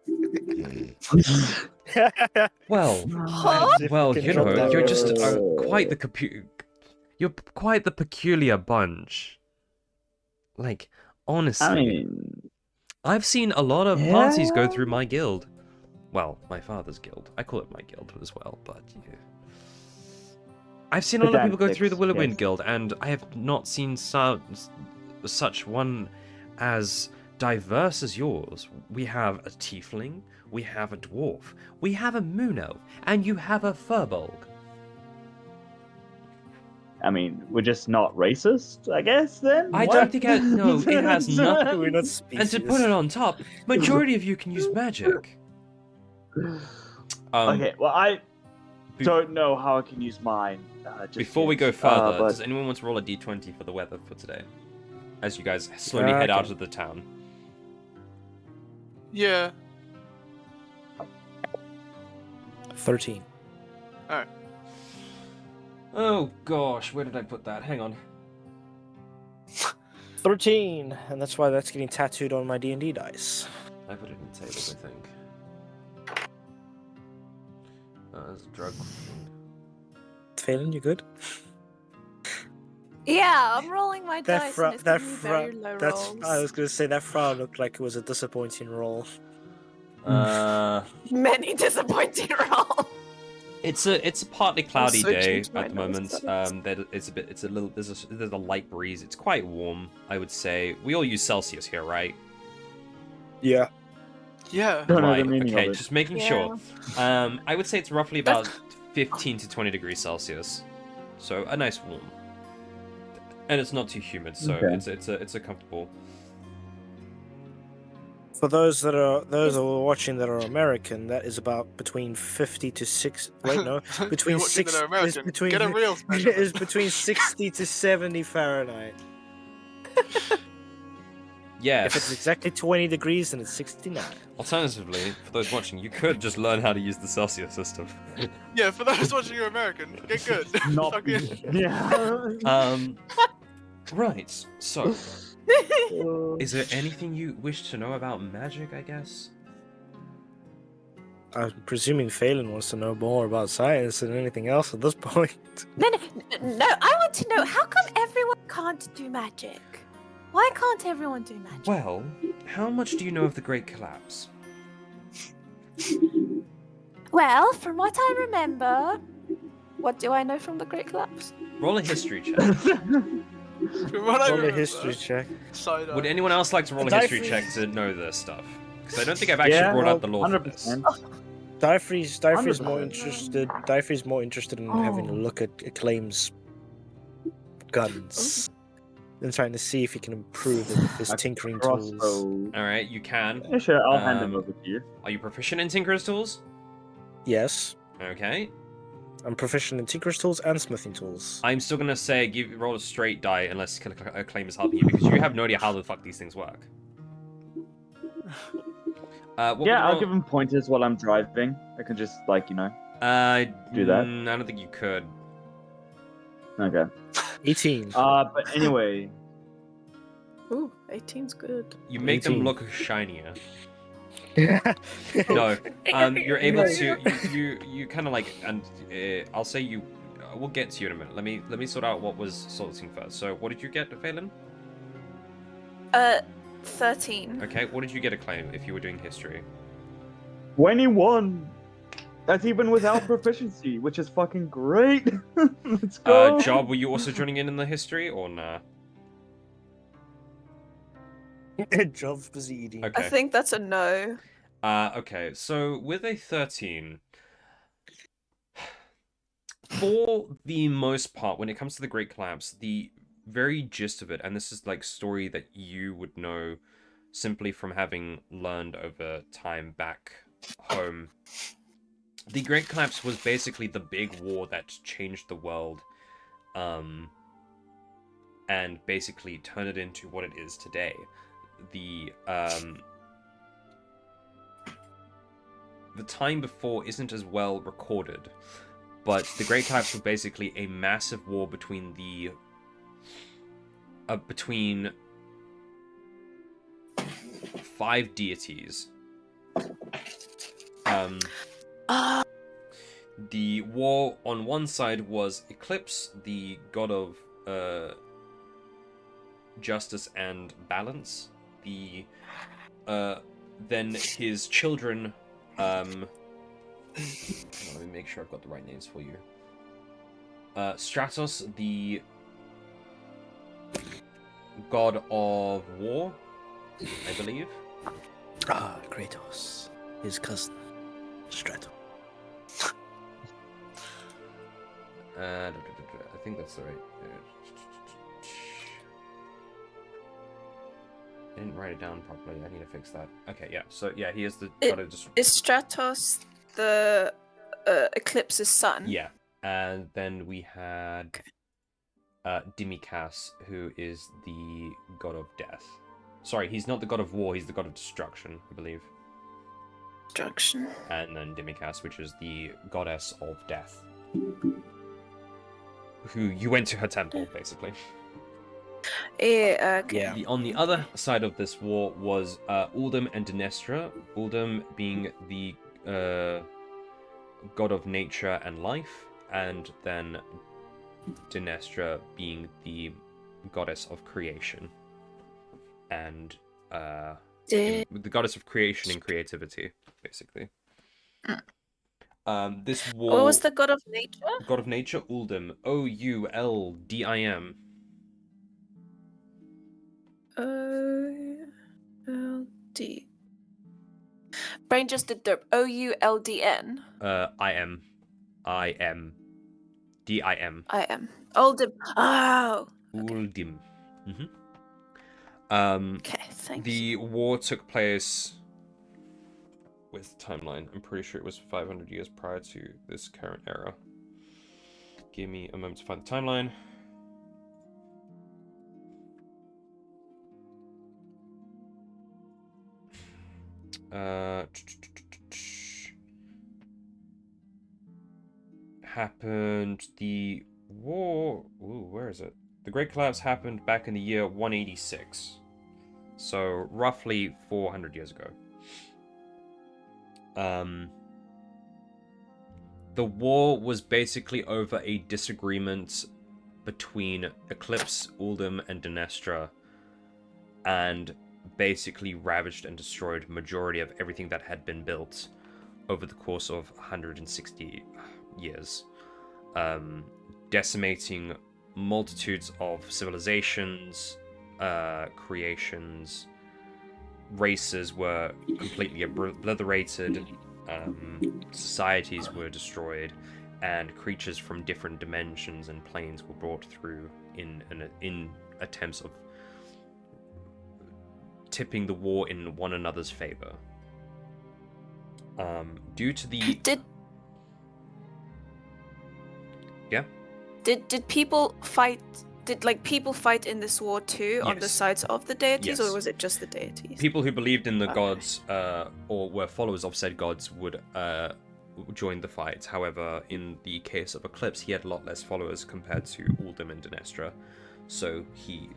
B: Well,
F: Huh?
B: well, you know, you're just
E: Oh.
B: you're quite the peculiar bunch. Like, honestly,
E: I mean,
B: I've seen a lot of parties go through my guild. Well, my father's guild. I call it my guild as well, but yeah. I've seen a lot of people go through the Willowwind
E: Yes.
B: Guild, and I have not seen such one as diverse as yours. We have a tiefling, we have a dwarf, we have a moon elf, and you have a furbolg.
E: I mean, we're just not racist, I guess. Then
B: I
E: What?
B: don't think no, it has nothing.
C: We're not
B: And
C: species.
B: to put it on top, majority of you can use magic.
E: Okay, well, I don't know how I can use mine.
B: Before we go further,
E: but
B: does anyone want to roll a d20 for the weather for today? As you guys slowly head out of the town.
A: Yeah.
C: 13.
B: Oh gosh, where did I put that? Hang on.
C: 13, and that's why that's getting tattooed on my D&D dice.
B: I put it in tables, I think. There's a drug.
C: Phelan, you good?
D: Yeah, I'm rolling my dice and it's
C: that
D: giving me very low
C: that's.
D: rolls.
C: I was gonna say that frown looked like it was a disappointing roll.
F: Many disappointing rolls.
B: It's a partly cloudy day
F: switching to my
B: at the moment.
F: notes,
B: There's a light breeze. It's quite warm, I would say. We all use Celsius here, right?
C: Yeah.
A: Yeah.
E: Don't know
B: Right.
E: the meaning
B: Okay,
E: of it.
B: just making sure. I would say it's roughly about 15 to 20 degrees Celsius, so a nice warm. And it's not too humid, so
E: Okay.
B: it's a comfortable.
C: For those who are watching that are American, that is about between 50 to 6. Wait, no, between
A: You're watching
C: 6
A: that are American.
C: is between
A: Get a real special.
C: is between 60 to 70 Fahrenheit.
B: Yeah.
C: If it's exactly 20 degrees, then it's 69.
B: Alternatively, for those watching, you could just learn how to use the Celsius system.
A: Yeah, for those watching you're American, get good.
E: Not.
A: Fucking-
E: Yeah.
B: Right. So, is there anything you wish to know about magic? I guess.
C: I'm presuming Phelan wants to know more about science than anything else at this point.
D: No, I want to know, how come everyone can't do magic? Why can't everyone do magic?
B: Well, how much do you know of the Great Collapse?
D: Well, from what I remember, what do I know from the Great Collapse?
B: Roll a history check.
A: From what I
C: Roll a
A: remember,
C: history check.
A: side-eye.
B: Would anyone else like to roll a
C: Die
B: history
C: free.
B: check to know this stuff? Because I don't think I've actually brought up the law for this.
E: 100%.
C: Diefrey's more
E: 100%.
C: interested. Diefrey's more interested in having a look at Acclaim's guns and trying to see if he can improve them with his
E: A
C: tinkering tools.
E: crossbow.
B: All right, you can.
E: Yeah, sure, I'll hand him
B: Um,
E: over to you.
B: Are you proficient in Tinker's tools?
C: Yes,
B: Okay.
C: I'm proficient in tinker's tools and smithing tools.
B: I'm still gonna say roll a straight die unless Acclaim is helping you, because you have no idea how the fuck these things work. What
E: Yeah,
B: would
E: I'll give him pointers while I'm driving. I can just, like,
B: do that.
E: do that.
B: I don't think you could.
E: Okay.
C: 18.
E: But anyway,
F: Ooh, 18's good.
B: You make them
C: 18.
B: look shinier. No, you're able to you kind of like, and I'll say you we'll get to you in a minute. Let me sort out what was sorting first. So, what did you get, Phelan?
F: 13.
B: Okay, what did you get, Acclaim, if you were doing history?
E: 21. That's even without proficiency, which is fucking great. Let's go.
B: Job, were you also joining in the history, or nah?
C: Job's busy eating.
B: Okay.
F: I think that's a no.
B: Okay, so with a 13, for the most part, when it comes to the Great Collapse, the very gist of it, and this is like story that you would know simply from having learned over time back home. The Great Collapse was basically the big war that changed the world, and basically turned it into what it is today. The time before isn't as well recorded, but the Great Collapse was basically a massive war between the between 5 deities. The war on one side was Eclipse, the god of justice and balance. The then his children. Let me make sure I've got the right names for you. Stratos, the god of war, I believe.
C: Kratos. His cousin, Strato.
B: I think that's the right. I didn't write it down properly. I need to fix that. Okay, yeah. So yeah, he is the god of
F: Is Stratos the Eclipse's son?
B: Yeah, and then we had Dimikas, who is the god of death. Sorry, he's not the god of war. He's the god of destruction, I believe.
F: Destruction.
B: And then Dimikas, which is the goddess of death, who you went to her temple, basically.
F: Yeah, okay.
C: Yeah.
B: On the other side of this war was Uldum and Dinestra. Uldum being the god of nature and life, and then Dinestra being the goddess of creation. And the goddess of creation and creativity, basically. This war...
F: What was the god of nature?
B: God of nature, Uldum. Ouldim.
F: O-L-D. Brain just did derp. O-U-L-D-N.
B: I-M. D-I-M.
F: I am. Oldham. Oh.
B: Uldum.
F: Okay, thank you.
B: The war took place... Where's the timeline? I'm pretty sure it was 500 years prior to this current era. Give me a moment to find the timeline. Happened the war... Ooh, where is it? The Great Collapse happened back in the year 186. So, roughly 400 years ago. The war was basically over a disagreement between Eclipse, Uldum, and Dinestra, and basically ravaged and destroyed majority of everything that had been built over the course of 160 years, decimating multitudes of civilizations, creations. Races were completely obliterated, societies were destroyed, and creatures from different dimensions and planes were brought through in attempts of tipping the war in one another's favor. Due to the...
F: Did people fight? Did people fight in this war too on the
B: Yes.
F: sides of the deities,
B: Yes.
F: or was it just the deities?
B: People who believed in the
F: Okay.
B: gods, or were followers of said gods, would join the fight. However, in the case of Eclipse, he had a lot less followers compared to Uldum and Dinestra, so he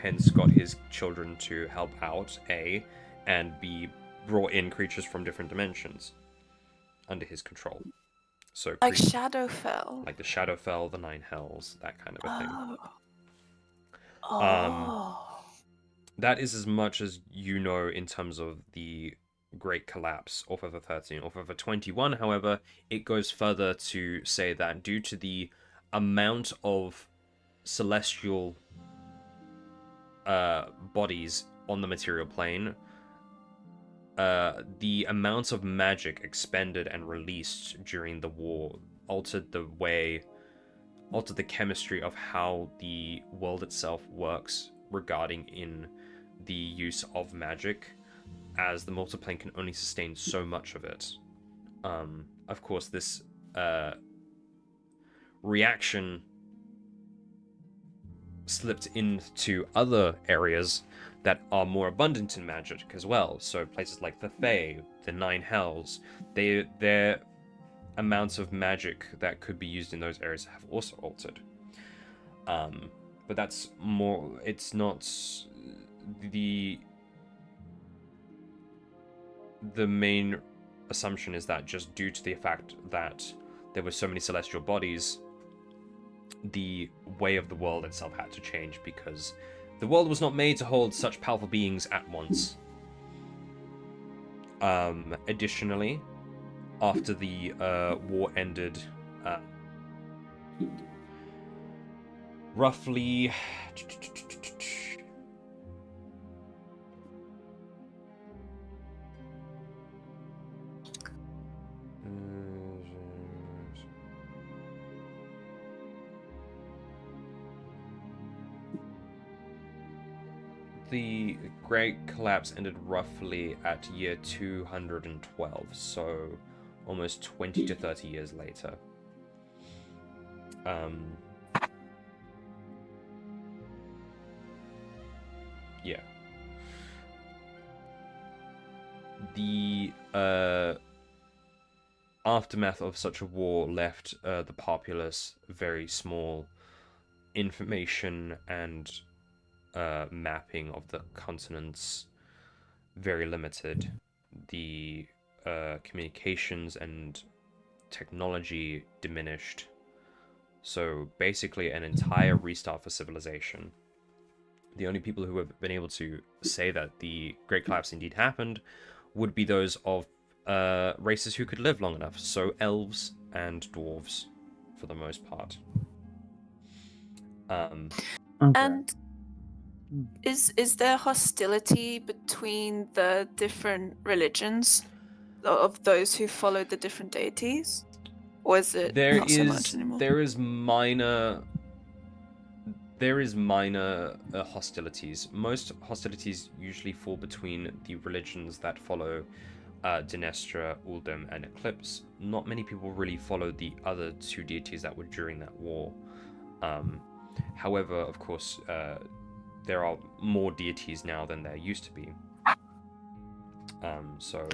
B: hence got his children to help out, A, and B, brought in creatures from different dimensions under his control. So
F: Like Shadowfell.
B: like the Shadowfell, the Nine Hells, that kind of a thing.
F: Oh.
B: That is as much as you know in terms of the Great Collapse of Over 13. Of Over 21, however, it goes further to say that due to the amount of celestial bodies on the material plane, the amount of magic expended and released during the war altered the chemistry of how the world itself works regarding in the use of magic, as the multiplane can only sustain so much of it. Of course, this reaction slipped into other areas that are more abundant in magic as well. So places like the Fae, the Nine Hells, their amounts of magic that could be used in those areas have also altered. But that's more. It's not the main assumption is that just due to the fact that there were so many celestial bodies, the way of the world itself had to change, because the world was not made to hold such powerful beings at once. Additionally, after the war ended, roughly the Great Collapse ended roughly at year 212, so almost 20 to 30 years later. Yeah. The aftermath of such a war left the populace very small. Information and mapping of the continents very limited. The communications and technology diminished. So basically an entire restart for civilization. The only people who have been able to say that the Great Collapse indeed happened would be those of races who could live long enough. So elves and dwarves, for the most part.
F: And is there hostility between the different religions of those who follow the different deities? Or is it not so much anymore?
B: There is minor hostilities. Most hostilities usually fall between the religions that follow Dinestra, Uldum, and Eclipse. Not many people really follow the other two deities that were during that war. However, of course, there are more deities now than there used to be. So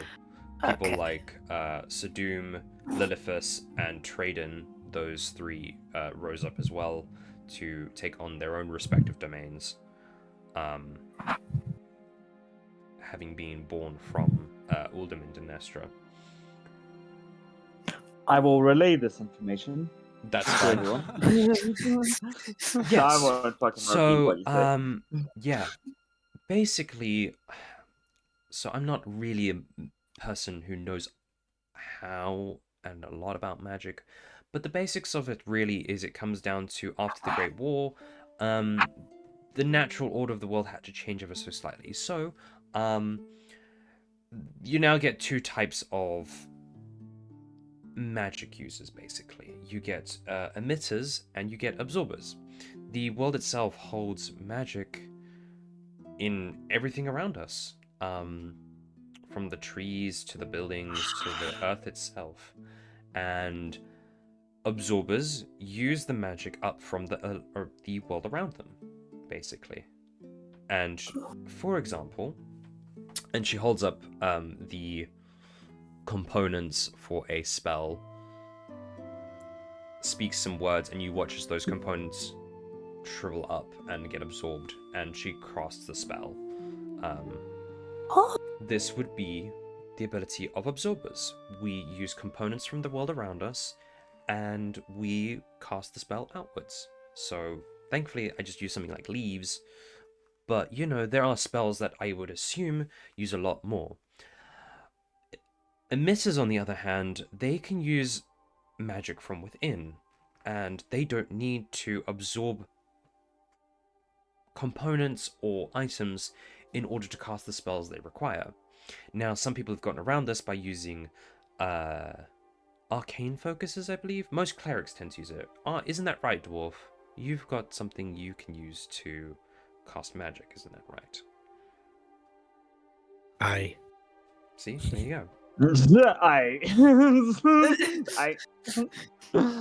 B: people like Sadum, Lilithus, and Traden, those three rose up as well to take on their own respective domains, having been born from Uldum and Dinestra.
E: I will relay this information.
B: That's fine.
E: Yes. I won't fucking repeat what you said.
B: Yeah. Basically, so I'm not really a person who knows how and a lot about magic, but the basics of it really is it comes down to after the Great War, the natural order of the world had to change ever so slightly. So, you now get two types of magic users, basically. You get emitters and you get absorbers. The world itself holds magic in everything around us, from the trees to the buildings to the earth itself. And absorbers use the magic up from the world around them, basically. And for example, and she holds up the components for a spell, speaks some words, and you watch as those components shrivel up and get absorbed, and she casts the spell. This would be the ability of absorbers. We use components from the world around us, and we cast the spell outwards. So thankfully I just use something like leaves, but you know, there are spells that I would assume use a lot more. Emitters, on the other hand, they can use magic from within, and they don't need to absorb components or items in order to cast the spells they require. Now, some people have gotten around this by using arcane focuses, I believe. Most clerics tend to use it. Isn't that right, Dwarf? You've got something you can use to cast magic, isn't that right?
C: Aye.
B: See, there you go.
E: I.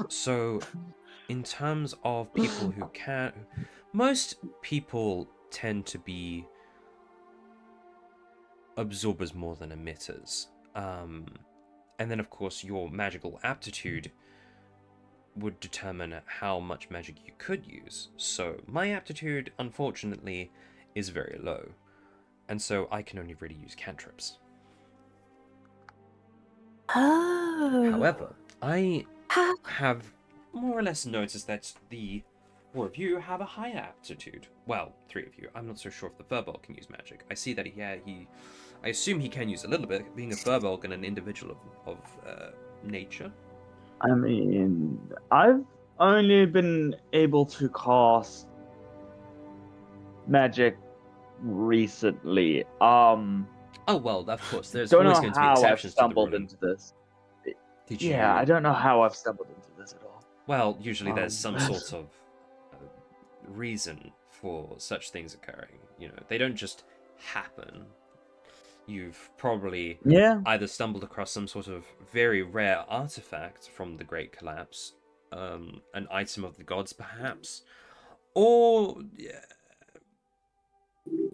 B: So, in terms of people who can, most people tend to be absorbers more than emitters. And then, of course, your magical aptitude would determine how much magic you could use. So, my aptitude, unfortunately, is very low. And so I can only really use cantrips.
D: Oh.
B: However, I have more or less noticed that the 4 of you have a higher aptitude. Well, 3 of you. I'm not so sure if the Furbolg can use magic. I see that I assume he can use a little bit, being a Furbolg and an individual of nature.
E: I mean, I've only been able to cast magic recently.
B: Oh, well, of course, there's
E: Don't
B: always
E: know
B: going to be
E: how I've
B: exceptions to the
E: stumbled
B: rule.
E: into this.
B: Did
E: Yeah,
B: you?
E: I don't know how I've stumbled into this at all.
B: Well, usually there's some sort of reason for such things occurring. You know, they don't just happen. You've probably either stumbled across some sort of very rare artifact from the Great Collapse, an item of the gods perhaps, or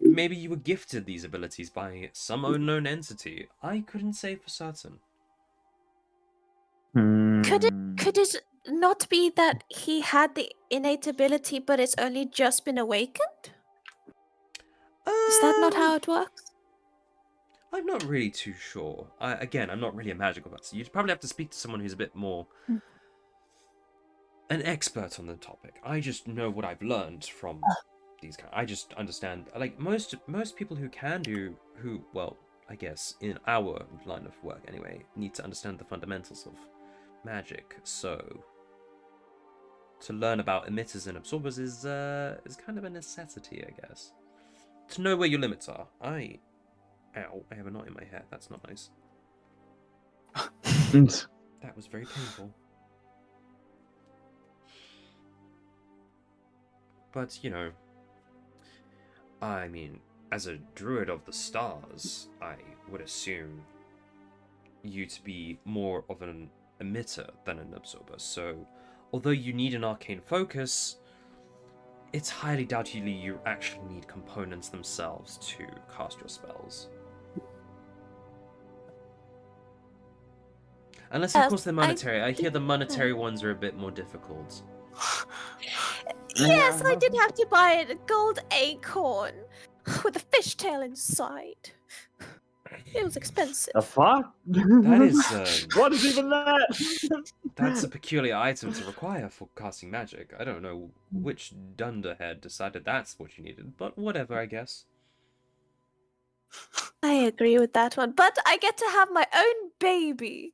B: maybe you were gifted these abilities by some unknown entity. I couldn't say for certain.
D: Could it not be that he had the innate ability, but it's only just been awakened? Is that not how it works?
B: I'm not really too sure. I'm not really a magical person. You'd probably have to speak to someone who's a bit more an expert on the topic. I just know what I've learned from these guys. I just understand, like most people who can do, well, I guess in our line of work anyway, need to understand the fundamentals of magic. So to learn about emitters and absorbers is kind of a necessity, I guess. To know where your limits are. Ow, I have a knot in my hair. That's not nice. That was very painful. But, you know, I mean, as a druid of the stars, I would assume you to be more of an emitter than an absorber. So, although you need an arcane focus, it's highly doubtedly you actually need components themselves to cast your spells. Unless, of course, they're monetary. I hear the monetary ones are a bit more difficult.
D: Yes, I did have to buy a gold acorn with a fishtail inside. It was expensive.
E: The fuck?
B: That is,
E: what is even that?
B: That's a peculiar item to require for casting magic. I don't know which dunderhead decided that's what you needed, but whatever, I guess.
D: I agree with that one, but I get to have my own baby.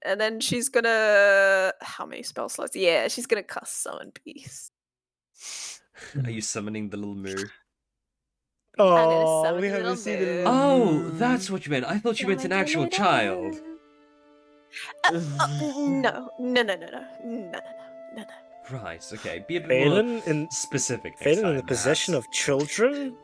D: And then she's gonna... How many spell slots? Yeah, she's gonna cast Summon Beast.
B: Are you summoning the little moo?
C: Oh, we haven't seen the little
B: Oh, that's what you meant. I thought you meant an actual child.
D: No.
B: Right, okay. Be a bit more specific next
C: Phelan
B: time,
C: in the possession
B: perhaps.
C: of children?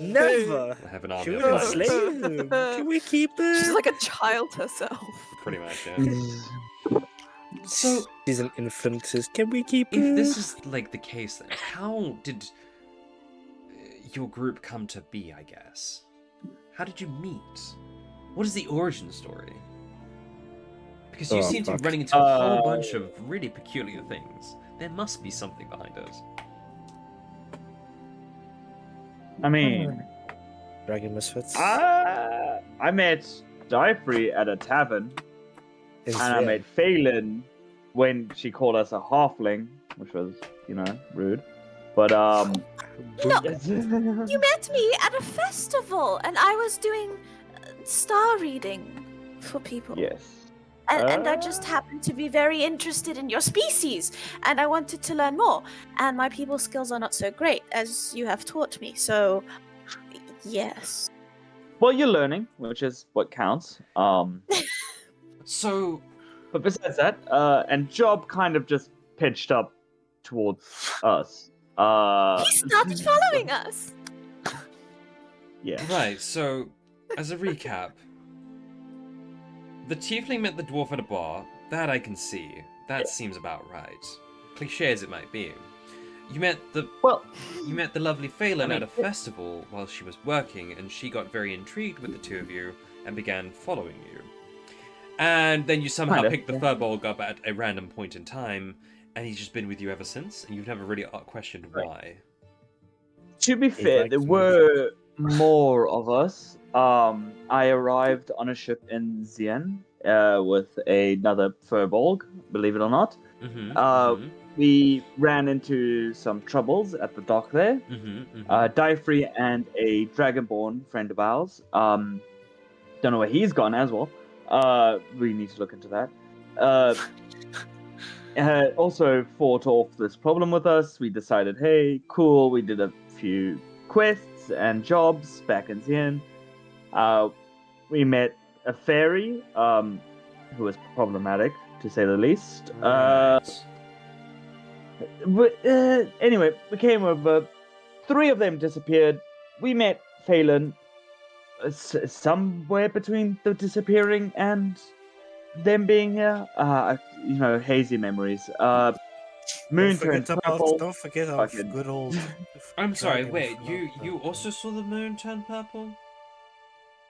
C: Never.
B: I have an army
C: Should
B: of
C: we
B: lions.
C: enslave them? Can we keep her?
F: She's like a child herself.
B: Pretty much, yeah. So,
C: she's an infant. Can we keep her?
B: If this is like the case, then how did your group come to be, I guess? How did you meet? What is the origin story? Because you seem to be running into a whole bunch of really peculiar things. There must be something behind it.
E: I mean,
C: Dragon Misfits.
E: I met Alderfey at a tavern.
C: Is
E: And I met Phelan when she called us a halfling, which was, rude. But
D: No, you met me at a festival, and I was doing star reading for people.
E: Yes.
D: And I just happened to be very interested in your species, and I wanted to learn more. And my people skills are not so great, as you have taught me. So, yes.
E: Well, you're learning, which is what counts.
B: So,
E: But besides that, and Job kind of just pitched up towards us.
D: He started following us.
E: Yeah.
B: right, so, as a recap, the tiefling met the dwarf at a bar. That I can see. That seems about right. Cliché as it might be. You met the lovely Phelan at a festival while she was working, and she got very intrigued with the two of you and began following you. And then you somehow picked the Furbolg up at a random point in time, and he's just been with you ever since, and you've never really questioned why.
E: To be fair, there were more of us. I arrived on a ship in Zien with another Furbolg, believe it or not. We ran into some troubles at the dock there. Diefrey and a Dragonborn friend of ours. Don't know where he's gone as well. We need to look into that. Also fought off this problem with us. We decided, hey, cool. We did a few quests and jobs back in Zien. We met a fairy, who was problematic, to say the least. Anyway, we came over. 3 of them disappeared. We met Phelan. Somewhere between the disappearing and them being here. Hazy memories. Moon turned purple.
C: Don't forget our good old.
B: I'm sorry, wait, you also saw the moon turn purple?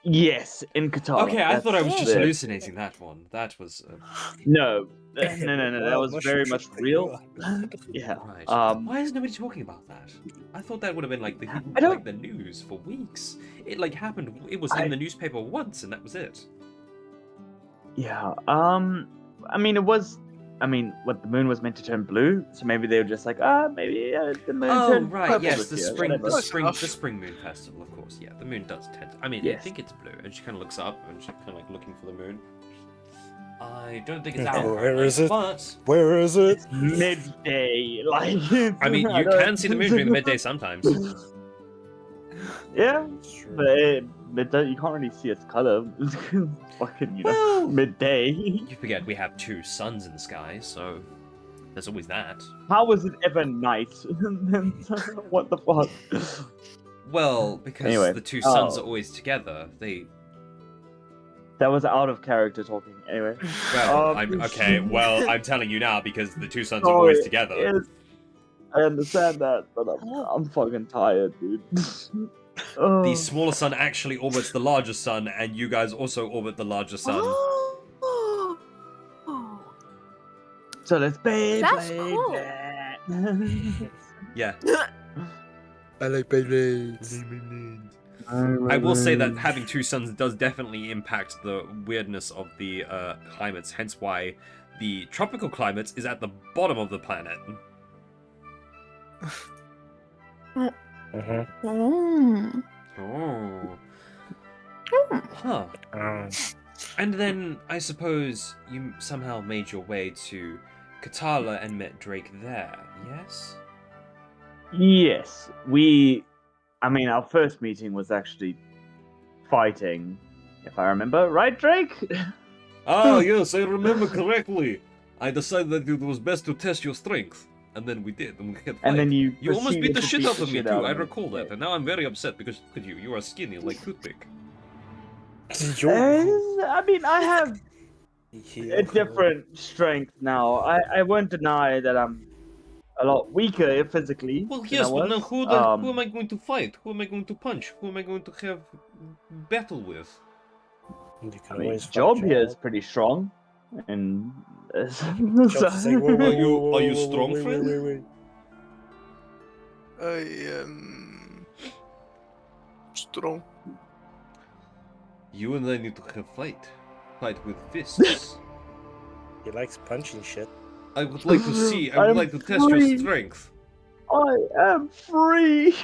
E: Yes, in Katarla.
B: Okay, I thought I was just hallucinating that one. That was...
E: No, that was very much real. Yeah.
B: Right. Why is nobody talking about that? I thought that would have been like the news for weeks. It happened. It was in the newspaper once, and that was it.
E: Yeah. It was. What the moon was meant to turn blue, so maybe they were just like, maybe the moon turned purple.
B: Yes, the
E: this year,
B: spring moon festival, of course. Yeah, the moon does tend. I think it's blue, and she kind of looks up and she's kind of looking for the moon. I don't think it's out.
C: Where is it?
B: But
C: where is it?
E: Midday,
B: you can see the moon during the midday sometimes.
E: Yeah, but you can't really see its color. Fucking, midday.
B: You forget we have 2 suns in the sky, so there's always that.
E: How was it ever night? What the fuck?
B: Well, because the 2 suns are always together.
E: That was out of character talking. Anyway.
B: Well, I'm telling you now because the 2 suns are always together.
E: I understand that, but I'm fucking tired, dude.
B: The smaller sun actually orbits the larger sun, and you guys also orbit the larger sun.
E: So let's play.
D: That's cool.
B: Yeah.
C: I like Beyblades.
B: I will say that having 2 suns does definitely impact the weirdness of the climates, hence why the tropical climate is at the bottom of the planet. Huh. And then I suppose you somehow made your way to Katarla and met Drake there, yes?
E: Yes, our first meeting was actually fighting, if I remember. Right, Drake?
B: Ah, yes, I remember correctly. I decided that it was best to test your strength. And then we did, and we kept fighting.
E: And then you
B: almost beat the shit out of me too, I
E: me.
B: recall that. And now I'm very upset because look at you, you are skinny like toothpick.
E: I have a different strength now. I won't deny that I'm a lot weaker physically.
B: Well, yes, but now who am I going to fight? Who am I going to punch? Who am I going to have battle with?
E: Job here is pretty strong, and
B: are you strong, friend?
C: Wait.
A: I am strong.
B: You and I need to have fight with fists.
C: He likes punching shit.
B: I would like to see. I
E: I
B: would
E: am
B: like to test your
E: free.
B: strength.
E: I am free.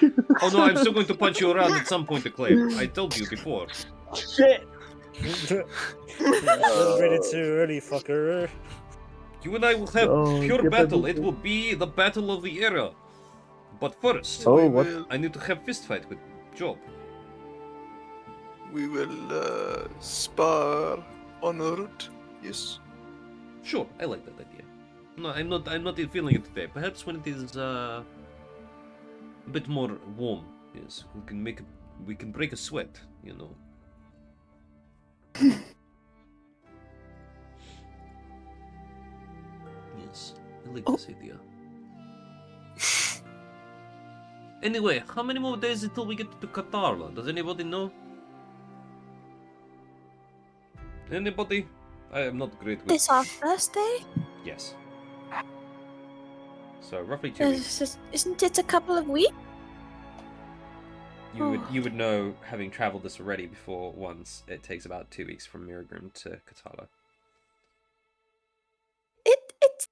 B: Oh no, I'm still going to punch you around at some point, Acclaim. I told you before.
E: Shit.
C: Celebrated too early, fucker.
B: You and I will have
E: Oh,
B: pure
E: get
B: battle.
E: that-
B: It will be the battle of the era. But first,
E: Oh,
A: we
E: what?
A: will,
B: I need to have fist fight with Job.
A: we will spar honored. Yes.
B: Sure, I like that idea. No, I'm not feeling it today. Perhaps when it is a bit more warm, yes, we can break a sweat, you know. Yes, I like this idea. Anyway, how many more days until we get to Katarla? Does anybody know? Anybody? I am not great with.
D: This our first day?
B: Yes. So roughly 2 weeks.
D: Isn't it a couple of weeks?
B: You would know, having travelled this already before once, it takes about 2 weeks from Miragrim to Katarla.
D: It's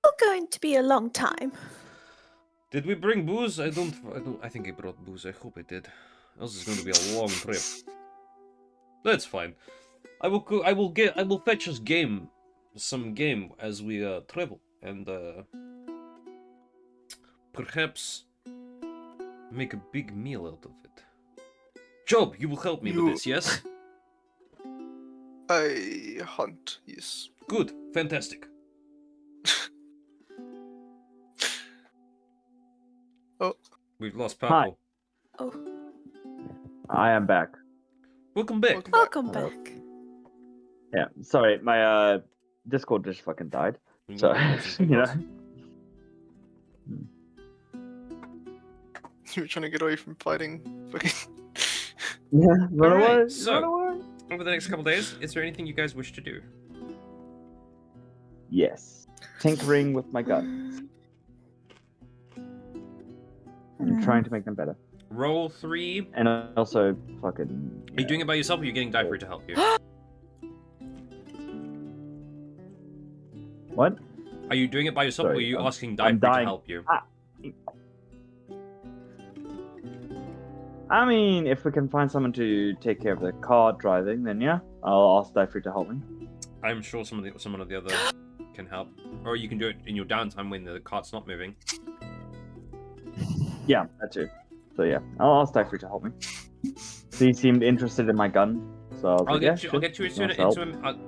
D: still going to be a long time.
B: Did we bring booze? I think I brought booze. I hope I did. Else it's going to be a long trip. That's fine. I will fetch us some game as we travel, and perhaps make a big meal out of it. Job, you will help me with this, yes?
A: I hunt. Yes.
B: Good, fantastic.
A: Oh.
B: We've lost
E: Hi.
B: Purple.
D: Oh,
E: I am back.
B: Welcome back.
D: welcome
E: Hello.
D: back.
E: Yeah, sorry, my Discord just fucking died. So, you know.
A: You were trying to get away from fighting. Fucking.
E: Yeah, run
B: Alright,
E: away.
B: so-
E: Run away.
B: Over the next couple days, is there anything you guys wish to do?
E: Yes. Tinkering with my gun. I'm trying to make them better.
B: Roll 3.
E: And also fucking.
B: Are you doing it by yourself or are you getting Diaper to help you?
E: What?
B: Are you doing it by yourself or are
E: Sorry,
B: you
E: I'm-
B: asking
E: I'm
B: Diaper to
E: dying.
B: help you?
E: I mean, if we can find someone to take care of the car driving, then yeah, I'll ask Diefrey to help me.
B: I'm sure someone of the other can help. Or you can do it in your downtime when the cart's not moving.
E: Yeah, that too. So yeah, I'll ask Diefrey to help me. He seemed interested in my gun, so I was
B: I'll
E: like,
B: get
E: yeah,
B: you. I'll get you
E: sure, I'll help.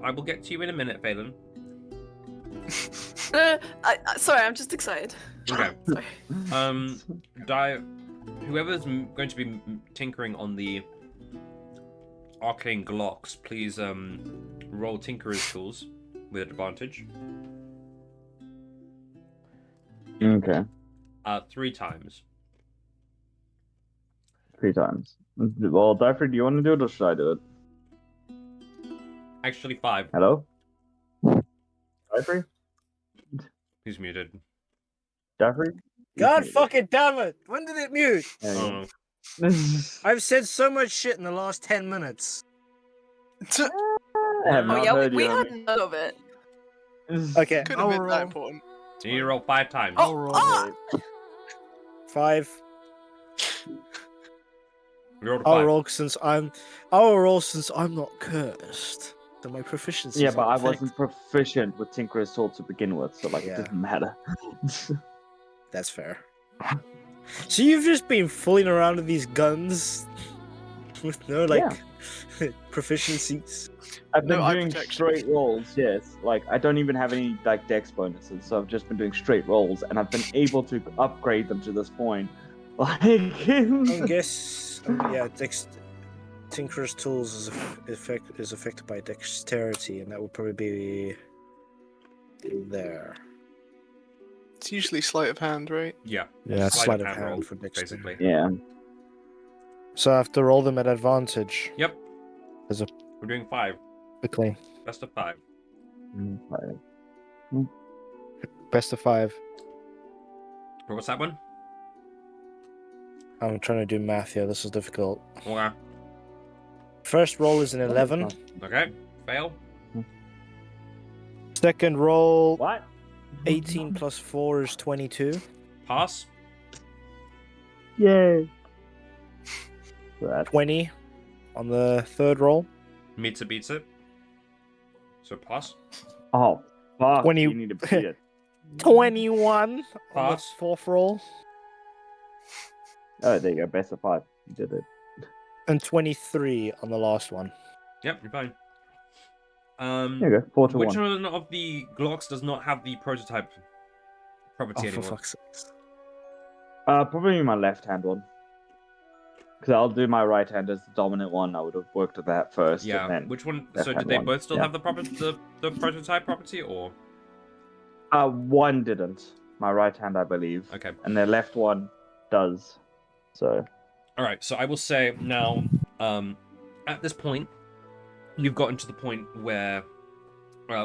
B: I will get to you in a minute, Phelan.
F: Sorry, I'm just excited.
B: Okay.
F: Sorry.
B: Whoever's going to be tinkering on the arcane Glocks, please roll Tinkerer's tools with advantage.
E: Okay,
B: 3 times.
E: 3 times. Well, Diefrey, do you want to do it or should I do it?
B: Actually, 5.
E: Hello? Diefrey?
B: He's muted.
E: Diefrey?
C: God fucking damn it! When did it mute?
E: There you
B: Oh,
E: go.
C: I've said so much shit in the last 10 minutes.
E: I have
F: Oh
E: not
F: yeah,
E: heard
F: we
E: you.
F: had none of it.
C: Okay,
A: Could
C: I'll
A: have been that
C: roll.
A: important.
B: so you roll 5 times.
C: I'll roll.
F: Ah!
C: 5.
B: You rolled a
C: I'll
B: 5.
C: roll since I'm not cursed. So my proficiency.
E: Yeah, but I wasn't proficient with Tinkerer's Sword to begin with, so like
C: Yeah.
E: it doesn't matter.
C: That's fair. So you've just been fooling around with these guns with no proficiencies.
E: I've been
A: No eye
E: doing
A: protection.
E: straight rolls, yes. Like I don't even have any like dex bonuses, so I've just been doing straight rolls, and I've been able to upgrade them to this point. Like,
C: I guess, Tinkerer's Tools is affected by dexterity, and that would probably be there.
A: It's usually sleight of hand, right?
B: Yeah.
C: Yeah, sleight of
B: roll,
C: hand for dexterity.
B: basically.
E: yeah.
C: So I have to roll them at advantage.
B: Yep.
C: As a
B: We're doing 5.
C: quickly.
B: Best of 5.
C: Best of 5.
B: What was that one?
C: I'm trying to do math here. This is difficult.
B: Okay.
C: First roll is an 11.
B: Okay. Fail.
C: Second roll,
E: What?
C: 18 plus 4 is 22.
B: Pass.
E: Yay. So that's
C: 20 on the third roll.
B: Meter beats it. So pass.
E: Oh, fuck.
C: 20
E: You need to beat it.
C: 21 on the
B: Pass.
C: fourth roll.
E: Oh, there you go. Best of 5. You did it.
C: And 23 on the last one.
B: Yep, you're fine.
E: There you go. 4 to
B: Which
E: 1.
B: one of the Glocks does not have the prototype property
C: Oh, for
B: anymore?
C: fuck's sake.
E: Probably my left-hand one. Because I'll do my right hand as the dominant one. I would have worked with that first.
B: Yeah.
E: And then
B: Which one? So
E: left-hand
B: did they
E: one.
B: both still
E: Yeah.
B: have the prototype property, or?
E: One didn't. My right hand, I believe.
B: Okay.
E: And the left one does. So.
B: All right. So I will say now, at this point, you've gotten to the point where,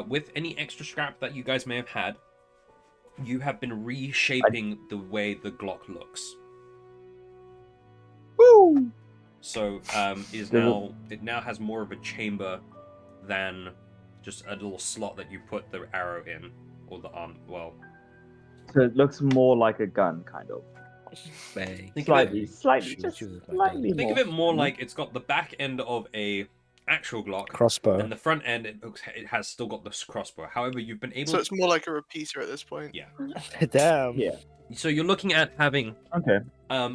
B: with any extra scrap that you guys may have had, you have been reshaping the way the Glock looks.
E: Woo!
B: So it now has more of a chamber than just a little slot that you put the arrow in, or the arm. Well,
E: So it looks more like a gun, kind of.
B: think
E: Slightly,
B: of
E: slightly
B: think
E: more.
B: of it more like it's got the back end of a actual Glock,
C: Crossbow.
B: and the front end it has still got this crossbow. However, you've been able.
A: So it's more like a repeater at this point.
B: Yeah.
C: Damn.
E: Yeah.
B: So you're looking at having
E: Okay.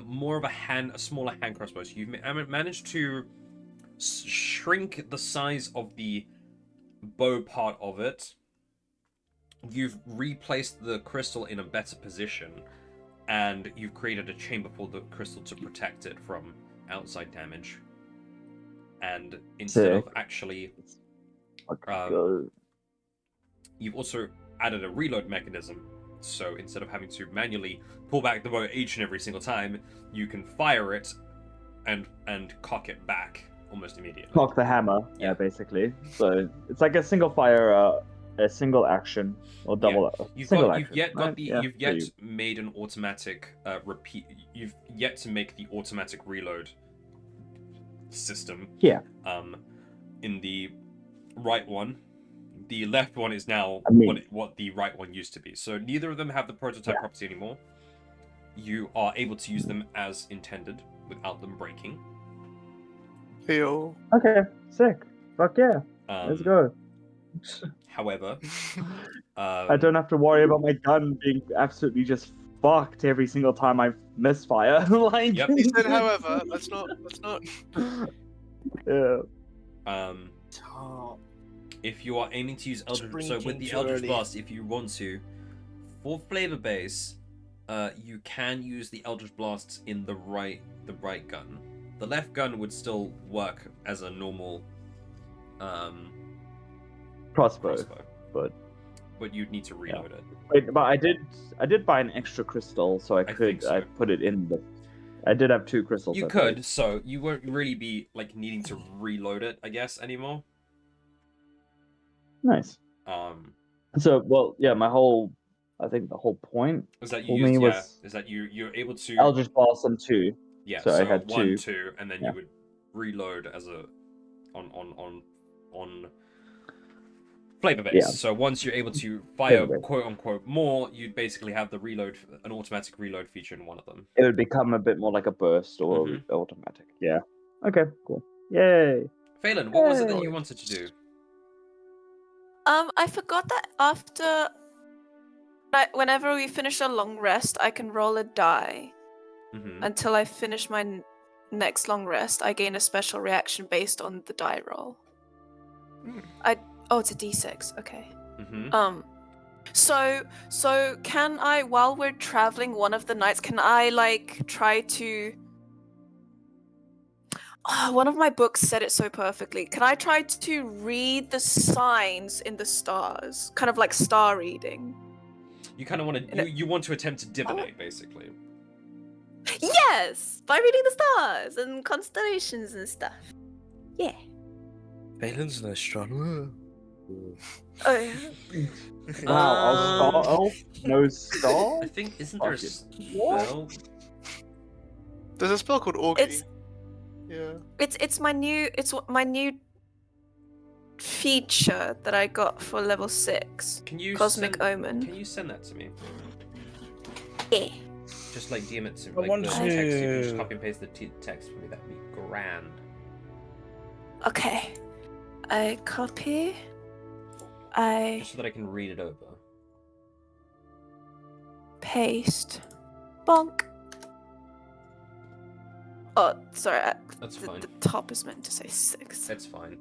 B: more of a smaller hand crossbow. So you've managed to shrink the size of the bow part of it. You've replaced the crystal in a better position, and you've created a chamber for the crystal to protect it from outside damage. And instead of actually, you've also added a reload mechanism. So instead of having to manually pull back the bow each and every single time, you can fire it and cock it back almost immediately.
E: Cock the hammer, yeah, basically. So it's like a single fire, a single action, or double.
B: You've yet made an automatic repeat. You've yet to make the automatic reload system.
E: Yeah.
B: In the right one. The left one is now what the right one used to be. So neither of them have the prototype property anymore. You are able to use them as intended without them breaking.
A: Heal.
E: Okay, sick. Fuck yeah. Let's go.
B: However,
E: I don't have to worry about my gun being absolutely just fucked every single time I misfire. Like,
B: Yep.
A: He said, however, let's not.
E: Yeah.
B: If you are aiming to use Eldritch, so with the
C: Drinking
B: Eldritch
C: too
B: Blast, if you want to, for flavor base, you can use the Eldritch Blasts in the right gun. The left gun would still work as a normal
E: Crossbow. But
B: you'd need to reload it.
E: wait, but I did buy an extra crystal, so I
B: think so.
E: I put it in the. I did have 2 crystals.
B: You
E: I
B: could,
E: think.
B: so you won't really be like needing to reload it, I guess, anymore.
E: Nice. So, well, yeah, I think the whole point
B: Is that
E: for
B: you
E: me
B: used,
E: was
B: is that you're able to
E: Eldritch Blast on 2.
B: Yeah,
E: so I had
B: 1,
E: 2.
B: 2, and then you would reload as a on flavor base.
E: Yeah.
B: So once you're able to fire
E: Flavor base.
B: quote unquote more, you'd basically have an automatic reload feature in one of them.
E: It would become a bit more like a burst or
B: Mhm.
E: automatic. Yeah. Okay, cool. Yay.
B: Phelan, what was it that
E: Yay.
B: you wanted to do?
F: I forgot that after, whenever we finish a long rest, I can roll a die.
B: Mm-hmm.
F: Until I finish my next long rest, I gain a special reaction based on the die roll. Oh, it's a d6. Okay.
B: Mm-hmm.
F: So can I, while we're traveling one of the nights, can I like try to? One of my books said it so perfectly. Can I try to read the signs in the stars, kind of like star reading?
B: You kind of want to you want to attempt to divinate, basically.
D: Yes, by reading the stars and constellations and stuff. Yeah.
C: Phelan's an astronomer.
F: Oh yeah.
E: Wow, a star elf? No star?
B: I think isn't there a
E: What?
B: spell?
A: There's a spell called Augury.
F: It's
A: Yeah.
F: it's my new feature that I got for level 6.
B: Can you
F: Cosmic
B: send,
F: Omen.
B: Can you send that to me?
F: Yeah.
B: Just like DM it to
C: I
B: like
C: want
B: the text. You can just
C: to-
B: copy and paste the text for me. That'd be grand.
F: Okay. I copy. I
B: Just so that I can read it over.
F: paste. Bonk. Oh, sorry.
B: That's fine.
F: The top is meant to say 6.
B: That's fine.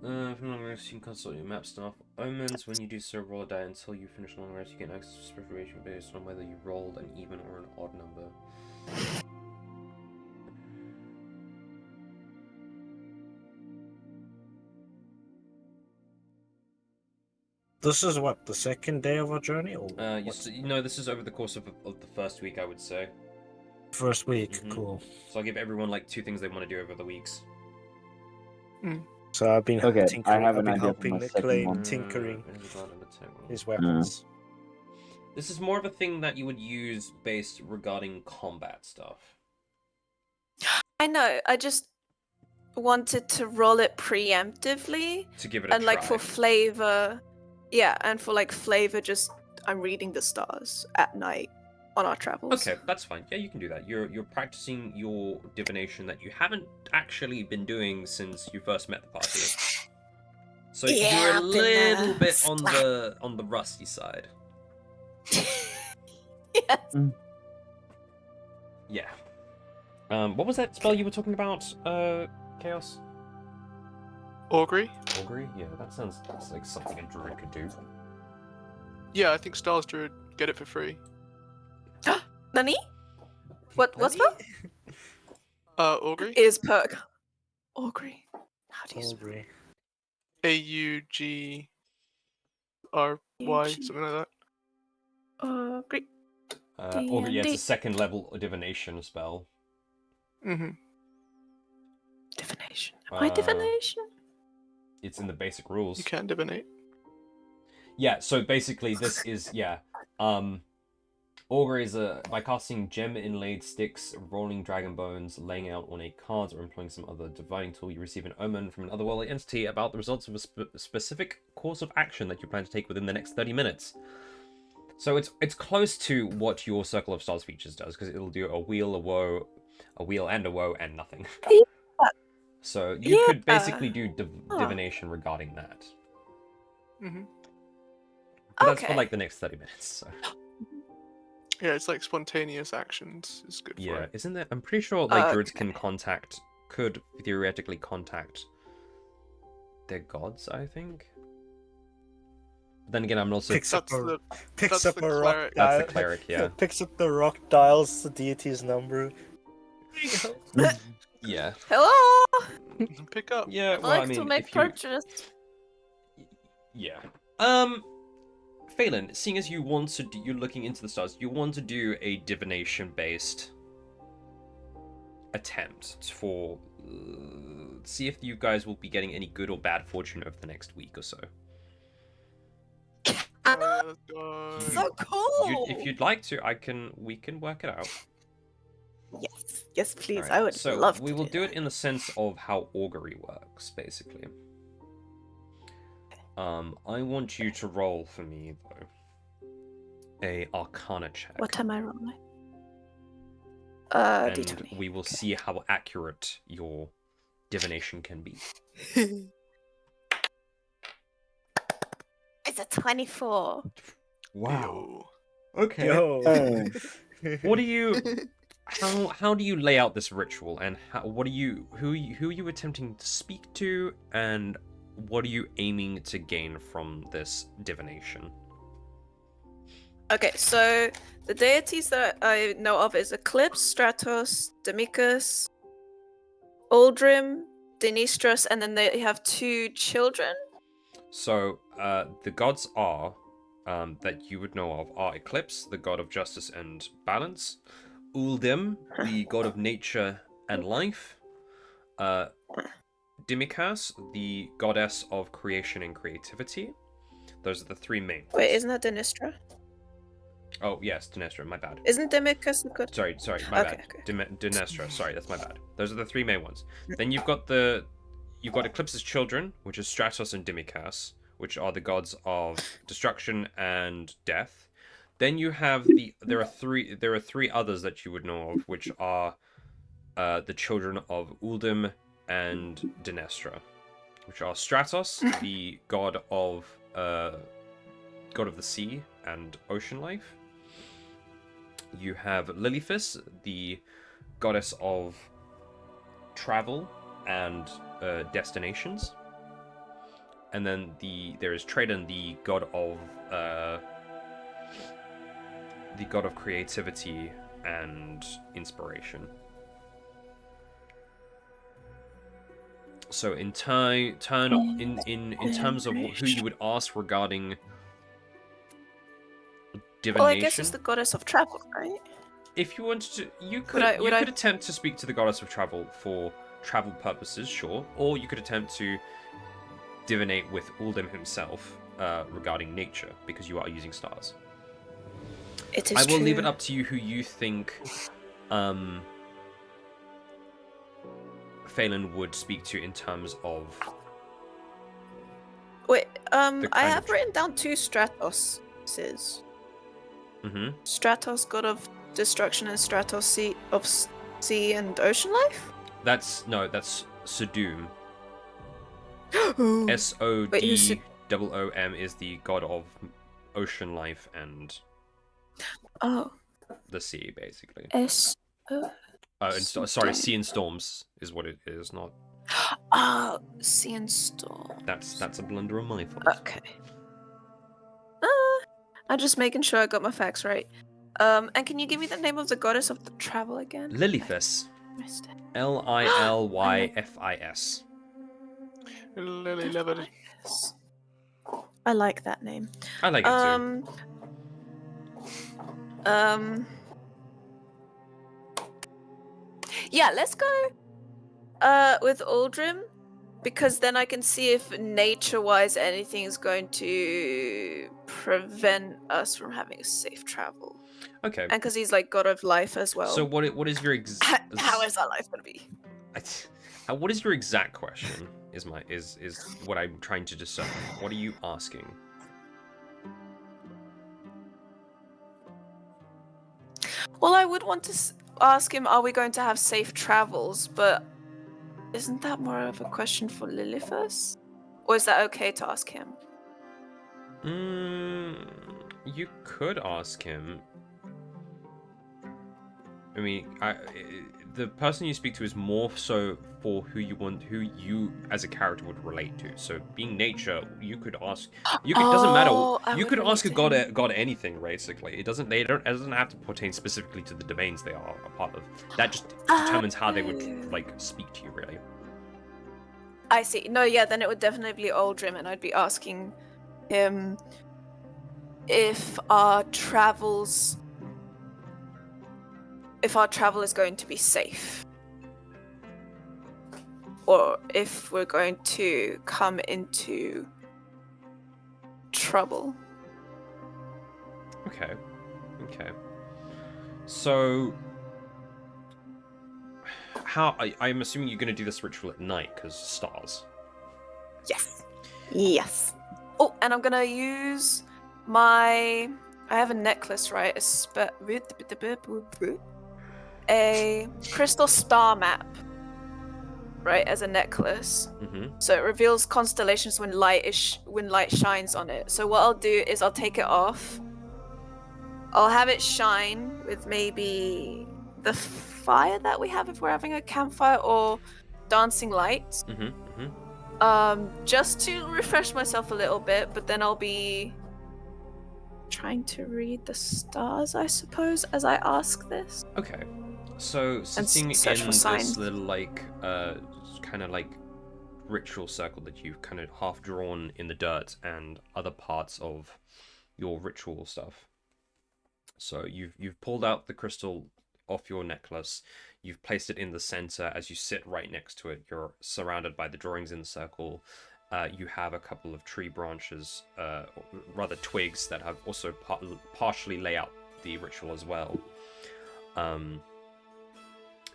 B: From long rest, you can consult your map stuff. Omens, when you do so, roll a die until you finish long rest. You get access to special information based on whether you rolled an even or an odd number.
C: This is what, the second day of our journey? Or
B: You know, this is over the course of the first week, I would say.
C: first week?
B: Mhm.
C: Cool.
B: So I'll give everyone like 2 things they want to do over the weeks.
C: So I've been
E: Okay,
C: tinkering.
E: I have
C: I've
E: an
C: been
E: idea for
C: helping
E: my
C: the
E: second
C: claim
E: one.
C: tinkering
B: Where's the god and attack roll?
C: his weapons.
B: This is more of a thing that you would use based regarding combat stuff.
F: I know. I just wanted to roll it preemptively
B: To give it a
F: and
B: try.
F: like for flavor. Yeah, and for like flavor, just I'm reading the stars at night on our travels.
B: Okay, that's fine. Yeah, you can do that. You're practicing your divination that you haven't actually been doing since you first met the party. So
F: Yeah,
B: you're a
F: I've been,
B: little bit on
F: slack.
B: the rusty side.
F: Yes.
B: Yeah. What was that spell you were talking about, Chaos?
A: Augury?
B: Augury? Yeah, that's like something a druid could do.
A: Yeah, I think Stars Druid get it for free.
F: Nani? What's
C: Nani?
F: that?
A: Augury?
F: Is perk. Augury. How do you spell?
C: Aubrey.
A: AUGRY, something like that.
F: Augury.
B: Augury, yeah, it's a
F: D&D.
B: second level divination spell.
A: Mm-hmm.
F: Divination. Am I divination?
B: It's in the basic rules.
A: You can divinate.
B: Yeah, so basically this is, Augury is by casting gem inlaid sticks, rolling dragon bones, laying out ornate cards, or employing some other divining tool, you receive an omen from an otherworldly entity about the results of a specific course of action that you plan to take within the next 30 minutes. So it's close to what your Circle of Stars features does, because it'll do a wheel, a woe, a wheel and a woe, and nothing.
F: Yeah.
B: So you could
F: Yeah.
B: basically do divination regarding that.
A: Mm-hmm.
B: But that's for
F: Okay.
B: like the next 30 minutes, so...
A: Yeah, it's like spontaneous actions is good for
B: Yeah,
A: it.
B: isn't there? I'm pretty sure like druids
F: Okay.
B: could theoretically contact their gods, I think. But then again, I'm also
C: Picks up
A: That's
C: a
A: the
C: picks
A: that's
C: up
A: the
C: a rock
A: cleric.
B: that's
C: dial.
B: the cleric, yeah.
C: Picks up the rock, dials the deity's number.
B: Yeah.
F: Hello.
A: Pick up.
B: Yeah,
F: I'd
B: well, I
F: like to
B: mean,
F: make
B: if you
F: purchase.
B: Yeah. Phelan, seeing as you want to you're looking into the stars, you want to do a divination based attempt for see if you guys will be getting any good or bad fortune over the next week or so.
A: Oh, yeah, let's go.
F: So cool.
B: If you'd like to, we can work it out.
F: Yes. Yes, please.
B: Alright,
F: I would
B: so
F: love to.
B: we will do it in the sense of how augury works, basically. I want you to roll for me though a Arcana check.
F: What am I rolling?
B: And
F: D20.
B: we will see how accurate your divination can be.
D: It's a 24.
A: Yo.
B: Okay.
C: Yo.
B: What do you? How do you lay out this ritual, and who are you attempting to speak to, and what are you aiming to gain from this divination?
F: Okay, so the deities that I know of is Eclipse, Stratos, Demicus, Aldrim, Denistras, and then they have 2 children.
B: So the gods are that you would know of are Eclipse, the god of justice and balance, Uldim, the god of nature and life, Dimikas, the goddess of creation and creativity. Those are the 3 main ones.
F: Wait, isn't that Denistra?
B: Oh yes, Dinestra, my bad.
F: Isn't Demicus the good?
B: Sorry, my
F: Okay,
B: bad. Dinestra, sorry, that's my bad. Those are the 3 main ones. Then you've got the you've got Eclipse's children, which is Stratos and Dimikas, which are the gods of destruction and death. Then you have there are three others that you would know of, which are the children of Uldim and Dinestra, which are Stratos, the god of the sea and ocean life. You have Lilithis, the goddess of travel and destinations. And then there is Traden, the god of creativity and inspiration. So in terms of who you would ask regarding divination.
F: Well, I guess it's the goddess of travel, right?
B: If you wanted to, you could attempt to speak to the goddess of travel for travel purposes, sure. Or you could attempt to divinate with Uldim himself regarding nature, because you are using stars.
F: It is
B: I will
F: true.
B: leave it up to you who you think Phelan would speak to in terms of...
F: Wait, I have written down 2 Stratoses.
B: Mm-hmm.
F: Stratos, god of destruction, and Stratos, sea and ocean life?
B: That's Sodom.
F: Wait,
B: SODOOM is the god of ocean life and the sea, basically. Sorry, sea and storms is what it is, not...
F: sea and storm.
B: That's a blunder on my fault.
F: Okay. I'm just making sure I got my facts right. And can you give me the name of the goddess of the travel again?
B: Lilithis.
F: Missed it.
B: Lillyfis.
F: Lilithis. I like that name.
B: I like it too.
F: Yeah, let's go with Aldrim, because then I can see if nature-wise anything is going to prevent us from having a safe travel.
B: Okay.
F: And because he's like god of life as well.
B: So what is your
F: how is our life gonna be?
B: What is your exact question? Is what I'm trying to discern. What are you asking?
F: Well, I would want to ask him, are we going to have safe travels? But isn't that more of a question for Lilithus? Or is that okay to ask him?
B: You could ask him. I mean, the person you speak to is more so for who you as a character would relate to. So being nature, you could ask. Doesn't matter. You could ask a god anything basically. It doesn't have to pertain specifically to the domains they are a part of. That just determines how they would like speak to you, really.
F: I see. No, yeah, then it would definitely be Aldrim, and I'd be asking him if our travel is going to be safe, or if we're going to come into trouble.
B: Okay. So, I'm assuming you're going to do this ritual at night because stars.
F: Yes. Oh, and I'm gonna use I have a necklace, right? A crystal star map, right, as a necklace.
B: Mm-hmm.
F: So it reveals constellations when light shines on it. So what I'll do is I'll take it off. I'll have it shine with maybe the fire that we have if we're having a campfire, or dancing lights. Just to refresh myself a little bit, but then I'll be trying to read the stars, I suppose, as I ask this.
B: Okay. So sitting in this little kind of like ritual circle that you've kind of half drawn in the dirt and other parts of your ritual stuff. So you've pulled out the crystal off your necklace. You've placed it in the center. As you sit right next to it, you're surrounded by the drawings in the circle. You have a couple of tree branches, or rather twigs, that have also partially lay out the ritual as well.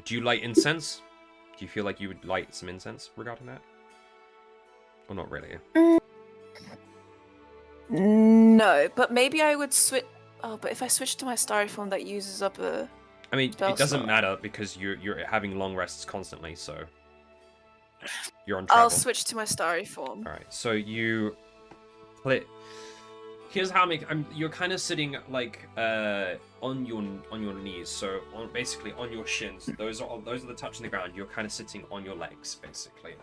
B: Do you light incense? Do you feel like you would light some incense regarding that? Or not really?
F: No, but maybe I would switch. Oh, but if I switch to my starry form, that uses up a.
B: I mean,
F: Spell
B: it doesn't
F: slot.
B: matter because you're having long rests constantly, so you're on
F: I'll
B: travel.
F: switch to my starry form.
B: All right, so you play. Here's how I make. You're kind of sitting like on your knees, so basically on your shins. Those are the touching the ground. You're kind of sitting on your legs, basically,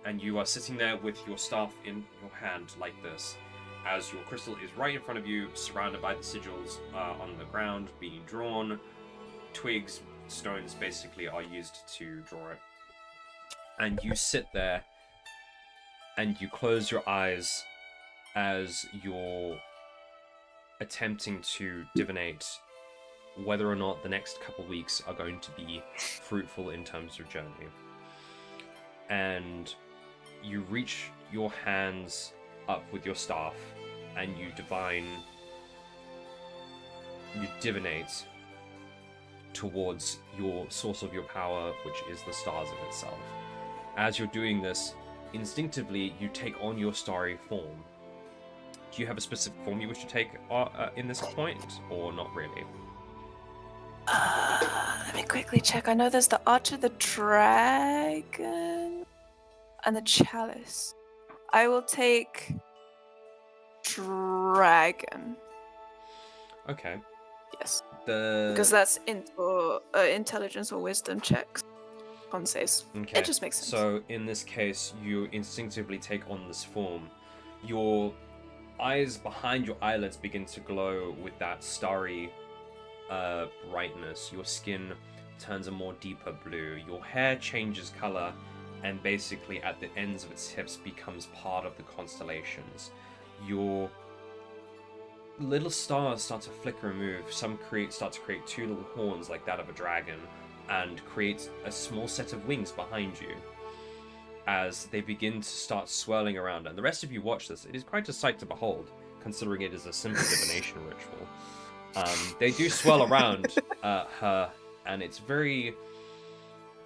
B: and you are sitting there with your staff in your hand like this, as your crystal is right in front of you, surrounded by the sigils on the ground being drawn. Twigs, stones, basically are used to draw it, and you sit there, and you close your eyes as you're attempting to divinate whether or not the next couple weeks are going to be fruitful in terms of journey. And you reach your hands up with your staff and you divinate towards your source of your power, which is the stars of itself. As you're doing this, instinctively you take on your starry form. Do you have a specific form you wish to take in this point, or not really?
F: Let me quickly check. I know there's the Archer, the Dragon, and the Chalice. I will take Dragon.
B: Okay.
F: Yes.
B: The
F: Because that's intelligence or wisdom checks. On saves.
B: Okay.
F: It just makes sense.
B: So in this case, you instinctively take on this form. Your eyes behind your eyelids begin to glow with that starry brightness. Your skin turns a more deeper blue. Your hair changes color, and basically at the ends of its tips becomes part of the constellations. Your little stars start to flicker and move. Some start to create two little horns like that of a dragon, and create a small set of wings behind you as they begin to start swirling around. And the rest of you watch this. It is quite a sight to behold, considering it is a simple divination ritual. They do swirl around her, and it's very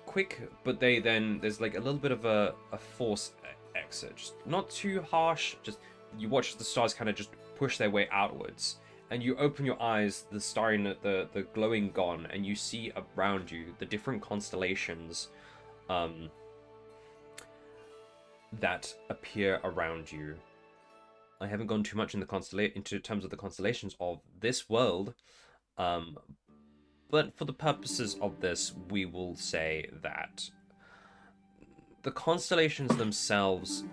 B: quick, but there's like a little bit of a force exit. Just not too harsh, just you watch the stars kind of just push their way outwards. And you open your eyes, the starry, the glowing gone, and you see around you the different constellations that appear around you. I haven't gone too much into terms of the constellations of this world, but for the purposes of this, we will say that the constellations themselves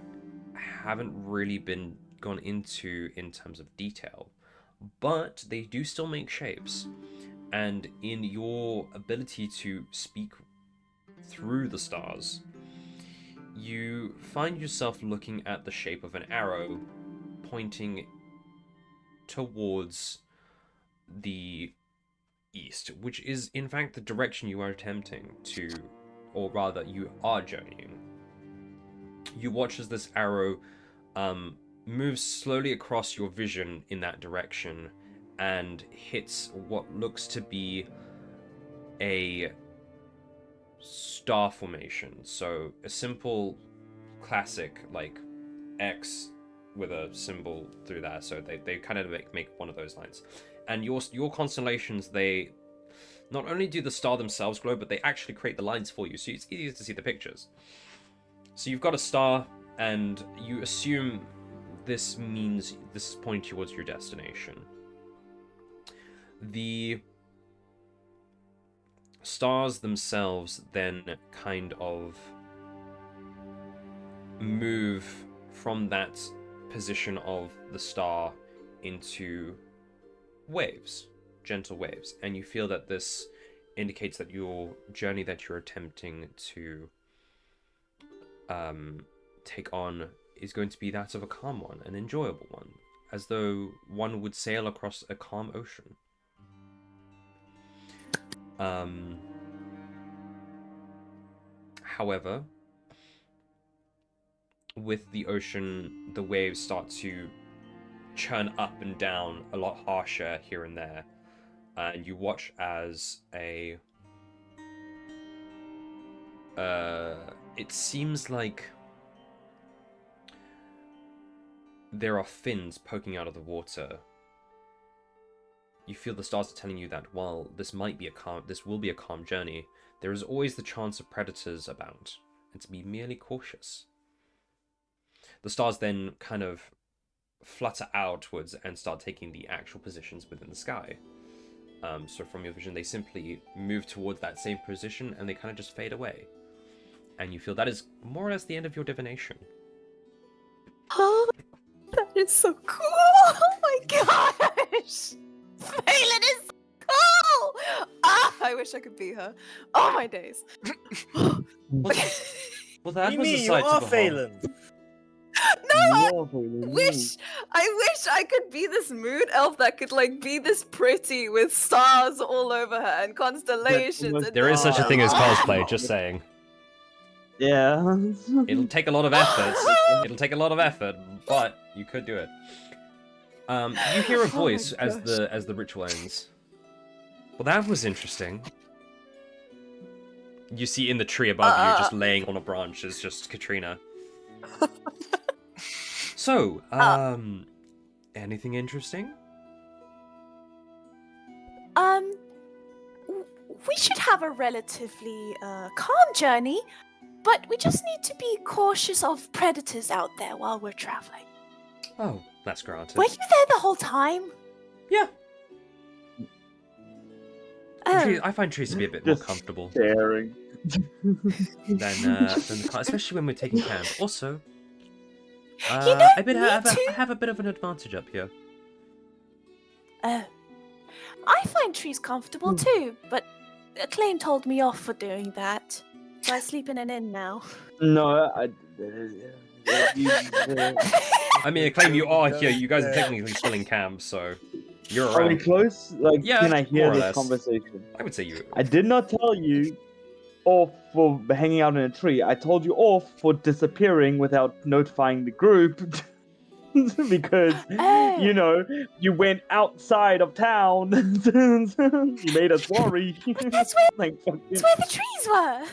B: haven't really been gone into in terms of detail. But they do still make shapes, and in your ability to speak through the stars, you find yourself looking at the shape of an arrow pointing towards the east, which is in fact the direction you are attempting to, or rather you are journeying. You watch as this arrow moves slowly across your vision in that direction and hits what looks to be a star formation. So a simple classic like X with a symbol through there. So they kind of make one of those lines. And your constellations, they not only do the star themselves glow, but they actually create the lines for you. So it's easier to see the pictures. So you've got a star, and you assume this means this is pointing towards your destination. The stars themselves then kind of move from that position of the star into waves, gentle waves, and you feel that this indicates that your journey that you're attempting to take on is going to be that of a calm one, an enjoyable one, as though one would sail across a calm ocean. However, with the ocean, the waves start to churn up and down a lot harsher here and there, and you watch as it seems like there are fins poking out of the water. You feel the stars are telling you that while this will be a calm journey, there is always the chance of predators about, and to be merely cautious. The stars then kind of flutter outwards and start taking the actual positions within the sky. So from your vision, they simply move towards that same position and they kind of just fade away. And you feel that is more or less the end of your divination.
F: Oh, that is so cool! Oh my gosh! Phelan is so cool! Ah, I wish I could be her. Oh my days.
B: Well, that was a
C: you
B: sight to
C: are
B: behold.
C: Phelan.
F: No, I wish I could be this moon elf that could like be this pretty with stars all over her and constellations. And
B: There is such a thing as
F: Oh.
B: cosplay, just saying.
E: Yeah.
B: It'll take a lot of effort. It'll take a lot of effort, but you could do it. You hear a voice as the ritual ends. Well, that was interesting. You see in the tree above you, just laying on a branch, is just Katrina. So, anything interesting?
D: We should have a relatively calm journey, but we just need to be cautious of predators out there while we're traveling.
B: Oh, that's granted.
D: Were you there the whole time?
B: Yeah.
D: Oh,
B: I find trees to be a bit more comfortable
E: Staring.
B: than the car, especially when we're taking camp. Also,
D: You know,
B: I have a bit of an advantage up here.
D: oh. I find trees comfortable too, but Acclaim told me off for doing that. So I sleep in an inn now.
E: No,
B: I mean, I claim you are here. You guys are technically still in camp, so you're
E: are we
B: around.
E: close? Like,
B: Yeah,
E: can I hear
B: more or
E: this
B: less.
E: conversation?
B: I would say you.
E: I did not tell you off for hanging out in a tree. I told you off for disappearing without notifying the group. Because, you know, you went outside of town. You made us worry.
D: That's where,
E: like,
D: that's where the trees were.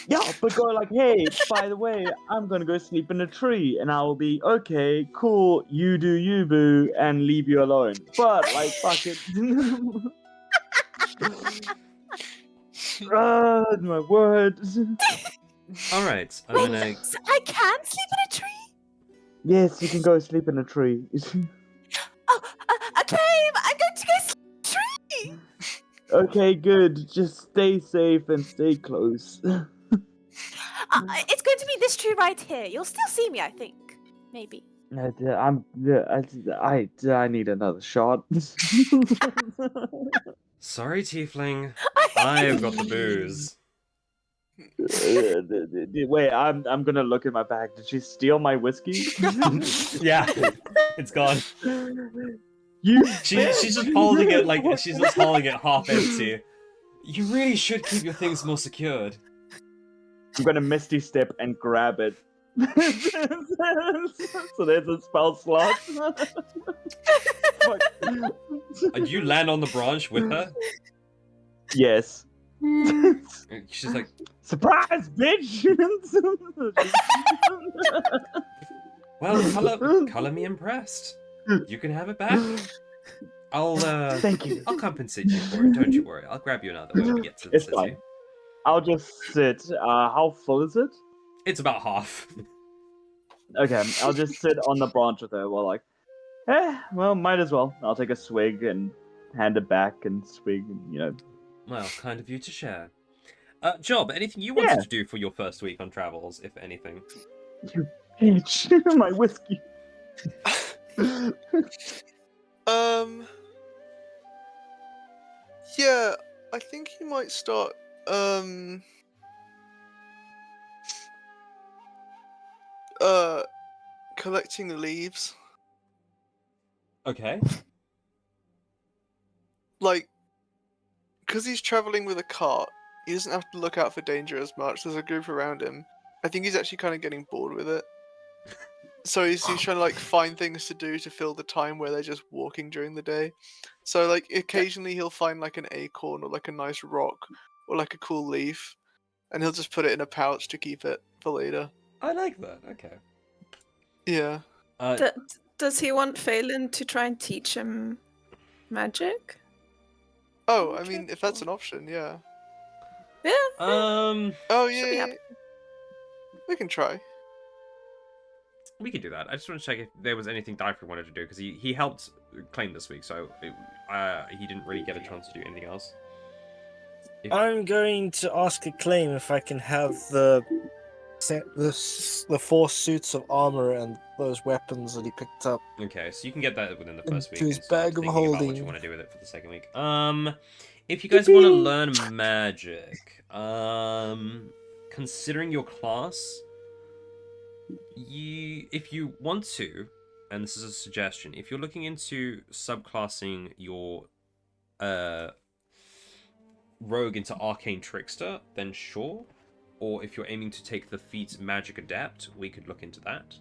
E: yeah, but go like, hey, by the way, I'm gonna go sleep in a tree, and I'll be okay, cool, you do you, boo, and leave you alone. But like, fuck it. My word.
B: All right, I'm
D: Wait,
B: gonna.
D: so I can sleep in a tree?
E: Yes, you can go sleep in a tree.
D: Oh, Acclaim! I'm going to go sleep in a tree!
E: Okay, good. Just stay safe and stay close.
D: It's going to be this tree right here. You'll still see me, I think. Maybe.
E: I need another shot.
B: Sorry, Tiefling. I've got the booze.
E: Wait, I'm gonna look in my bag. Did she steal my whiskey?
B: Yeah, it's gone.
E: You.
B: She's just holding it like she's just holding it half empty. You really should keep your things more secured.
E: I'm gonna misty step and grab it. So there's a spell slot.
B: And you land on the branch with her.
E: Yes.
B: She's like,
E: surprise, bitch!
B: well, color me impressed. You can have it back. I'll
E: Thank you.
B: I'll compensate you for it. Don't you worry. I'll grab you another when we get to the
E: It's
B: city.
E: fine. I'll just sit. How full is it?
B: It's about half.
E: Okay, I'll just sit on the branch with her while well, might as well. I'll take a swig and hand it back and swig, and,
B: Well, kind of you to share. Job, anything you wanted to do for your first week on travels, if anything?
E: You bitch. My whiskey.
A: Yeah, I think he might start, collecting the leaves.
B: Okay.
A: Like, because he's traveling with a cart, he doesn't have to look out for danger as much. There's a group around him. I think he's actually kind of getting bored with it. So he's trying to like find things to do to fill the time where they're just walking during the day. So like occasionally he'll find like an acorn or like a nice rock or like a cool leaf, and he'll just put it in a pouch to keep it for later.
B: I like that. Okay.
A: Yeah.
F: Does he want Phelan to try and teach him magic?
A: Oh, I mean, if that's an option, yeah.
F: Yeah.
A: Oh
F: Should be
A: yeah,
F: happy.
A: we can try.
B: We could do that. I just want to check if there was anything Dyfrey wanted to do, because he helped claim this week, so he didn't really get a chance to do anything else.
C: I'm going to ask Acclaim if I can have the 4 suits of armor and those weapons that he picked up.
B: Okay, so you can get that within the first week
C: Into his
B: and start
C: bag of
B: thinking about what you
C: holding.
B: want to do with it for the second week. If you guys want to learn magic, considering your class, if you want to, and this is a suggestion, if you're looking into subclassing your rogue into arcane trickster, then sure. Or if you're aiming to take the feat magic adept, we could look into that.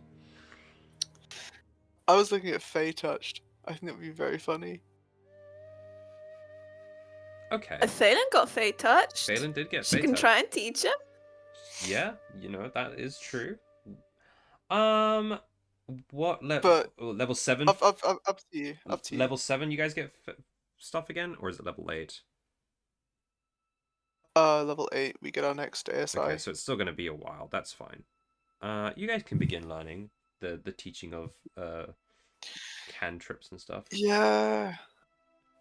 A: I was looking at Fey Touched. I think that would be very funny.
B: Okay.
F: Phelan got Fey touched.
B: Phelan did get
F: She
B: Fey
F: can
B: touched.
F: try and teach him.
B: Yeah, that is true. What level?
A: But
B: Level 7.
A: Up to you. Up to you.
B: Level 7, you guys get stuff again, or is it level 8?
A: Level 8. We get our next ASI.
B: Okay, so it's still going to be a while. That's fine. You guys can begin learning the teaching of cantrips and stuff.
A: Yeah.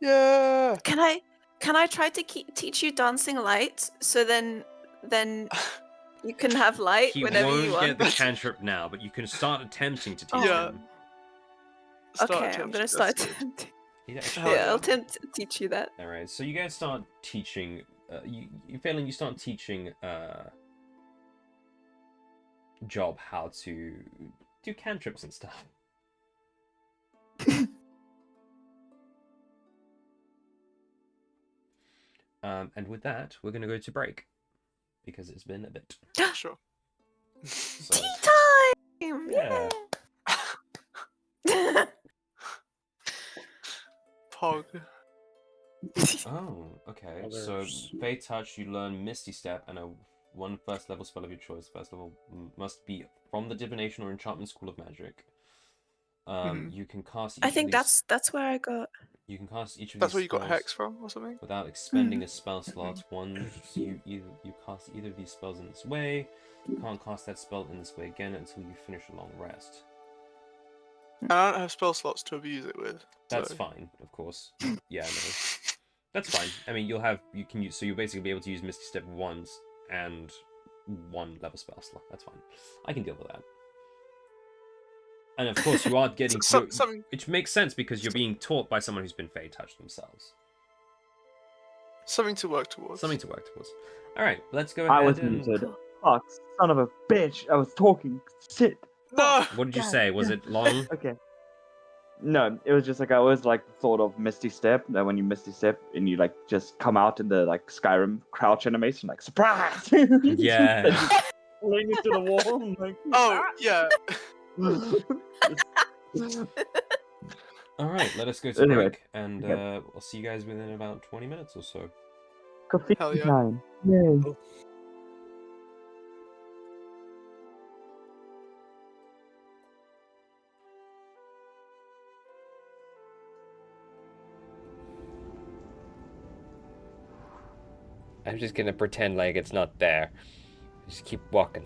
A: Yeah.
F: Can I try to teach you dancing light? So then you can have light
B: He
F: whenever
B: won't
F: you
B: get
F: want.
B: the cantrip now, but you can start attempting to teach
A: Yeah.
B: him.
F: Okay, I'm gonna start attempting.
B: Yeah,
F: Yeah, I'll attempt to teach you that.
B: All right, so you guys start teaching. You start teaching Job how to do cantrips and stuff. And with that, we're gonna go to break because it's been a bit.
A: Sure.
B: So,
F: Tea time!
B: yeah.
A: Pog.
B: Oh, okay.
C: Others.
B: So, Fey Touch, you learn Misty Step and one first level spell of your choice. First level must be from the Divination or Enchantment School of Magic. You can cast.
F: I think that's where I got.
B: You can cast each of
A: That's
B: these
A: where you got
B: spells
A: Hex from, or something?
B: without expending a spell slot. Once you cast either of these spells in this way, you can't cast that spell in this way again until you finish a long rest.
A: And I don't have spell slots to abuse it with.
B: That's
A: so.
B: fine, of course. Yeah, no. That's fine. I mean, you'll basically be able to use Misty Step once and 1 level spell slot. That's fine. I can deal with that. And of course, you are getting which makes sense because you're being taught by someone who's been Fey touched themselves.
A: Something to work towards.
B: Something to work towards. All right, let's go ahead.
E: I was muted. Fuck, son of a bitch. I was talking. Shit.
A: No!
B: What did you say? Was it long?
E: Okay. No, it was just like I always like the thought of Misty Step. That when you Misty Step and you like just come out in the like Skyrim crouch animation, like surprise.
B: Yeah.
E: Laying into the wall. I'm like,
A: Oh, yeah.
B: All right, let us go to
E: Anyway,
B: break, and
E: okay.
B: I'll see you guys within about 20 minutes or so.
E: Coffee
A: Hell yeah.
E: time. Yay.
G: I'm just gonna pretend like it's not there. Just keep walking.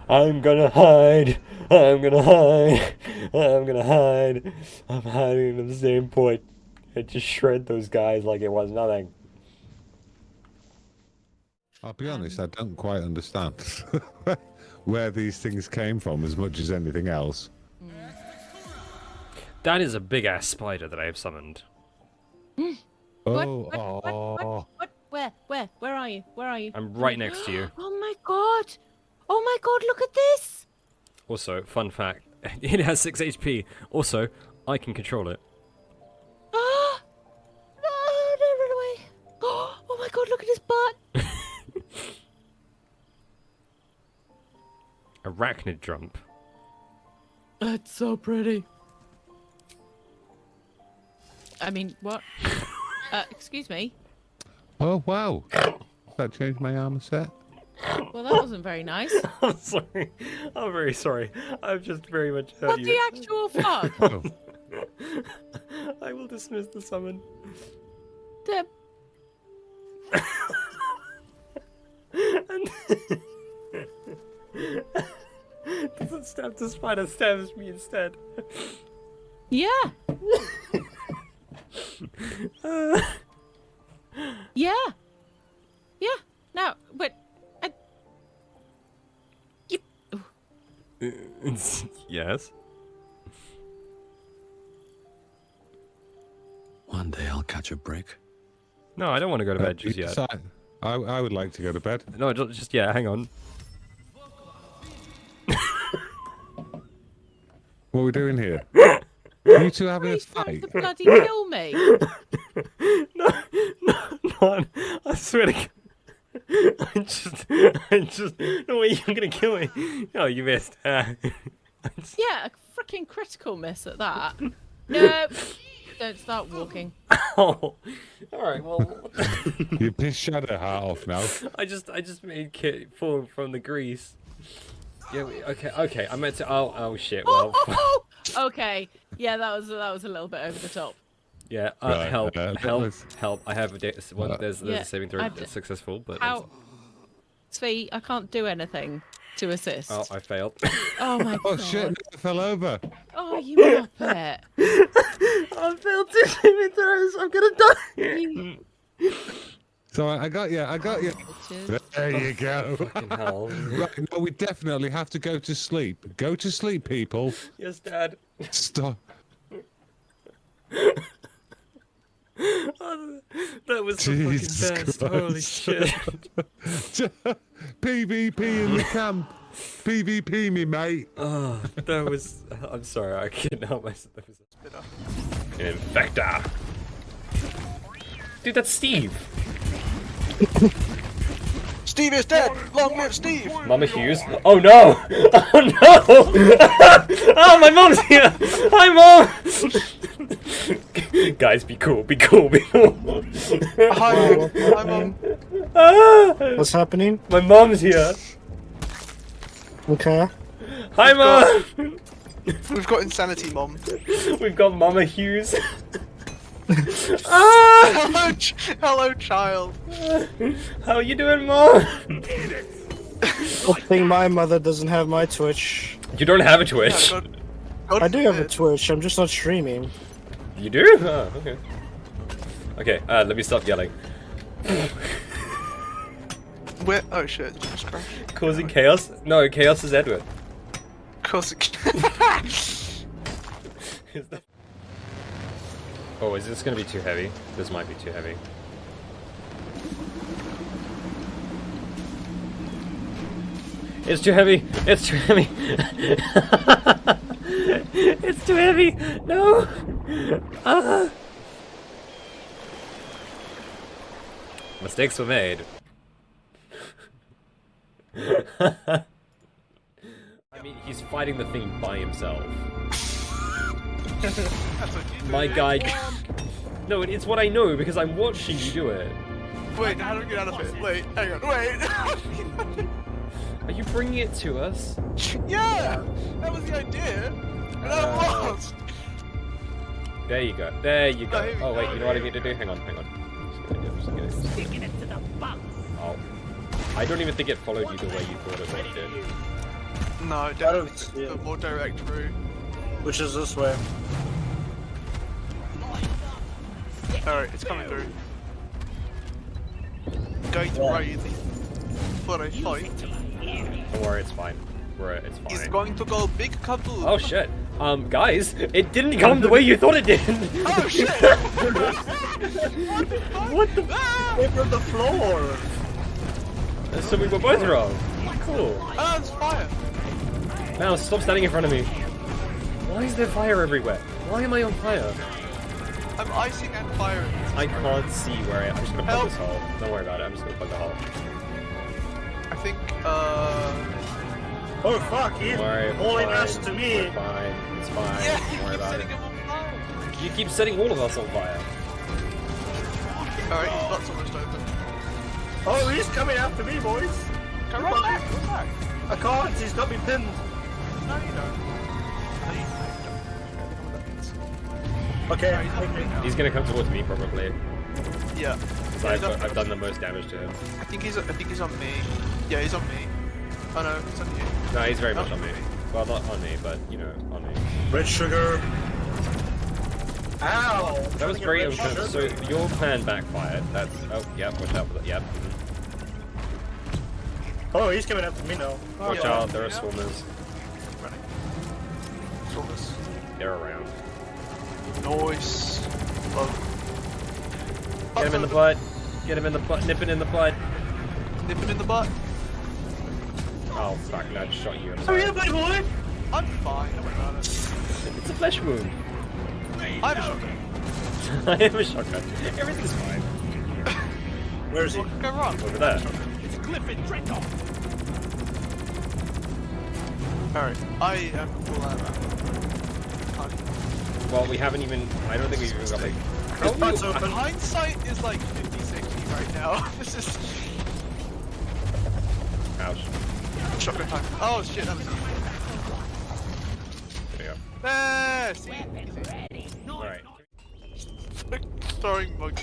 G: I'm gonna hide. I'm gonna hide. I'm gonna hide. I'm hiding at the same point. And just shred those guys like it was nothing.
H: I'll be honest, I don't quite understand where these things came from as much as anything else.
G: That is a big ass spider that I have summoned.
H: Oh,
I: What? Where are you? Where are you?
G: I'm right next to you.
I: Oh my god! Oh my god, look at this!
G: Also, fun fact, it has 6 HP. Also, I can control it.
I: Ah! No, don't run away! Oh my god, look at his butt!
G: Arachnid jump.
I: That's so pretty. I mean, what? Excuse me?
H: Oh, wow. That changed my armor set.
I: Well, that wasn't very nice.
G: I'm sorry. I'm very sorry. I've just very much hurt
I: What
G: you.
I: the actual fuck?
H: Oh.
G: I will dismiss the summon.
I: Deb.
G: And doesn't stab the spider, stabs me instead.
I: Yeah. Yeah. Yeah. No, but
G: Yes.
J: One day I'll catch a break.
G: No, I don't want to go to bed just
H: You
G: yet.
H: decide. I would like to go to bed.
G: No, just yeah. Hang on.
H: What are we doing here? You two having a
I: he's trying
H: fight?
I: to bloody kill me.
G: No, I swear to God. I just, no way, you're gonna kill me. Oh, you missed.
I: Yeah, a freaking critical miss at that. No, don't start walking.
G: Oh, all right. Well,
H: You pissed Shadow Heart off now.
G: I just made Kit fall from the grease. Yeah. Okay. I meant to. Oh shit. Well.
I: Okay. Yeah, that was a little bit over the top.
G: Yeah.
H: Right,
G: Help.
H: that
G: Help.
H: was-
G: Help. I have a one. There's
I: Yeah,
G: a saving throw
I: I
G: that's successful, but.
I: How? Svi, I can't do anything to assist.
G: Oh, I failed.
I: Oh my
H: Oh
I: god.
H: shit! I fell over.
I: Oh, you muppet.
G: I failed 2 saving throws. I'm gonna die.
H: So I got you. I got you. There you go.
G: Fucking hell.
H: Right, no, we definitely have to go to sleep. Go to sleep, people.
G: Yes, Dad.
H: Stop.
G: Oh, that was the
H: Jesus
G: fucking best. Holy
H: Christ.
G: shit.
H: PvP in the camp. PvP me, mate.
G: Oh, that was. I'm sorry, I couldn't help myself. That was Infector. Dude, that's Steve.
A: Steve is dead! Long live Steve!
G: Mama Hughes. Oh no! Oh no! Oh, my mom's here! Hi, Mom! Guys, be cool, be cool, be cool.
A: Hi, Mom.
G: Ah,
C: What's happening?
G: my mom's here.
C: Okay.
G: Hi, Mom!
A: We've got insanity, Mom.
G: We've got Mama Hughes. Ah!
A: Hello, child.
G: How are you doing, Mom?
C: Good thing my mother doesn't have my Twitch.
G: You don't have a Twitch.
A: Yeah, God
C: I do have a
A: forbid.
C: Twitch, I'm just not streaming.
G: You do? Oh, okay. Okay, let me stop yelling.
A: Where? Oh shit! Just crashed.
G: Causing chaos? No, chaos is Edward.
A: Of course.
G: Is that... Oh, is this gonna be too heavy? This might be too heavy. It's too heavy! It's too heavy! It's too heavy! No! Ah! Mistakes were made. I mean, he's fighting the thing by himself. My guy. No, it's what I know because I'm watching you do it.
A: Wait, how do we get out of it? Wait, hang on, wait.
G: Are you bringing it to us?
A: Yeah, that was the idea, and I lost.
G: There you go. There you
A: Oh,
G: go.
A: here we
G: Oh wait,
A: go,
G: you know what I
A: here
G: need to do? Hang on, hang on. Sticking it to the box. Oh, I don't even think it followed you the way you thought it did.
A: No, definitely the more direct route.
C: Which is this way.
A: Alright, it's coming through. Going to raid for a fight.
G: Don't worry, it's fine. It's fine.
A: He's going to go big kaboom.
G: Oh shit. Guys, it didn't come the way you thought it did.
A: Oh shit!
G: What the?
C: Came from the floor!
G: So we were both wrong. Cool.
A: Oh, it's fire!
G: Now stop standing in front of me. Why is there fire everywhere? Why am I on fire?
A: I'm icing and firing.
G: I can't see where I am. I'm just gonna plug
A: Help.
G: this hole. Don't worry about it. I'm just gonna plug the hole.
A: I think,
C: Oh fuck, he's
G: Don't worry. it's
C: pulling
G: fine.
C: us to me!
G: We're fine. It's fine.
A: yeah,
G: Don't worry
A: keep
G: about
A: setting
G: it.
A: him on fire.
G: You keep setting all of us on fire.
A: Alright, his butt's almost open.
C: Oh, he's coming after me, boys.
A: Go run back, run back.
C: I can't. He's got me pinned.
A: No, you don't. No, you don't.
C: Okay.
A: No, he's not me now.
B: He's gonna come towards me probably.
A: Yeah.
B: So I've done the most damage to him.
A: I think he's on me. Yeah, he's on me. Oh no, he's on you.
B: No, he's very much on me. Well, not on me, but you know, on me.
C: Red sugar. Ow!
B: That was very unfair. So your plan backfired. That's yep. Watch out for that. Yep.
C: Oh, he's coming after me now.
B: Watch out. There are swarmers.
A: Running. Swarmers.
B: They're around.
A: Nice. Love.
B: Get him in the butt. Get him in the butt. Nip it in the butt.
A: Nip it in the butt.
B: Oh fuck! I just shot you. I'm
C: Oh
B: sorry.
C: yeah, buddy boy.
A: I'm fine. Don't worry about it.
B: It's a flesh wound.
A: I have a shotgun.
B: I have a shotgun. Everything's fine.
C: Where is he?
A: Go run.
B: Over there.
A: It's Clifford Draco. Alright, I am full out of
B: Well, we haven't even. I don't think we've even got like.
C: His butt's open.
A: hindsight is like 50-60 right now. This is
B: Ouch.
A: shotgun time. Oh shit, that was easy.
B: There you
A: There! See?
B: go. Alright.
A: Throwing mugs.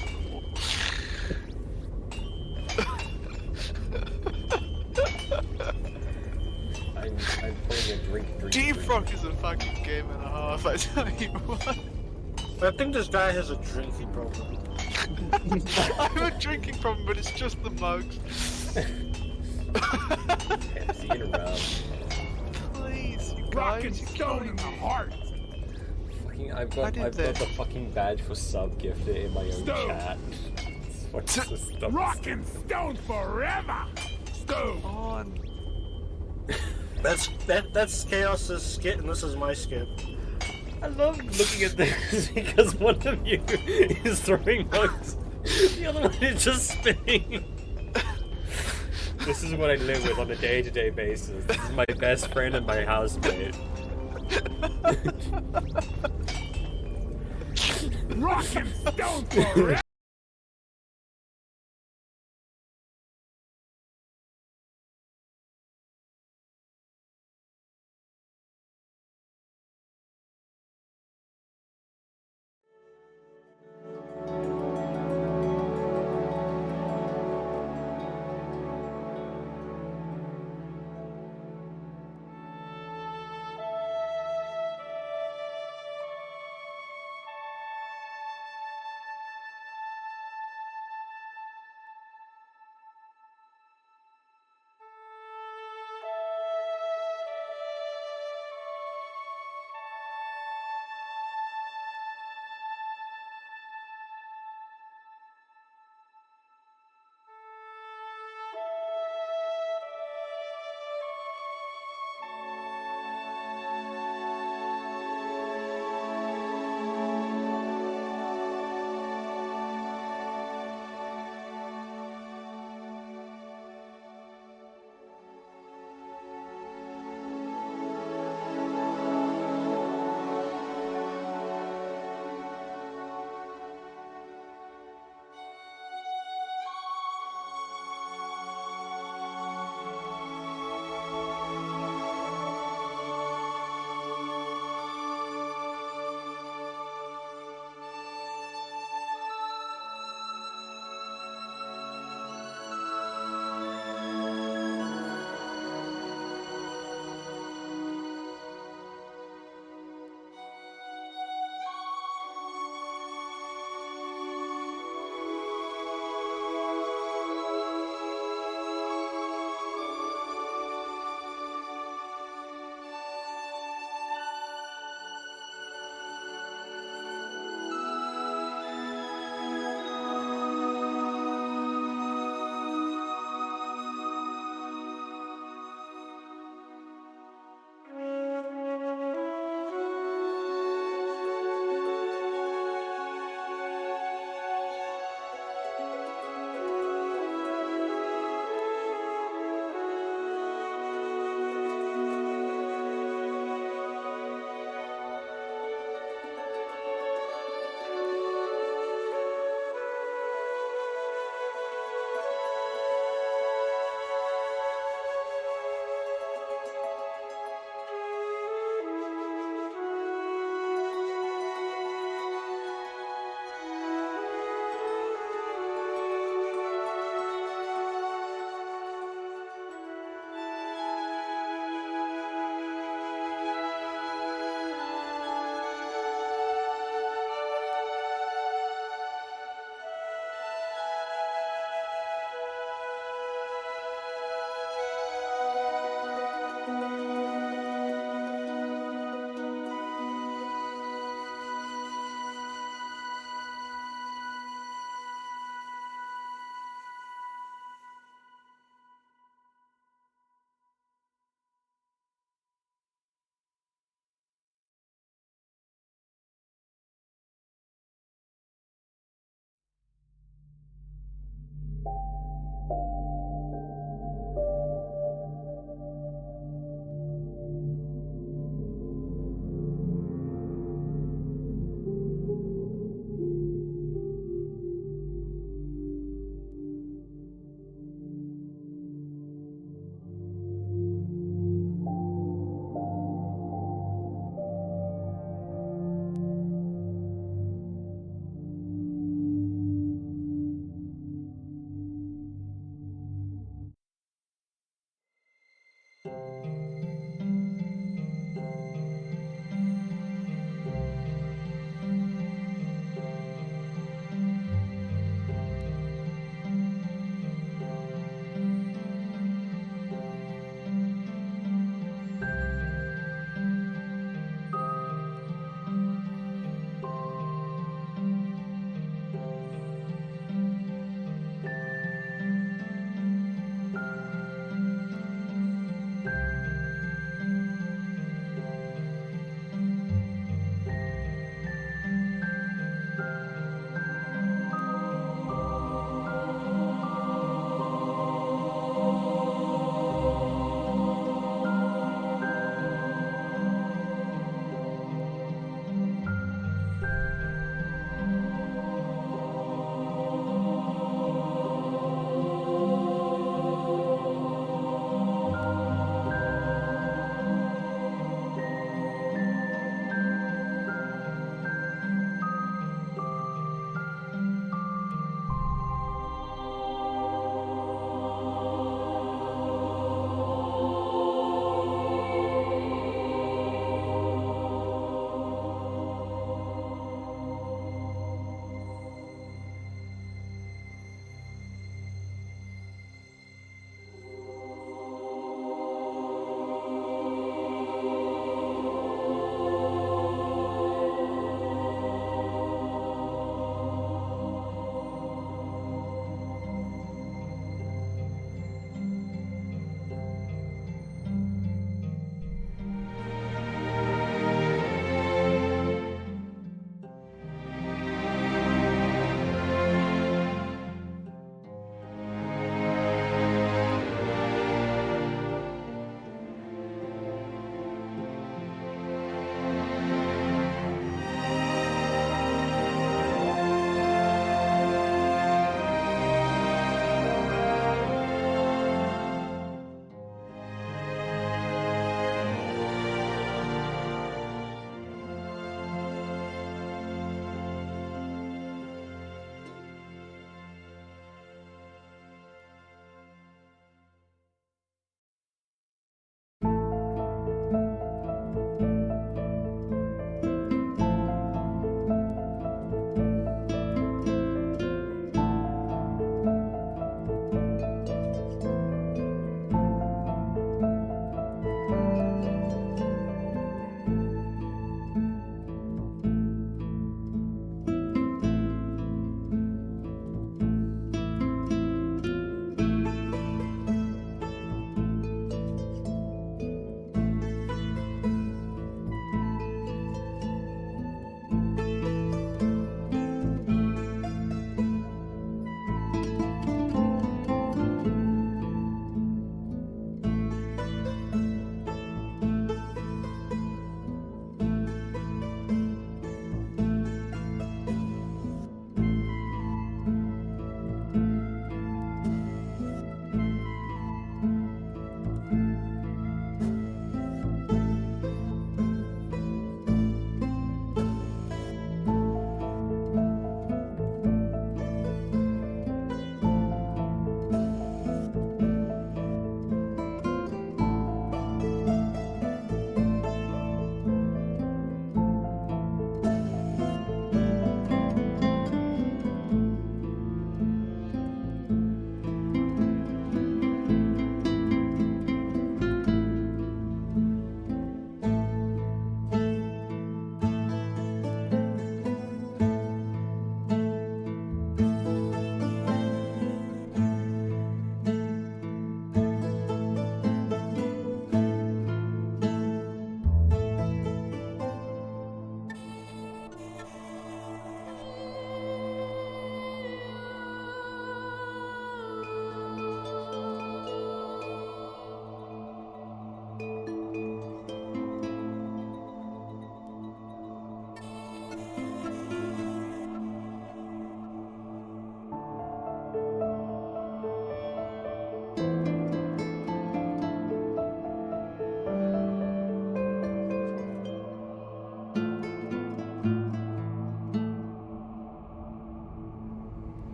B: I'm pulling a drink.
A: Defrock is a fucking game and a half, I tell you what.
C: I think this guy has a drinking problem.
A: I have a drinking problem, but it's just the mugs.
B: Emptying around.
A: Please, you guys, you're killing me.
B: Fucking, I've
A: I
B: got
A: did
B: the
A: this.
B: fucking badge for sub gifted in my own chat. It's fucking so stupid.
K: Rock and stone forever. Stone.
A: On.
C: That's Chaos's skit, and this is my skit.
B: I love looking at this because one of you is throwing mugs, the other one is just spinning. This is what I live with on a day-to-day basis. This is my best friend and my housemate.
K: Rock and stone forever.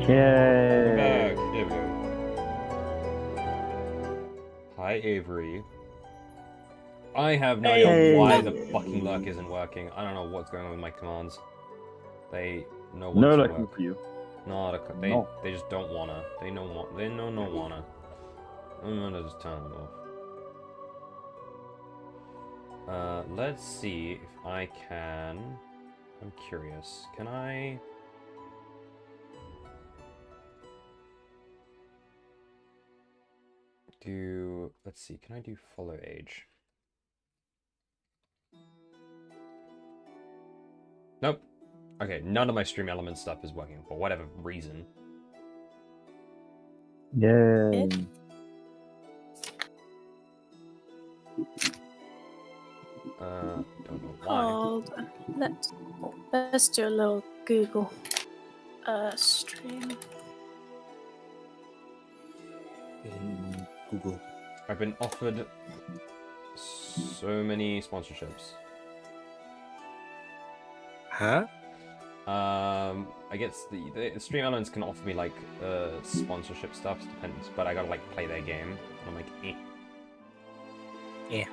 B: We're back. There we go. Hi, Avery. I have no idea why the fucking lurk isn't working. I don't know what's going on with my commands. They know what
E: No
B: to
E: looking
B: work.
E: for you.
B: No, they just don't wanna. They know no wanna. I'm gonna just turn them off. Let's see if I can. I'm curious. Can I? Let's see, can I do follow age? Nope. Okay, none of my stream element stuff is working for whatever reason.
E: Yay.
B: Don't know why.
F: Hold on. Let's do a little Google stream.
C: Google.
B: I've been offered so many sponsorships.
C: Huh?
B: I guess the stream elements can offer me like sponsorship stuff, depends, but I gotta like play their game. And I'm like, eh.
C: Yeah.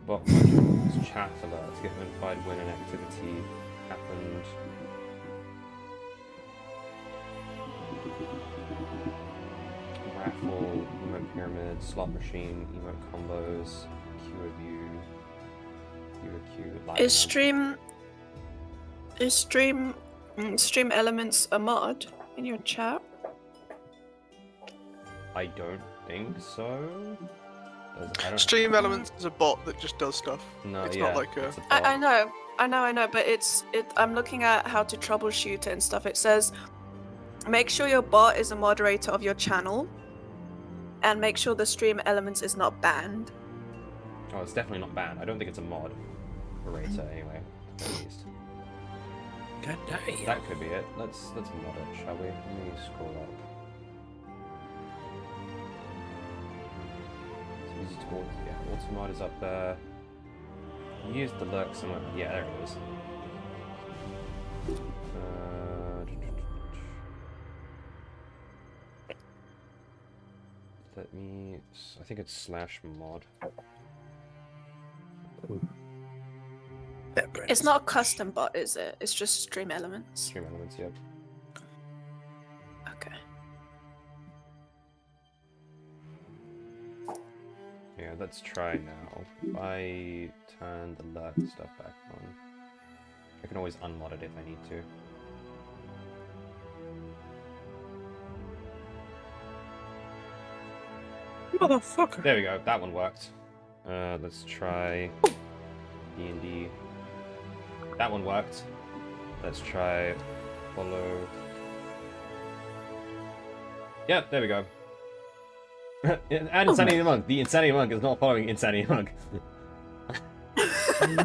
B: But it's chat alerts, get notified when an activity happened. Raffle, emote pyramid, slot machine, emote combos, queue review, live
F: Is stream elements a mod in your chat?
B: I don't think so.
A: Stream Elements is a bot that just does stuff.
B: No,
A: it's
B: yeah,
A: not like a.
B: it's a bot.
F: I know, but I'm looking at how to troubleshoot it and stuff. It says, make sure your bot is a moderator of your channel, and make sure the stream elements is not banned.
B: Oh, it's definitely not banned. I don't think it's a mod. Operator, anyway. At least.
C: God damn.
B: That could be it. Let's mod it, shall we? Let me scroll up. Yeah, Automod is up there. Use the lurk somewhere. Yeah, there it is. Let me. I think it's /mod.
F: It's not a custom bot, is it? It's just stream elements.
B: Stream elements, yep.
F: Okay.
B: Yeah, let's try now. If I turn the lurk stuff back on, I can always unmod it if I need to.
C: Motherfucker.
B: There we go. That one worked. Let's try D&D. That one worked. Let's try follow. Yeah, there we go. And Insanity Monk. The Insanity Monk is not following Insanity Monk.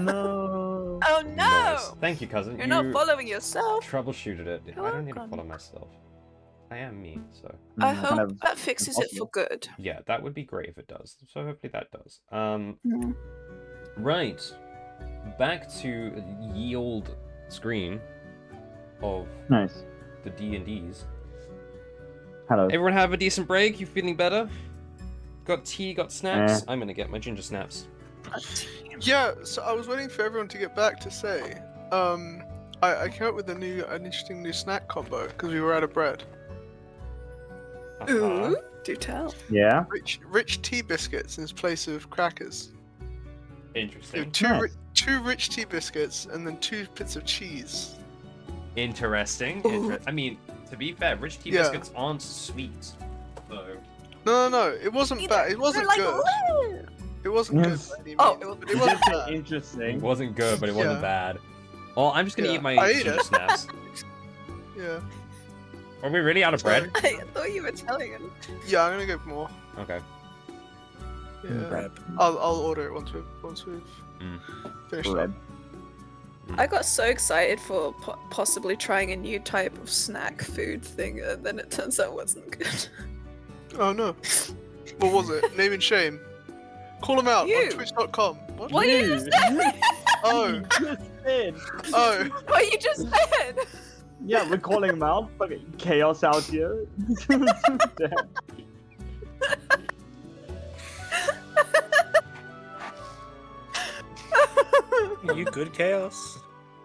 C: No.
F: Oh no!
B: Nice. Thank you, cousin.
F: You're not following yourself.
B: Troubleshooted it.
F: You're
B: I don't need to
F: welcome.
B: follow myself. I am me, so.
F: I hope that fixes it for good.
B: Yeah, that would be great if it does. So hopefully that does.
F: Mm.
B: Right. Back to ye old screen of
E: Nice.
B: the D&Ds.
E: Hello.
B: Everyone have a decent break? You feeling better? Got tea, got snacks? I'm gonna get my ginger snaps.
A: Yeah, so I was waiting for everyone to get back to say, I came up with an interesting new snack combo because we were out of bread.
F: Ooh, do tell.
E: Yeah.
A: Rich tea biscuits in place of crackers.
B: Interesting.
A: Two rich tea biscuits and then 2 bits of cheese.
B: Interesting. I mean, to be fair, rich tea
A: Yeah.
B: biscuits aren't sweet. So.
A: No, it wasn't bad. It wasn't good. It wasn't good.
E: Yes.
A: by any
F: Oh,
A: means, but it wasn't bad.
B: It
E: Interesting.
B: wasn't good, but it wasn't
A: Yeah.
B: bad. Oh, I'm just gonna
A: Yeah,
B: eat my
A: I ate
B: ginger
A: it.
B: snaps.
A: Yeah.
B: Are we really out of bread?
F: I thought you were telling him.
A: Yeah, I'm gonna get more.
B: Okay.
A: Yeah.
C: Bread.
A: I'll order it once we've finished
E: Bread.
A: up.
F: I got so excited for possibly trying a new type of snack food thing, and then it turns out it wasn't good.
A: Oh no. What was it? Name and shame. Call them out
F: You.
A: on twitch.com.
F: What are you saying?
A: Oh. Oh.
F: What you just said?
E: Yeah, we're calling him out. Fucking chaos out here. Damn.
C: Are you good, Chaos?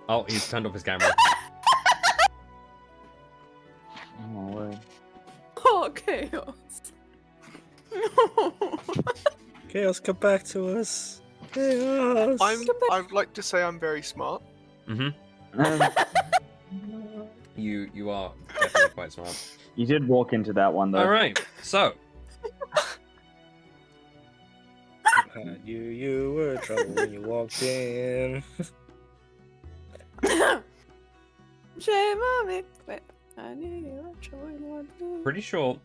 B: Oh, he's turned off his camera.
F: Oh, chaos. No.
C: Chaos, come back to us. Chaos.
A: I'd like to say I'm very smart.
B: You are definitely quite smart.
E: You did walk into that one, though.
B: All right, so
C: You were trouble when you walked in.
F: Shame on me. Wait, I knew you were trouble when you walked in.
B: pretty sure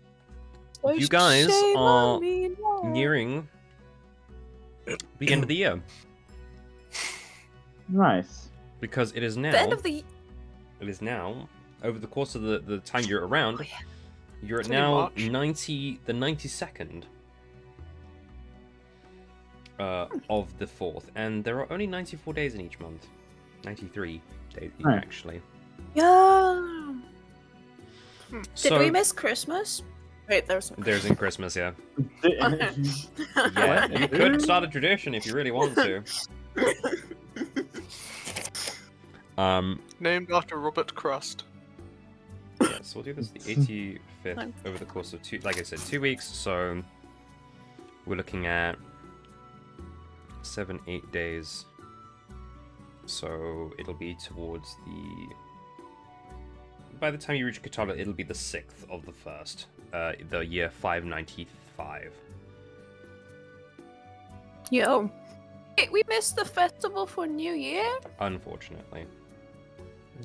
F: Oh,
B: you guys
F: shame
B: are
F: on me, no.
B: nearing the end of the year
E: Nice.
B: because it is now.
F: The end of the.
B: It is now over the course of the time you're around. You're at
A: It's only
B: now
A: March.
B: 92nd of the 4th, and there are only 94 days in each month. 93 days
E: Right.
B: actually.
F: Yeah. Did
B: So
F: we miss Christmas? Wait, there's no
B: there's in Christmas, yeah.
F: Christmas.
B: Yeah, you could start a tradition if you really want to.
A: Named after Robert Crust.
B: Yeah, so we'll do this the 85th over the course of like I said, 2 weeks. So we're looking at 7-8 days. So it'll be towards by the time you reach Katarla, it'll be the 6th of the 1st, the year 595.
F: Yo. Wait, we missed the festival for New Year?
B: Unfortunately.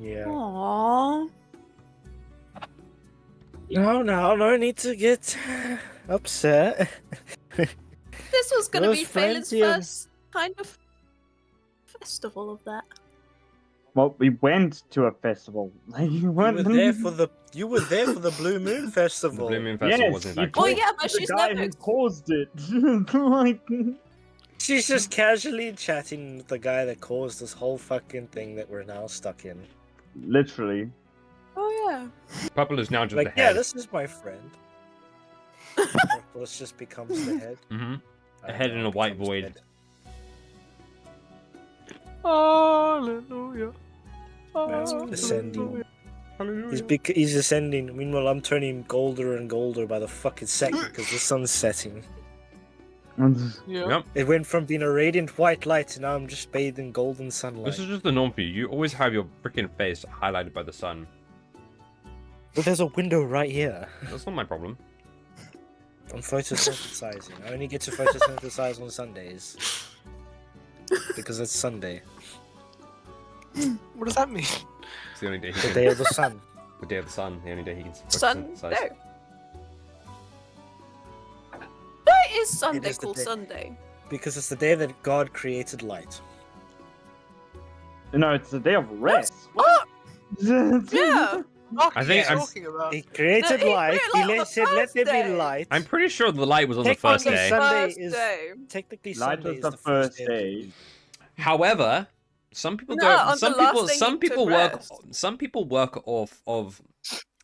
C: Yeah.
F: Aww.
C: No need to get upset.
F: This was gonna
C: Those
F: be
C: friends
F: Phelan's
C: here-
F: first kind of festival of that.
E: Well, we went to a festival. Like,
C: You were there for the Blue Moon
B: The
C: Festival.
B: Blue Moon Festival
E: Yes,
B: was in
E: you
B: fact.
F: Oh
E: talked
F: yeah, but
E: to the
F: she's
E: guy
F: never.
E: who caused it. Like,
C: She's just casually chatting with the guy that caused this whole fucking thing that we're now stuck in.
E: literally.
F: Oh yeah.
B: Purple is now just
C: Like,
B: the
C: yeah,
B: head.
C: this is my friend. Purple's just becomes the head.
B: Mm-hmm.
C: I
B: A
C: don't
B: head
C: know,
B: in a white
C: becomes
B: void.
C: head.
A: Hallelujah.
C: Man's ascending.
A: Hallelujah.
C: He's ascending. Meanwhile, I'm turning golder and golder by the fucking second because the sun's setting.
A: Yeah.
B: Yep.
C: It went from being a radiant white light to now I'm just bathed in golden sunlight.
B: This is just the norm for you. You always have your freaking face highlighted by the sun.
C: But there's a window right here.
B: That's not my problem.
C: I'm photosynthesizing. I only get to photosynthesize on Sundays. Because it's Sunday.
A: What does that mean?
B: It's the only day he
C: The
B: can.
C: day of the sun.
B: The day of the sun. The only day he can.
F: Sunday.
B: photosynthesize.
F: Why is Sunday
C: is the
F: called
C: day-
F: Sunday?
C: Because it's the day that God created light.
E: No, it's the day of rest.
F: Oh,
E: Yeah.
F: yeah.
A: What
B: I
A: are
B: think
A: you
B: I'm-
A: talking about?
C: He created
F: No, he
C: light.
F: put it
C: He
F: on the
C: said, "Let there be
F: Thursday.
C: light."
B: I'm pretty sure the light was on the
C: Technically,
B: first day.
C: Sunday
F: First
C: is
F: day.
C: technically
E: Light
C: Sunday
E: was
C: is
E: the
C: the first
E: first
C: day.
E: day.
B: However, some people
F: No,
B: don't.
F: on
B: Some
F: the last
B: people.
F: day
B: Some
F: he
B: people
F: took
B: work.
F: rest.
B: Some people work off of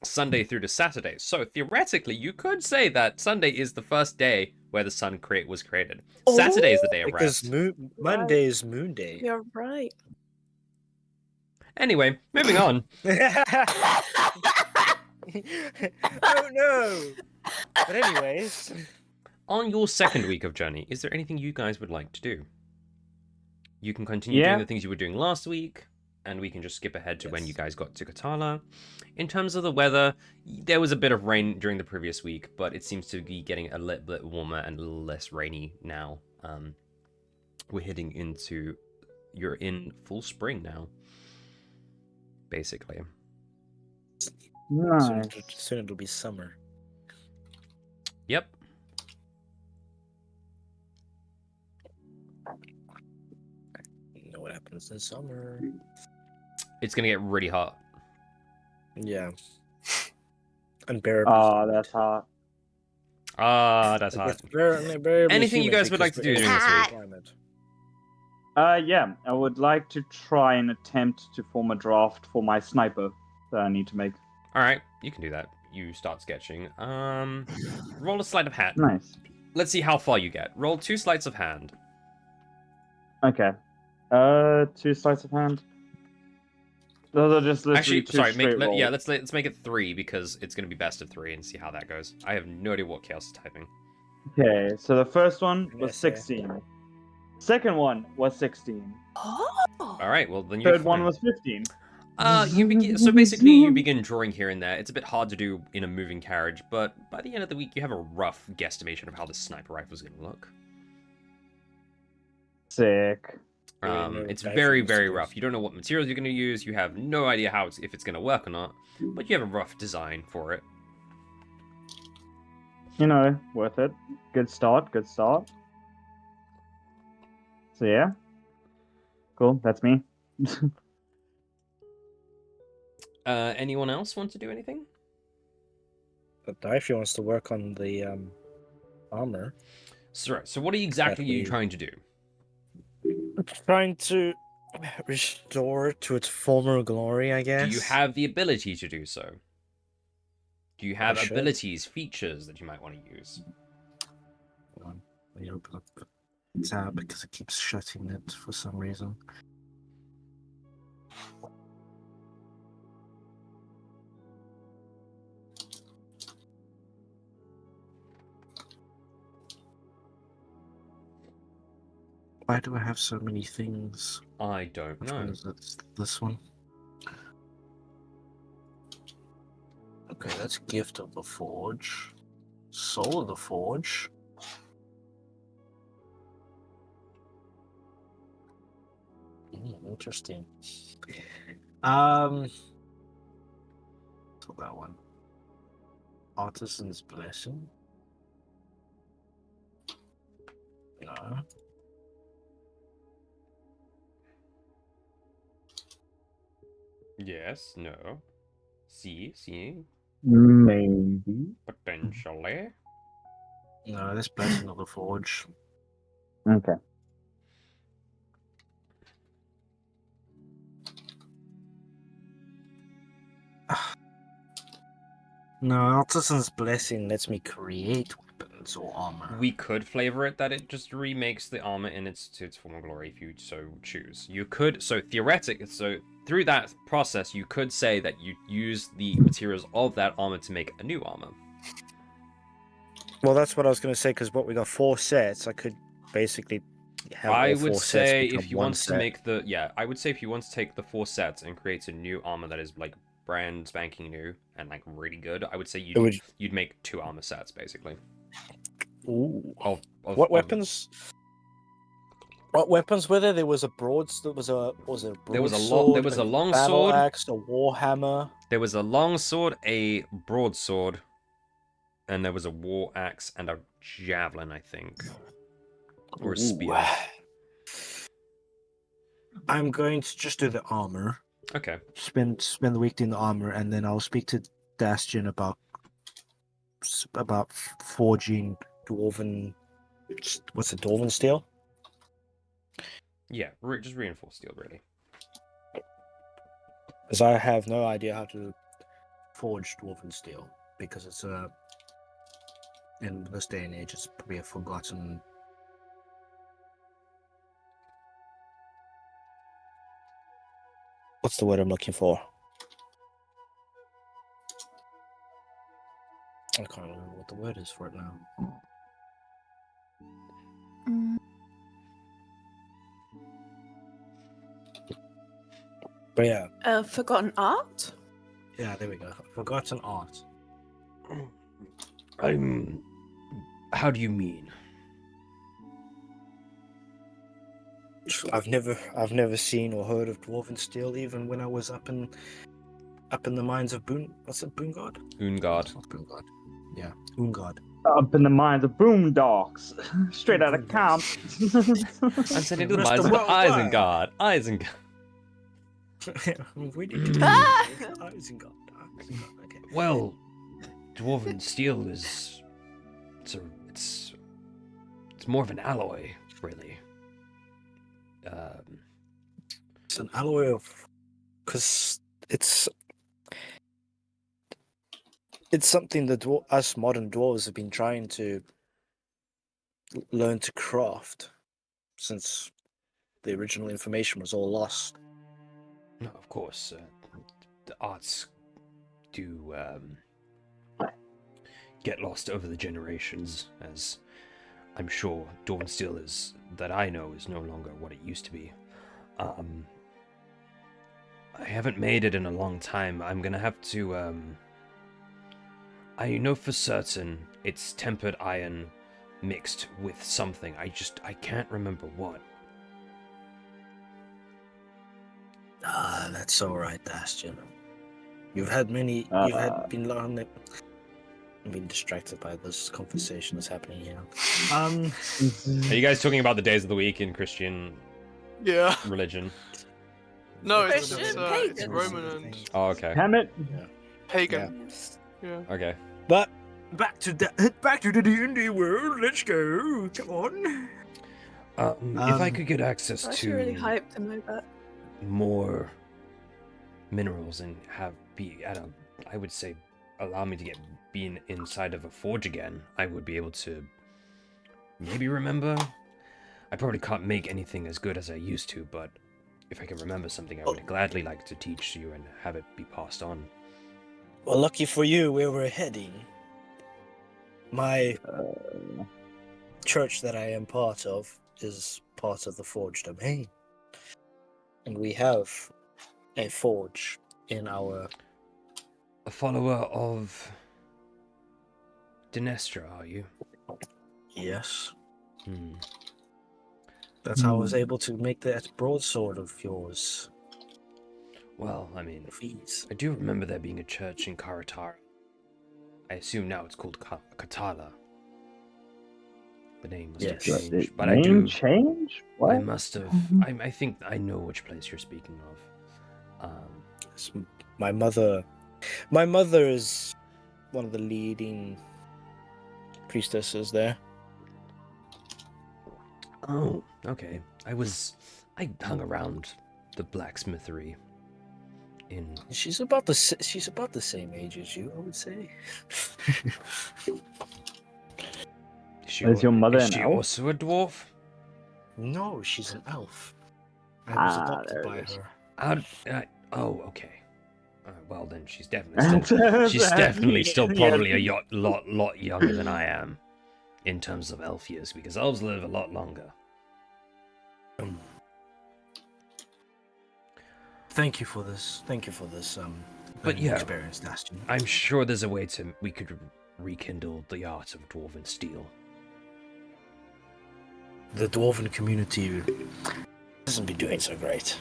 B: Sunday through to Saturday. So theoretically, you could say that Sunday is the first day where the sun was created. Saturday is the day of
C: Because
B: rest.
C: Monday is Moon Day.
F: You're right.
B: Anyway, moving on.
C: Oh no! But anyways,
B: On your second week of journey, is there anything you guys would like to do? You can continue
E: Yeah.
B: doing the things you were doing last week, and we can just skip ahead to when
C: Yes.
B: you guys got to Katarla. In terms of the weather, there was a bit of rain during the previous week, but it seems to be getting a little bit warmer and a little less rainy now. We're heading into... You're in full spring now, basically.
E: Nice.
C: soon it'll be summer.
B: Yep.
C: You know what happens in summer?
B: It's gonna get really hot.
C: Yeah. Unbearably.
E: Oh, that's hot.
B: Ah, that's hot.
C: It's unbearably
B: Anything you
C: humid
B: guys would like to
C: because
B: do
C: we're
B: during
C: in
B: this
C: a
B: week?
C: climate.
E: Yeah, I would like to try and attempt to form a draft for my sniper that I need to make.
B: All right, you can do that. You start sketching. Roll a sleight of hand.
E: Nice.
B: Let's see how far you get. Roll 2 sleights of hand.
E: Okay. 2 sleights of hand. Those are just literally
B: Actually, sorry.
E: straight rolls.
B: Yeah, let's make it 3 because it's gonna be best of 3 and see how that goes. I have no idea what Chaos is typing.
E: Okay, so the first one was
C: Yes,
E: 16. Second one was 16.
F: Oh.
B: All right, well then you're
E: Third one
B: fine.
E: was 15.
B: You begin. So basically, you begin drawing here and there. It's a bit hard to do in a moving carriage, but by the end of the week, you have a rough guesstimation of how the sniper rifle is going to look.
E: Sick.
B: It's very, very rough. You don't know what materials you're going to use. You have no idea if it's going to work or not, but you have a rough design for it.
E: You know, worth it. Good start, good start. So yeah. Cool, that's me.
B: Anyone else want to do anything?
C: Alderfey wants to work on the armor.
B: So what are you exactly trying to do?
C: Trying to restore it to its former glory, I guess.
B: Do you have the ability to do so? Do you have
C: should.
B: abilities, features that you might want to use?
C: Hold on. Let me open up the tab because it keeps shutting it for some reason. Why do I have so many things?
B: I don't
C: Which
B: know.
C: one is it? This one? Okay, that's Gift of the Forge. Soul of the Forge. Interesting. So that one. Artisan's Blessing. No.
B: Yes, no. See,
E: Maybe.
B: potentially.
C: No, that's Blessing of the Forge.
E: Okay.
C: No, Artisan's Blessing lets me create weapons or armor.
B: We could flavor it that it just remakes the armor in its former glory if you so choose. You could, so theoretically, so through that process, you could say that you use the materials of that armor to make a new armor.
C: Well, that's what I was going to say, because what we got 4 sets, I could basically have
B: I
C: all
B: would
C: 4
B: say
C: sets become
B: if you
C: one
B: want to
C: set.
B: make the I would say if you want to take the 4 sets and create a new armor that is like brand spanking new and like really good, I would say you'd make 2 armor sets basically.
C: Ooh.
B: What
C: weapons? What weapons were there? There was a broadsword. There was a
B: long
C: battle
B: sword,
C: axe, a warhammer.
B: There was a long sword, a broadsword, and there was a war axe and a javelin, I think, or a spear.
C: I'm going to just do the armor.
B: Okay.
C: Spend the week doing the armor, and then I'll speak to Dastian about forging dwarven. What's it, dwarven steel?
B: Yeah, just reinforced steel, really.
C: Because I have no idea how to forge dwarven steel, because it's in this day and age, it's probably a forgotten. What's the word I'm looking for? I can't remember what the word is for it now. But yeah.
F: Forgotten art?
C: Yeah, there we go. Forgotten art.
B: How do you mean?
C: I've never seen or heard of dwarven steel, even when I was up in the mines of Boongard?
B: Ungard.
C: Boongard. Yeah, Ungard.
E: Up in the mines of Boondocks, straight out of camp.
B: I'm sending to the mines of Isengard. Isengard.
C: We need to do Isengard. Okay.
B: Well, dwarven steel is it's more of an alloy, really.
C: It's an alloy of, because it's something that us modern dwarves have been trying to learn to craft since the original information was all lost.
B: No, of course, the arts do get lost over the generations, as I'm sure Dawn Steel is, that I know, is no longer what it used to be. I haven't made it in a long time. I'm gonna have to, I know for certain it's tempered iron mixed with something. I can't remember what.
C: That's all right, Bastion. You've had been distracted by this conversation that's happening here.
B: Are you guys talking about the days of the week in Christian religion?
A: No,
F: Christian,
A: it's Roman and
B: Oh, okay.
E: Damn it.
A: pagan. Yeah.
B: Okay.
C: But back to the D&D world. Let's go. Come on.
B: If I could get access
F: I'm
B: to
F: actually really hyped to know that.
B: more minerals and I would say allow me to be inside of a forge again, I would be able to maybe remember. I probably can't make anything as good as I used to, but if I can remember something, I would gladly like to teach you and have it be passed on.
C: Well, lucky for you, where we're heading. My church that I am part of is part of the Forge domain. And we have a forge in our...
B: A follower of Dinestra, are you?
C: Yes.
B: Hmm.
C: That's how I was able to make that broadsword of yours.
B: Well, I mean,
C: Fees.
B: I do remember there being a church in Karatara. I assume now it's called Katarla. The name must have changed, but I do.
E: Name change? What?
B: I must have. I think I know which place you're speaking of.
C: My mother is one of the leading priestesses there.
B: Oh, okay. I hung around the blacksmithery.
C: She's about the same age as you, I would say.
E: Is your mother an
B: she
E: elf?
B: also a dwarf?
C: No, she's an elf. I was adopted by her.
B: Oh, okay. Well, then she's definitely still probably a lot younger than I am in terms of elf years, because elves live a lot longer.
C: Thank you for this.
B: But yeah,
C: experience, Dastion.
B: I'm sure there's a way we could rekindle the art of dwarven steel.
C: The dwarven community doesn't be doing so great.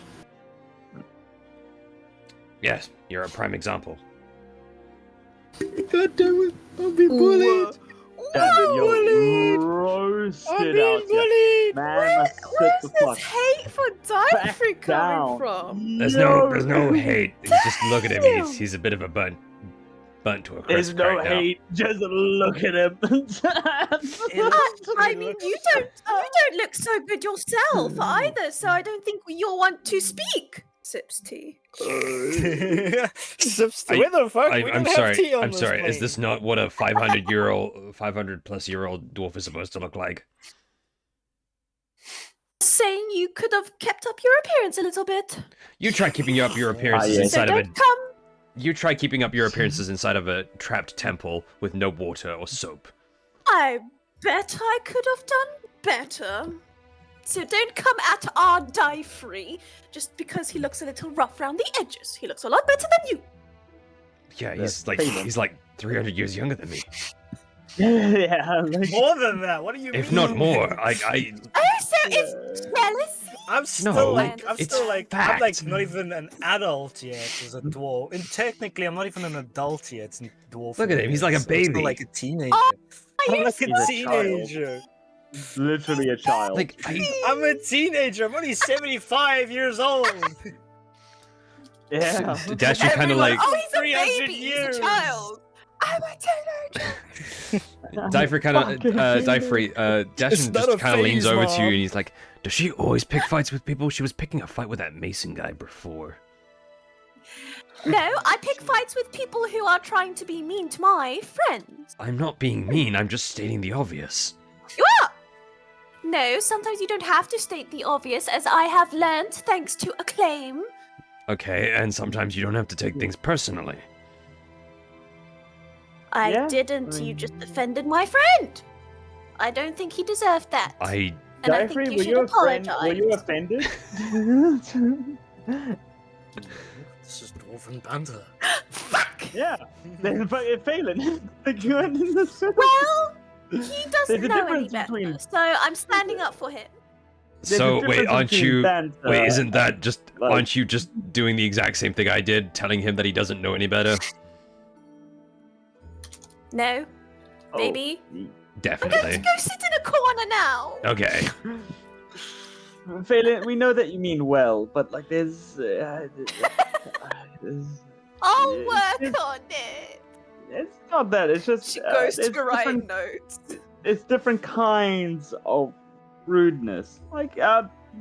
B: Yes, you're a prime example.
C: God damn it! I'm being bullied.
E: You're roasted out here. Man,
F: Where's this hate for Alderfey coming from?
B: There's no hate. Just look at him. He's a bit of a burnt to a crisp.
E: There's no
B: right
E: hate. Just look at him.
D: I mean, you don't look so good yourself either, so I don't think you'll want to speak.
F: Sips tea.
C: Sips tea. Where the fuck?
B: I'm sorry. I'm sorry. Is this not what a 500+ year old dwarf is supposed to look like?
D: Saying you could have kept up your appearance a little bit.
B: You try keeping up your appearances inside of a. You try keeping up your appearances inside of a trapped temple with no water or soap.
D: I bet I could have done better. So don't come at our Alderfey just because he looks a little rough around the edges. He looks a lot better than you.
B: Yeah, he's like 300 years younger than me.
E: Yeah,
C: more than that. What do you mean?
B: If not more,
D: Oh, so it's jealousy.
C: I'm still I'm not even an adult yet as a dwarf. And technically, I'm not even an adult yet in dwarf.
B: Look at him. He's like a baby.
C: I'm still like a teenager. I'm like a teenager.
E: Literally a child.
B: Like
C: I'm a teenager. I'm only 75 years old.
E: Yeah.
B: Dash, you kind of like.
D: Oh, he's a
C: 300
D: baby.
C: years.
D: He's a child. I'm a teenager.
B: Dash just kind of leans over to you and he's like,
G: Does she always pick fights with people? She was picking a fight with that Mason guy before.
D: No, I pick fights with people who are trying to be mean to my friends.
G: I'm not being mean, I'm just stating the obvious.
D: You are! No, sometimes you don't have to state the obvious, as I have learned thanks to Acclaim.
G: Okay, and sometimes you don't have to take things personally.
D: I didn't, you just offended my friend. I don't think he deserved that. And I think you should apologize.
E: Were you offended?
C: This is dwarven banter.
D: Fuck!
E: Yeah. Then Phelan. Like you went in the
D: Well, he doesn't
E: a
D: know any
E: difference
D: better,
E: between-
D: so I'm standing up for him.
G: So wait, aren't you? Wait, isn't that just?
E: like-
G: Aren't you just doing the exact same thing I did, telling him that he doesn't know any better?
D: No,
E: Oh,
D: maybe. I'm going to
G: Definitely.
D: go sit in a corner now.
G: Okay.
E: Phelan, we know that you mean well, but like there's
D: I'll
E: it's
D: work on it.
E: it's not that. It's just
F: She goes
E: it's
F: to write
E: different-
F: notes.
E: It's different kinds of rudeness. Like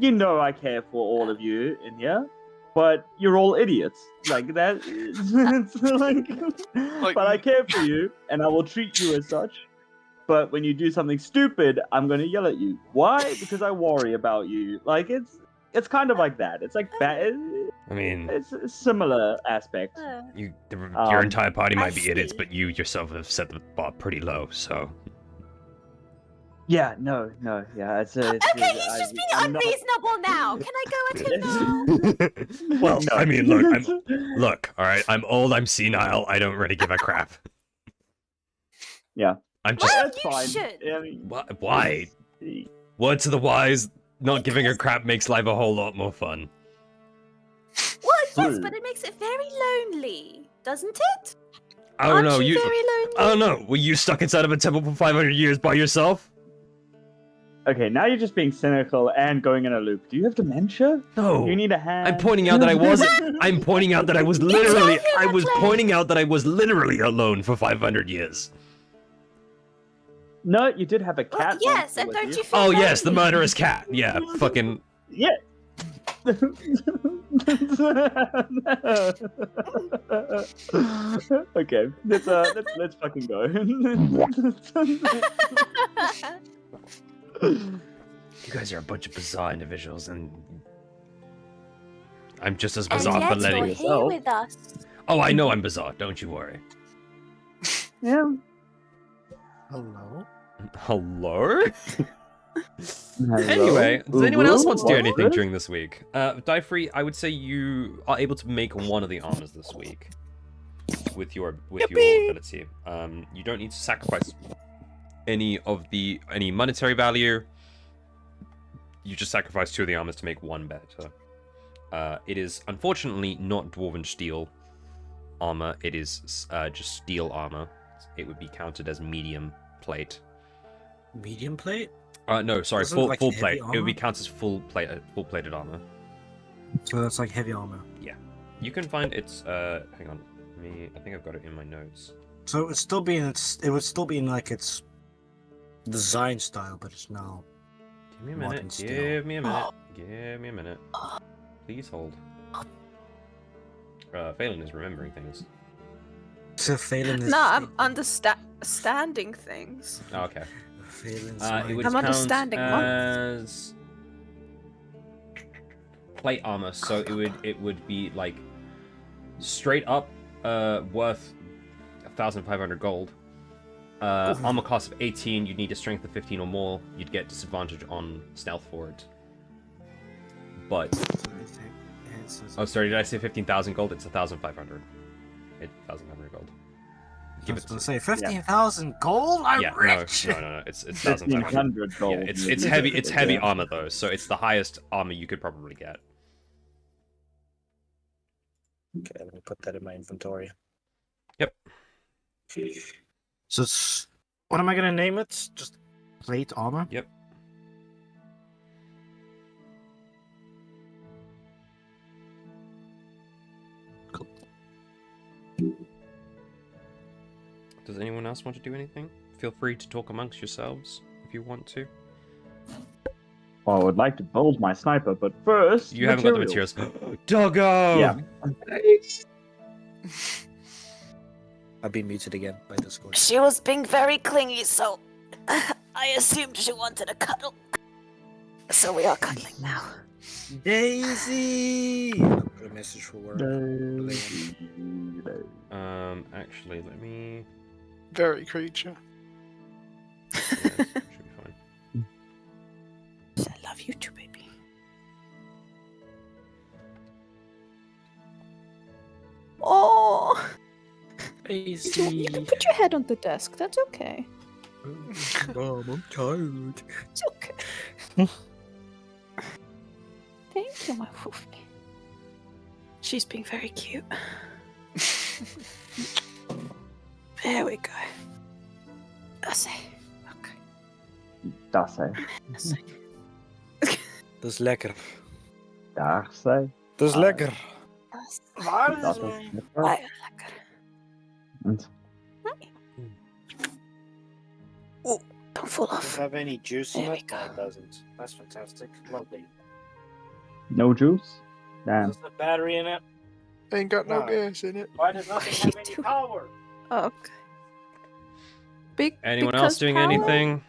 E: you know, I care for all of you in here, but you're all idiots. Like that. It's like, but I care for you, and I will treat you as such. But when you do something stupid, I'm gonna yell at you. Why? Because I worry about you. Like it's kind of like that. It's like bad.
G: I mean,
E: It's a similar aspect.
G: your entire party might
D: I
G: be idiots,
D: see.
G: but you yourself have set the bar pretty low. So.
E: Yeah, no, yeah. It's
D: Okay, he's just being
E: I'm not-
D: unreasonable now. Can I go at him now?
G: Well,
E: No.
G: I mean, look. All right, I'm old. I'm senile. I don't really give a crap.
E: Yeah.
G: I'm just.
D: Well,
E: That's
D: you
E: fine.
D: should.
E: I mean,
G: Why? Word to the wise: not giving a crap makes life a whole lot more fun.
D: Well, yes,
E: True.
D: but it makes it very lonely, doesn't it?
G: I don't
D: Aren't
G: know.
D: you
G: You.
D: very lonely?
G: I don't know. Were you stuck inside of a temple for 500 years by yourself?
E: Okay, now you're just being cynical and going in a loop. Do you have dementia?
G: No.
E: You need a hand.
G: I'm pointing out that I wasn't. I'm pointing out that I was literally.
D: Exactly,
G: I was
D: Clay.
G: pointing out that I was literally alone for 500 years.
E: No, you did have a
D: Well,
E: cat.
D: yes,
E: once
D: and
E: with
D: don't
E: you.
D: you feel
G: Oh yes, the
D: lonely?
G: murderous cat. Yeah, fucking.
E: Yeah. Okay, let's fucking go.
G: You guys are a bunch of bizarre individuals, and I'm just as
D: And
G: bizarre for
D: yet
G: letting.
D: you're
E: yourself.
D: here with us.
G: Oh, I know I'm bizarre. Don't you worry.
E: Yeah.
C: Hello?
G: Hello. Anyway, does anyone else want to do anything during this week? Free, I would say you are able to make one of the armors this week with your ability. You don't need to sacrifice any monetary value. You just sacrifice 2 of the armors to make one better. It is unfortunately not dwarven steel armor. It is just steel armor. It would be counted as medium plate.
C: Medium plate?
G: No, sorry,
C: Isn't it
G: full
C: like
G: full
C: heavy
G: plate. It would
C: armor?
G: be counted as full plated armor.
C: So that's like heavy armor.
G: Yeah, you can find it's. Hang on, I think I've got it in my notes.
C: So it would still be in like its design style, but it's now.
G: Give me a
C: Modern
G: minute.
C: steel.
G: Give me a minute. Give me a minute. Please hold. Phelan is remembering things.
C: So Phelan is.
F: No, I'm understanding things.
G: Oh, okay.
C: Phelan's
G: It would
F: I'm
G: count
F: understanding one.
G: as plate armor, so it would be like straight up worth 1,500 gold. Armor class of 18, you'd need a strength of 15 or more. You'd get disadvantage on stealth for it. But oh, sorry, did I say 15,000 gold? It's 1,500. 1,500 gold.
C: I was gonna say 15,000 gold. I'm rich.
G: No. It's 1,500.
E: 1,500 gold.
G: Yeah, it's heavy. It's heavy
E: Yeah.
G: armor though, so it's the highest armor you could probably get.
C: Okay, let me put that in my inventory.
G: Yep.
C: So it's what am I gonna name it? Just plate armor.
G: Yep.
C: Cool.
G: Does anyone else want to do anything? Feel free to talk amongst yourselves if you want to.
E: Well, I would like to build my sniper, but first,
G: You haven't got the materials. Doggo!
E: Yeah.
C: I've been muted again by Discord.
D: She was being very clingy, so I assumed she wanted a cuddle. So we are cuddling now.
C: Daisy! I've got a message for work.
G: Actually, let me...
A: Very creature.
G: Yeah, should be fine.
F: I love you too, baby. Oh,
C: Daisy!
F: you can put your head on the desk. That's okay.
C: Mom, I'm tired.
F: It's okay. Thank you, my foofy. She's being very cute. There we go. That's it. Okay.
E: Das hij.
F: That's it.
C: Dat is lekker.
E: Daar zij.
C: Dat is lekker.
E: Dat is
F: Lekker. Oh, don't fall
C: Does
F: off.
C: it have any juice in
F: There we
C: it?
F: go.
C: No, it doesn't. That's fantastic. Lovely.
E: No juice? Damn.
C: Does the battery in it?
A: Ain't got no
C: No.
A: gas in it.
C: Why does nothing have any power?
F: Okay.
G: Anyone else
F: because
G: doing
F: power?
G: anything?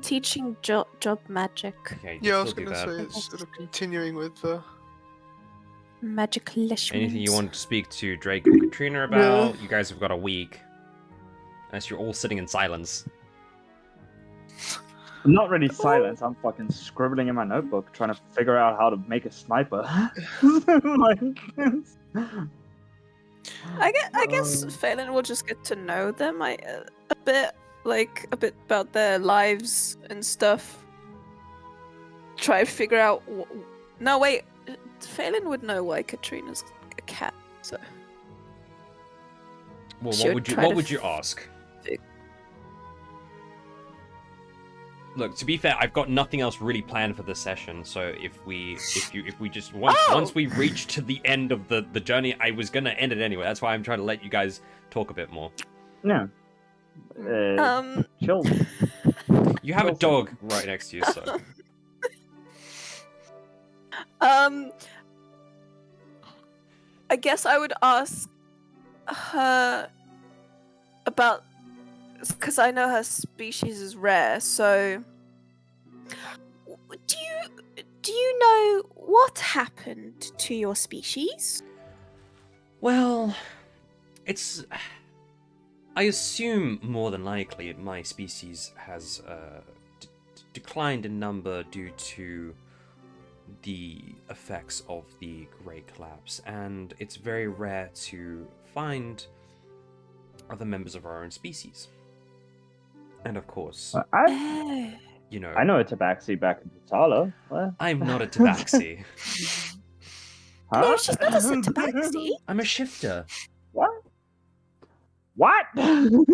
F: Teaching job magic.
G: Okay, you
A: Yeah, I
G: can
A: was
G: still do
A: gonna
G: that.
A: say it's sort of continuing with the.
F: Magic
G: Anything you want to speak to Drake and Katrina about? You guys have got a week. Unless you're all sitting in silence.
E: I'm not really silent. I'm fucking scribbling in my notebook, trying to figure out how to make a sniper. Like,
F: I guess Phelan will just get to know them a bit about their lives and stuff. Try to figure out. No, wait. Phelan would know why Katrina's a cat. So.
G: Well,
F: She
G: what would you ask?
F: fig-
G: Look, to be fair, I've got nothing else really planned for this session. So if we just once we reach to the end of the journey, I was gonna end it anyway. That's why I'm trying to let you guys talk a bit more.
E: yeah. Chill.
G: You have a dog right next to you, so.
F: I guess I would ask her about, because I know her species is rare. So, do you know what happened to your species?
G: Well, it's. I assume more than likely my species has declined in number due to the effects of the Great Collapse, and it's very rare to find other members of our own species. And of course, you know,
E: I know a tabaxi back in Katarla. What?
G: I'm not a tabaxi.
E: Huh?
F: No, she's not a tabaxi.
G: I'm a shifter.
E: What? What?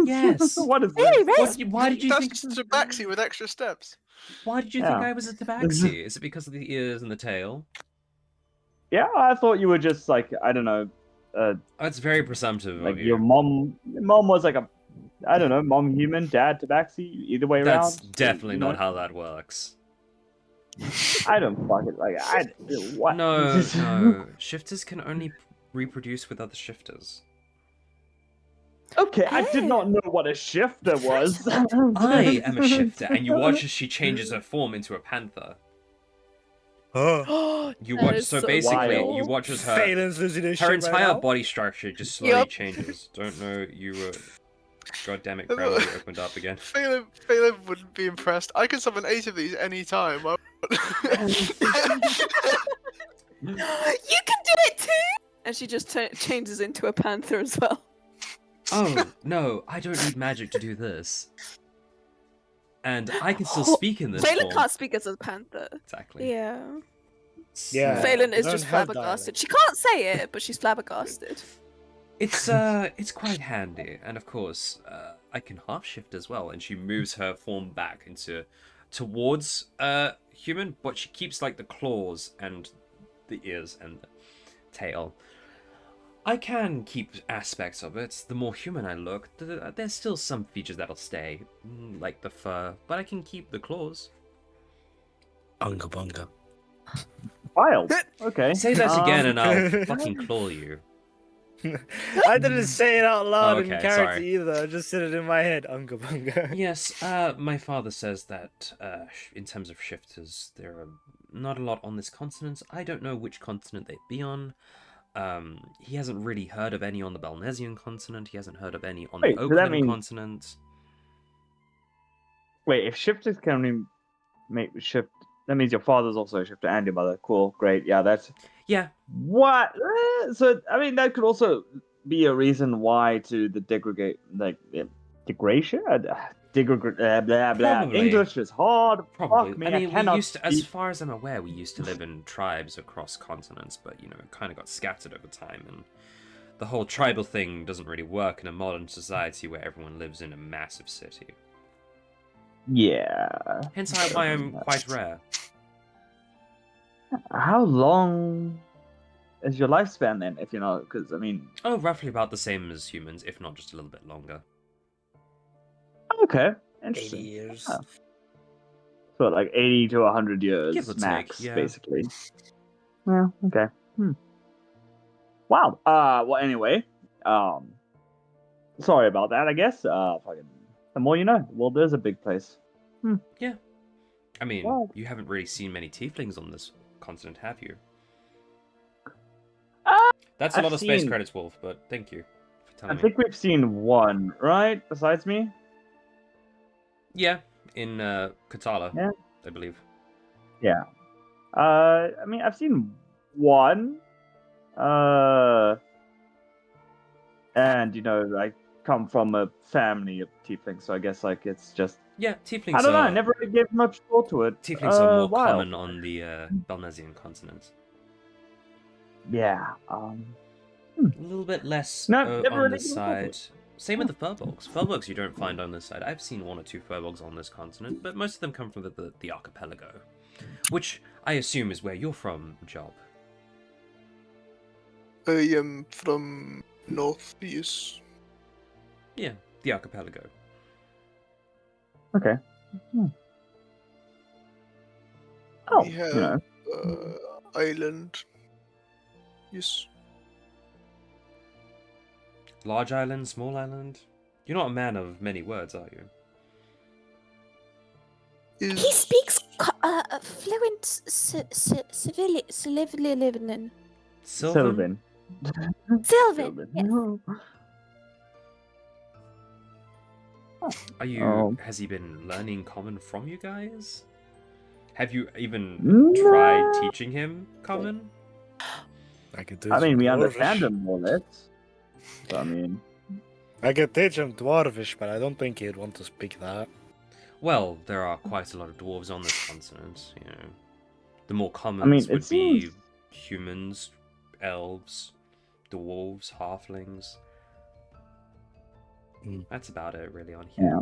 G: Yes.
E: What is
F: Very
E: this?
F: rare.
G: Why did you
A: That's
G: think?
A: just a tabaxi with extra steps.
G: Why did you think
E: Yeah.
G: I was a tabaxi? Is it because of the ears and the tail?
E: Yeah, I thought you were just like, I don't know,
G: That's very presumptive
E: like
G: of
E: your
G: you.
E: mom was like a, I don't know, mom human, dad tabaxi, either way
G: That's
E: around.
G: definitely
E: you know?
G: not how that works.
E: I don't fucking like. What?
G: No. Shifters can only reproduce with other shifters.
E: Okay, I did not know what a shifter was.
G: I am a shifter, and you watch as she changes her form into a panther. You
I: That
G: watch,
I: is
G: so
I: so
G: basically,
E: wild.
G: you watch as her
C: Phelan's losing his
G: her
C: shit right
G: entire
C: now.
G: body structure just slowly
F: Yup.
G: changes. Don't know you were. God damn it, Crown, you opened up again.
A: Phelan wouldn't be impressed. I can summon 8 of these any time.
F: You can do it too! And she just changes into a panther as well.
G: Oh, no, I don't need magic to do this. And I can still speak in this
F: Phelan
G: form.
F: can't speak as a panther.
G: Exactly.
F: Yeah.
C: Yeah.
F: Phelan is
C: don't
F: just
C: have
F: flabbergasted.
C: dialect.
F: She can't say it, but she's flabbergasted.
G: It's quite handy, and of course, I can half shift as well. And she moves her form back towards human, but she keeps like the claws and the ears and the tail. I can keep aspects of it. The more human I look, there's still some features that'll stay, like the fur, but I can keep the claws.
C: Unga bunga.
E: Wild. Okay.
G: Say that again and I'll fucking claw you.
C: I didn't say it out loud in
G: Okay,
C: character
G: sorry.
C: either. I just said it in my head. Unga bunga.
G: Yes, my father says that in terms of shifters, there are not a lot on this continent. I don't know which continent they'd be on. He hasn't really heard of any on the Balnesian continent. He hasn't heard of any on the
E: Wait, so that
G: Oakland
E: means-
G: continent.
E: Wait, if shifters can only make shift, that means your father's also a shifter and your mother. Cool, great. Yeah, that's
G: Yeah.
E: what. So I mean, that could also be a reason why to the degradation. Blah blah.
G: Probably.
E: English is hard.
G: Probably.
E: Fuck me,
G: I mean, we
E: cannot
G: used to, as
E: speak.
G: far as I'm aware, we used to live in tribes across continents, but you know, it kind of got scattered over time, and the whole tribal thing doesn't really work in a modern society where everyone lives in a massive city.
E: Yeah.
G: Hence why I'm quite rare.
E: How long is your lifespan then? If you know, because I mean,
G: Oh, roughly about the same as humans, if not just a little bit longer.
E: okay,
C: 80
E: interesting.
C: years.
E: Oh. So like 80 to 100 years
G: Give or take,
E: max,
G: yeah.
E: basically. Yeah. Okay. Wow. Well, anyway. Sorry about that. I guess. Fucking. The more you know. Well, there's a big place.
G: Yeah. I mean,
E: Wow.
G: you haven't really seen many tieflings on this continent, have you? That's a
E: I've
G: lot of space
E: seen-
G: credits, Wolf, but thank you for
E: I
G: telling me.
E: think we've seen one, right? Besides me.
G: Yeah, in Katarla,
E: Yeah.
G: I believe.
E: Yeah. I mean, I've seen one. And you know, I come from a family of tieflings, so I guess like it's just.
G: Yeah, tieflings
E: I don't know.
G: are
E: I never really gave much thought to it.
G: tieflings are more
E: Wild.
G: common on the Balnesian continent.
E: Yeah.
G: A little bit less
E: No, never
G: on
E: really
G: this
E: given thought to
G: side. Same with the furbolgs. Furbolgs you don't find on this side. I've seen one or two furbolgs on this continent, but most of them come from the archipelago, which I assume is where you're from, Job.
A: I am from North, yes.
G: Yeah, the archipelago.
E: Okay. Oh,
A: We have
E: you know.
A: island. Yes.
G: Large island, small island. You're not a man of many words, are you?
D: He speaks fluent Sylvan.
G: Sylvan?
E: Sylvan.
D: Sylvan. Yes.
G: Are you?
E: Oh.
G: Has he been learning Common from you guys? Have you even
E: No.
G: tried teaching him Common?
C: I could teach
E: I mean,
C: him
E: we
C: Dwarvish.
E: understand him more or less. So, I mean,
C: I could teach him Dwarvish, but I don't think he'd want to speak that.
G: Well, there are quite a lot of dwarves on this continent. You know, the more commons
E: I mean, it
G: would be
E: seems-
G: humans, elves, dwarves, halflings. That's about it, really, on here.
E: yeah.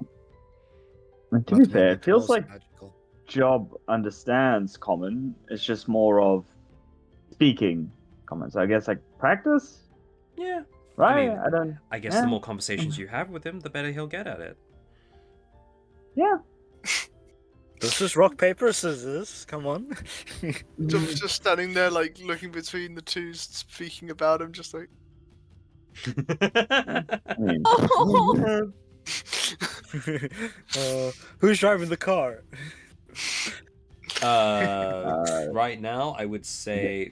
E: And to be
C: Not
E: fair,
C: many
E: it feels
C: dwarves
E: like
C: magical.
E: Job understands Common. It's just more of speaking Common. So I guess like practice,
G: Yeah.
E: right?
G: mean,
E: I don't.
G: I guess
E: Yeah.
G: the more conversations you have with him, the better he'll get at it.
E: Yeah.
C: This is rock, paper, scissors. Come on.
A: Just standing there, like looking between the two, speaking about him, just like.
E: I mean,
D: Oh,
C: Who's driving the car?
G: Right now, I would say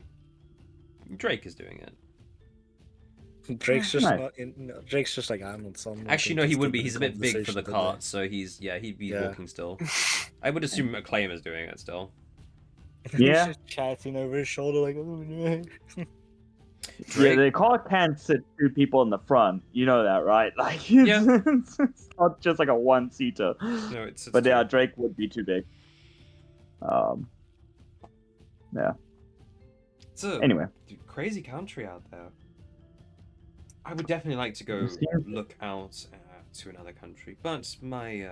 G: Drake is doing it.
C: Drake's just
E: Nice.
C: not in. No, Drake's just like I'm on some.
G: Actually, no, he wouldn't be. He's a bit big for the
C: conversation
G: cart, so he's he'd be
C: Yeah.
G: walking still. I would assume Acclaim is doing it still.
C: today.
E: Yeah.
C: He's just chatting over his shoulder like.
E: yeah,
G: Drake-
E: the car can't sit two people in the front. You know that, right? Like, it's,
G: Yeah.
E: it's not just like a one-seater.
G: No, it's
E: But yeah,
G: true.
E: Drake would be too big. Yeah.
G: It's a
E: Anyway.
G: crazy country out there. I would definitely like to go
E: Seems-
G: look out to another country, but my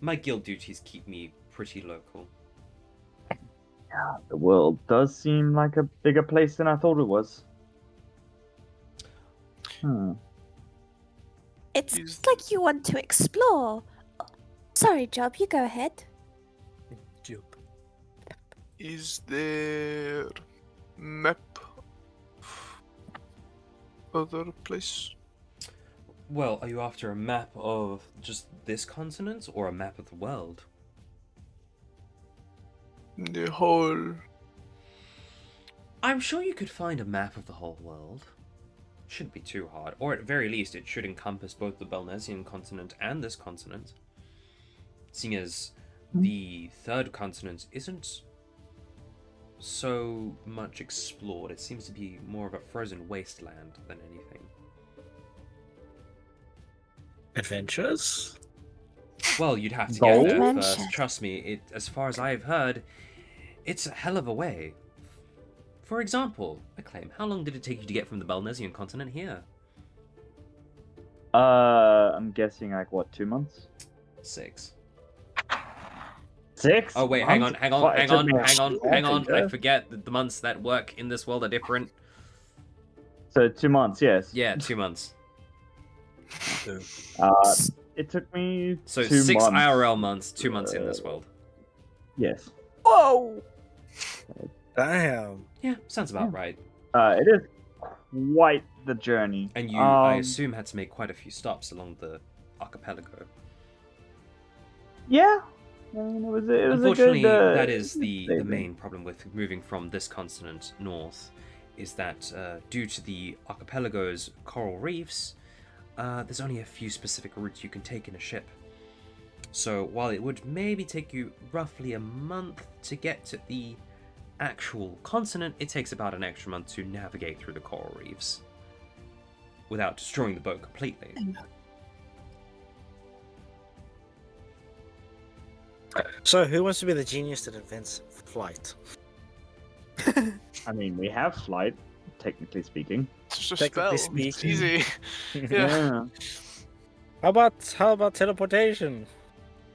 G: my guild duties keep me pretty local.
E: The world does seem like a bigger place than I thought it was.
D: It's
A: Is-
D: like you want to explore. Sorry, Job, you go ahead.
A: Is there map other place?
G: Well, are you after a map of just this continent or a map of the world?
A: The whole.
G: I'm sure you could find a map of the whole world. Shouldn't be too hard, or at very least it should encompass both the Belnesian continent and this continent. Seeing as the third continent isn't so much explored, it seems to be more of a frozen wasteland than anything.
C: Adventures?
G: Well, you'd have to
E: Gold?
G: get there
D: Adventure.
G: first. Trust me, as far as I've heard, it's a hell of a way. For example, Acclaim, how long did it take you to get from the Belnesian continent here?
E: I'm guessing like what, 2 months?
G: 6.
E: 6?
G: Oh wait, hang on.
E: What, it took me a
G: I
E: year?
G: forget that the months that work in this world are different.
E: So 2 months, yes.
G: Yeah, 2 months.
E: It took me
G: So
E: 2
G: 6
E: months.
G: IRL months, 2 months in this world.
E: Yes.
F: Whoa!
C: Damn.
G: Yeah, sounds about right.
E: It is quite the journey.
G: And you, I assume, had to make quite a few stops along the archipelago.
E: Yeah. I mean, it was
G: Unfortunately,
E: a good,
G: that is the
E: statement.
G: main problem with moving from this continent north, is that due to the archipelago's coral reefs, there's only a few specific routes you can take in a ship. So while it would maybe take you roughly a month to get to the actual continent, it takes about an extra month to navigate through the coral reefs without destroying the boat completely.
C: So, who wants to be the genius that invents flight?
E: I mean, we have flight, technically speaking.
A: It's just a
C: Technically
A: spell. It's
C: speaking.
A: easy. Yeah.
C: How about teleportation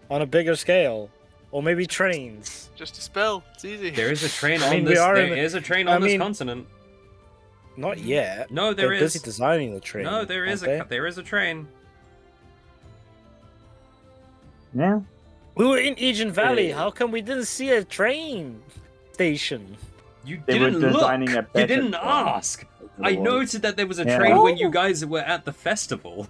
C: on a bigger scale, or maybe trains?
A: Just a spell. It's easy.
G: There is a train
C: I
G: on
C: mean, we
G: this.
C: are in
G: There
C: the-
G: is a train
C: I
G: on this
C: mean-
G: continent.
C: Not yet.
G: No, there
C: They're busy
G: is.
C: designing the train.
G: No, there is
C: aren't they?
G: there is a train.
E: Yeah.
C: We were in Aegean Valley. How come we didn't see a train station?
G: You
E: They were
G: didn't
E: designing
G: look.
E: a better
G: You didn't
E: train.
G: ask. I noted that there was a
E: Yeah.
G: train when you
D: Oh.
G: guys were at the festival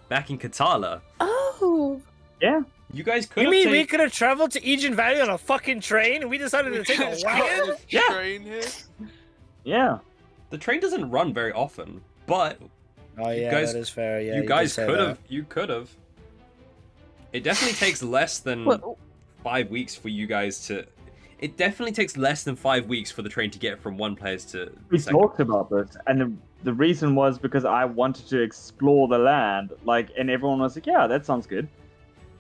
G: back in Katarla.
D: Oh.
E: Yeah.
G: You guys could
C: You
G: have
C: mean we
G: taken.
C: could have traveled to Aegean Valley on a fucking train, and we decided to take a
A: It's
C: wagon?
A: got a
G: Yeah.
A: train here.
E: Yeah.
G: The train doesn't run very often, but
C: Oh yeah,
G: guys-
C: that is fair. Yeah,
G: you
C: did
G: guys
C: say
G: could
C: that.
G: have. You could have. It definitely takes less than
F: Well,
G: 5 weeks for you guys to. It definitely takes less than 5 weeks for the train to get from one place to the
E: We
G: second.
E: talked about this, and the reason was because I wanted to explore the land, and everyone was like, "Yeah, that sounds good."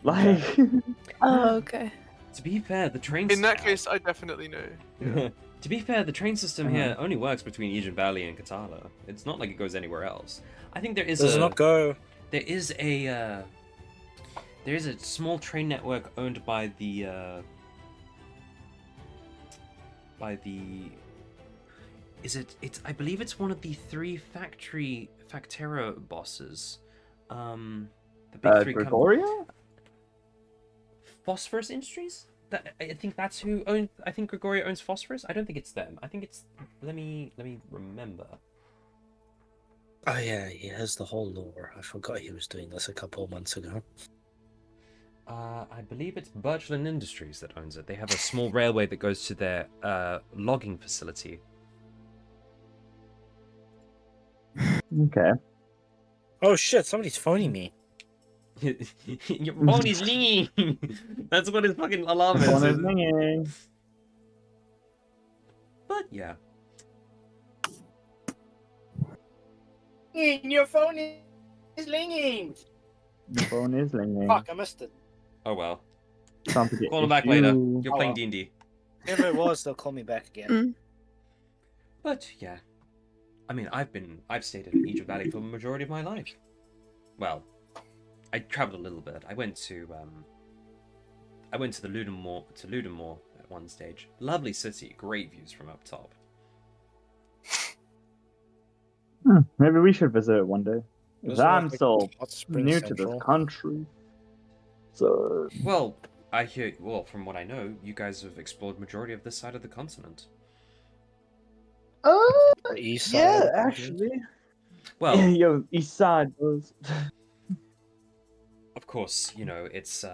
E: Like,
F: oh, okay.
G: To be fair, the train.
A: In that case, I definitely know. Yeah.
G: To be fair, the train system here only works between Aegean Valley and Katarla. It's not like it goes anywhere else. I think there is
C: Does it not go?
G: there is a small train network owned by the it's I believe it's one of the 3 Factera bosses. The big 3
E: Gregoria?
G: Phosphorus Industries? I think that's who owns. I think Gregoria owns Phosphorus. I don't think it's them. I think it's. Let me remember.
C: Oh yeah, he has the whole lore. I forgot he was doing this a couple of months ago.
G: I believe it's Birchland Industries that owns it. They have a small railway that goes to their logging facility.
E: Okay.
C: Oh shit! Somebody's phoning me.
G: Your phone is ringing. That's what his fucking alarm is.
E: Phone is ringing.
G: But yeah.
C: Your phone is ringing.
E: The phone is ringing.
C: Fuck! I missed it.
G: Oh well.
E: Can't forget
G: Call him back
E: you.
G: later. You're
C: Oh,
G: playing
C: well.
G: D&D.
C: If it was, they'll call me back again.
G: But yeah. I mean, I've stayed in Aegean Valley for the majority of my life. Well, I traveled a little bit. I went to the Ludamore at one stage. Lovely city, great views from up top.
E: Maybe we should visit it one day. 'Cause
C: Doesn't
E: I'm
C: like
E: so
C: Hot Spring
E: new to
C: Central.
E: this country. So
G: Well, I hear. Well, from what I know, you guys have explored majority of this side of the continent.
C: The east side of
E: yeah,
C: the continent.
E: actually.
G: Well,
E: Yo, east side was.
G: of course, you know it's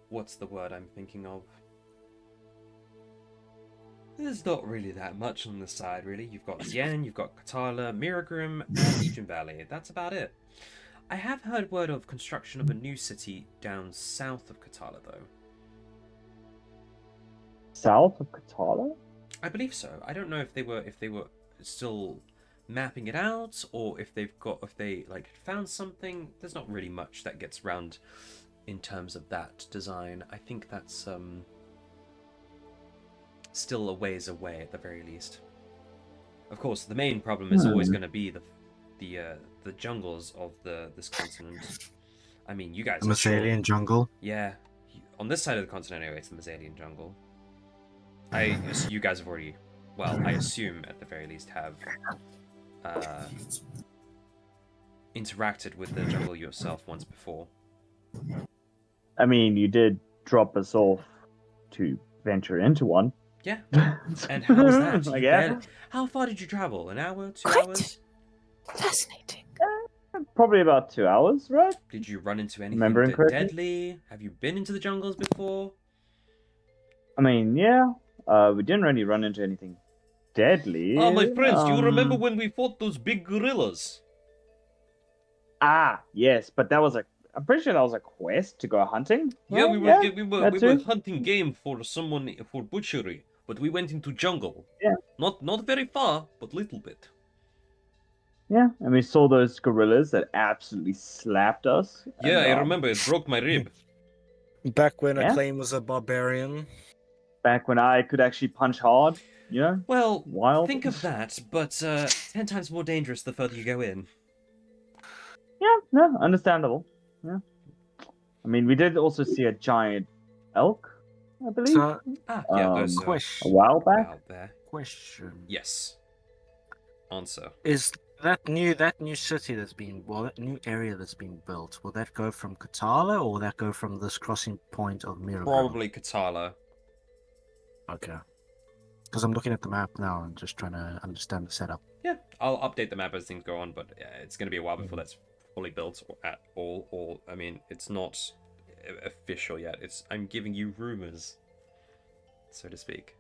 G: What's the word I'm thinking of? There's not really that much on this side, really. You've got Zien, you've got Katarla, Miragrim, and Legion Valley. That's about it. I have heard word of construction of a new city down south of Katarla, though.
E: South of Katarla?
G: I believe so. I don't know if they were still mapping it out, or if they found something. There's not really much that gets round in terms of that design. I think that's still a ways away at the very least. Of course, the main problem is always going to be the jungles of this continent. I mean, you guys.
J: The Masalian jungle.
G: Yeah, on this side of the continent, anyway, it's the Masalian jungle. You guys have already. Well, I assume at the very least have interacted with the jungle yourself once before.
E: I mean, you did drop us off to venture into one.
G: Yeah. And how was that?
E: I guess.
G: How far did you travel? An hour? 2
F: Quite
G: hours?
F: fascinating.
E: Probably about 2 hours, right?
G: Did you run into anything
E: Remembering correctly?
G: deadly? Have you been into the jungles before?
E: I mean, yeah. We didn't really run into anything deadly.
G: Oh, my friends, do you remember when we fought those big gorillas?
E: Ah, yes, but that was I'm pretty sure that was a quest to go hunting.
G: Yeah,
E: right?
G: we were hunting game for someone for butchery, but we went into jungle.
E: Yeah.
G: Not very far, but little bit.
E: Yeah, and we saw those gorillas that absolutely slapped us.
G: Yeah,
E: and,
G: I remember it broke my rib.
C: Back when
E: Yeah.
C: Acclaim was a barbarian.
E: Back when I could actually punch hard, you know?
G: Well,
E: Wild.
G: think of that, but 10 times more dangerous the further you go in.
E: Yeah, no, understandable. Yeah. I mean, we did also see a giant elk, I believe.
J: So,
G: Those
E: a
J: question.
E: while back.
G: out there.
J: Question.
G: Yes. Answer.
J: Is that new city that new area that's been built, will that go from Katarla or will that go from this crossing point of Mirabel?
G: Probably Katarla.
J: Okay. Because I'm looking at the map now and just trying to understand the setup.
G: Yeah, I'll update the map as things go on, but it's going to be a while before that's fully built at all. Or I mean, it's not official yet. I'm giving you rumors, so to speak.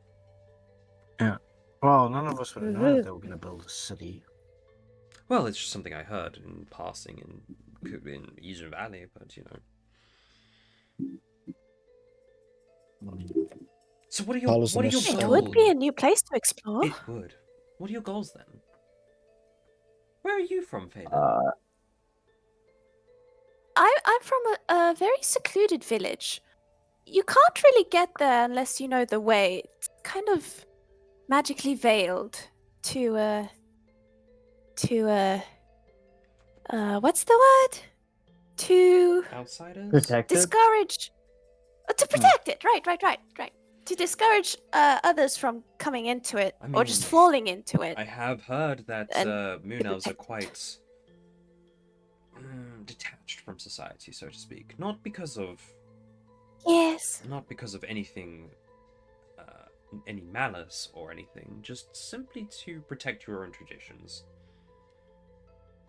J: Yeah. Well, none of us would have known that they were going to build a city.
G: Well, it's just something I heard in passing in Legion Valley, but you know. So what are your goals?
D: It would be a new place to explore.
G: It would. What are your goals then? Where are you from, Phelan?
D: I'm from a very secluded village. You can't really get there unless you know the way. It's kind of magically veiled to what's the word? To
G: outsiders?
E: Protected?
D: discourage. To protect it. Right. To discourage others from coming into it or just falling into it.
G: I have heard that moon elves are quite detached from society, so to speak. Not because of anything, any malice or anything. Just simply to protect your own traditions.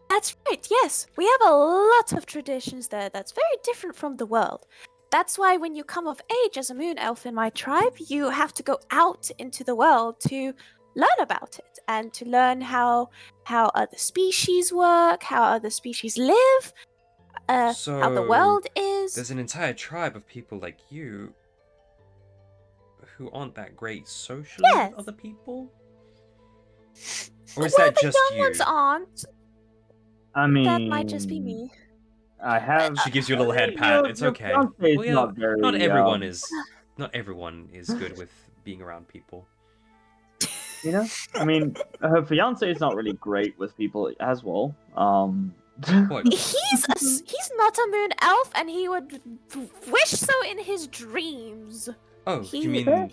D: That's right. Yes, we have a lot of traditions there. That's very different from the world. That's why when you come of age as a moon elf in my tribe, you have to go out into the world to learn about it and to learn how other species work, how other species live, how the world is.
G: There's an entire tribe of people like you who aren't that great socially with other people? Or is that just
D: the young
G: you?
D: ones aren't.
E: I mean,
D: That might just be me.
E: I have.
G: She gives you a little head pat. It's okay.
E: Well, yeah,
G: not everyone is good with being around people.
E: You know, I mean, her fiance is not really great with people as well.
G: What?
D: He's not a moon elf, and he would wish so in his dreams.
G: Oh,
D: He's
G: you mean
D: a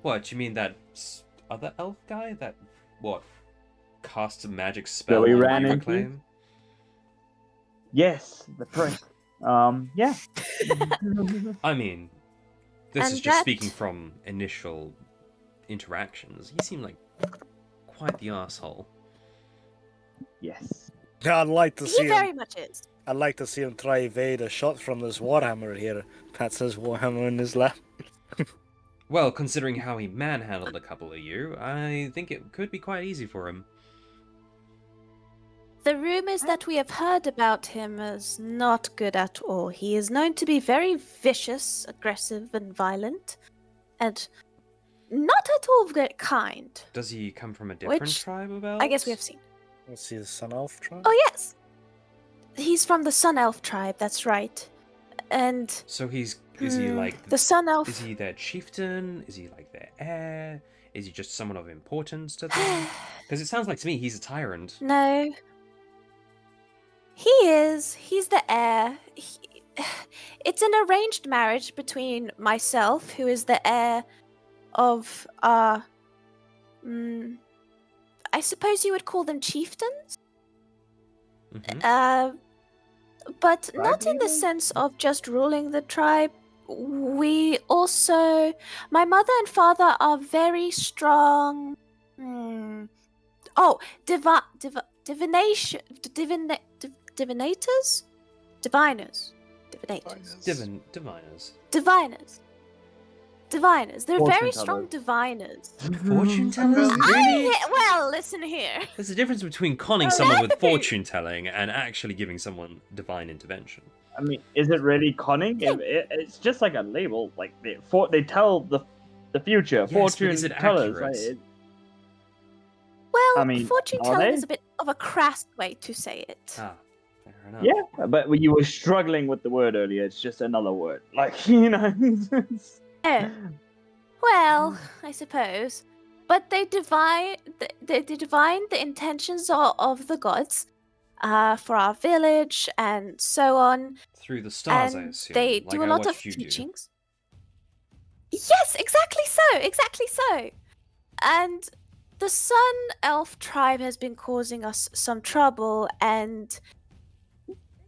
G: what? You mean that other elf guy? That what?
B: cast a magic spell
E: we
B: on
E: ran
B: Weaver
E: into?
B: Claim?
E: Yes, the prick. Yeah.
B: I mean, this is
D: And
B: just
D: that-
B: speaking from initial interactions. He seemed like quite the asshole.
E: Yes.
C: I'd like to
D: He
C: see him.
D: very much is.
C: I'd like to see him try evade a shot from this warhammer here. Pats his warhammer in his lap.
B: Well, considering how he manhandled a couple of you, I think it could be quite easy for him.
D: The rumors that we have heard about him is not good at all. He is known to be very vicious, aggressive, and violent, and not at all very kind.
B: Does he come from a different
D: Which
B: tribe of elves?
D: I guess we have seen.
C: Let's see the Sun Elf tribe.
D: Oh yes, he's from the Sun Elf tribe. That's right, and
B: So is he like
D: the Sun Elf?
B: Is he their chieftain? Is he like their heir? Is he just someone of importance to them? Because it sounds like to me he's a tyrant.
D: No. He is. He's the heir. It's an arranged marriage between myself, who is the heir of I suppose you would call them chieftains?
B: Mhm.
D: But not in the sense of just ruling the tribe. We also, my mother and father are very strong. Oh, divination, divinators, diviners, divinators,
B: Diviners.
D: diviners. They're
E: Fortune
D: very strong
E: tellers.
D: diviners.
B: Fortune tellers? Really?
D: Well, listen here.
B: There's a difference between conning someone with fortune telling and actually giving someone divine intervention.
E: I mean, is it really conning? It's just like a label. Like they tell the future.
B: Yes, but
E: Fortune
B: is it
E: tellers.
B: accurate?
D: Well,
E: I mean,
D: fortune
E: are
D: telling
E: they?
D: is a bit of a crass way to say it.
B: Ah, fair enough.
E: Yeah, but you were struggling with the word earlier. It's just another word. Like, you know.
D: Oh. Well, I suppose. But they divine the intentions of the gods for our village and so on.
B: Through the stars, I
D: And
B: assume.
D: they
B: like
D: do a
B: I
D: lot of
B: watched you do.
D: teachings. Yes, exactly so. And the Sun Elf tribe has been causing us some trouble, and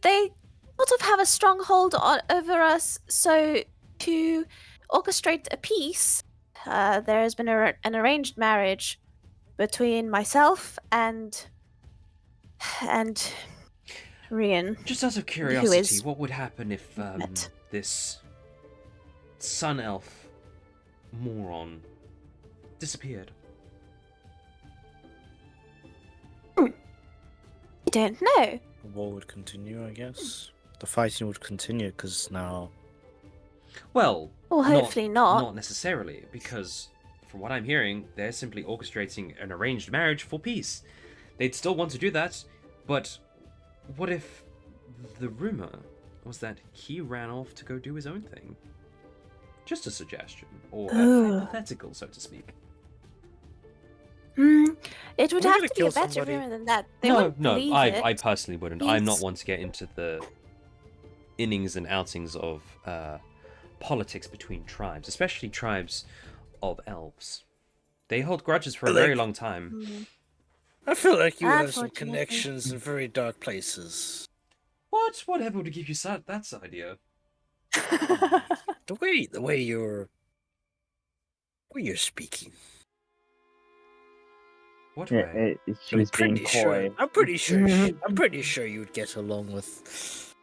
D: they sort of have a stronghold over us. So to orchestrate a peace, there has been an arranged marriage between myself and Rian.
B: Just out of curiosity, what would happen if this sun elf moron disappeared?
D: I don't know.
C: The war would continue, I guess. The fighting would continue because now.
B: Well,
D: hopefully not.
B: Not necessarily, because from what I'm hearing, they're simply orchestrating an arranged marriage for peace. They'd still want to do that, but what if the rumor was that he ran off to go do his own thing? Just a suggestion, or a hypothetical, so to speak.
D: It would
C: We're
D: have
C: gonna
D: to be
C: kill
D: a better
C: somebody.
D: rumor than that. They
B: No,
D: wouldn't
B: no,
D: believe
B: I
D: it.
B: personally wouldn't. I'm not
D: He's-
B: one to get into the innings and outings of politics between tribes, especially tribes of elves. They hold grudges for a very long time.
C: I feel like you have some
D: Unfortunately.
C: connections in very dark places.
B: What? Whatever would give you that idea?
C: The way you're speaking.
B: What
E: Yeah,
B: way?
E: she was being coy.
C: I'm pretty sure you'd get along with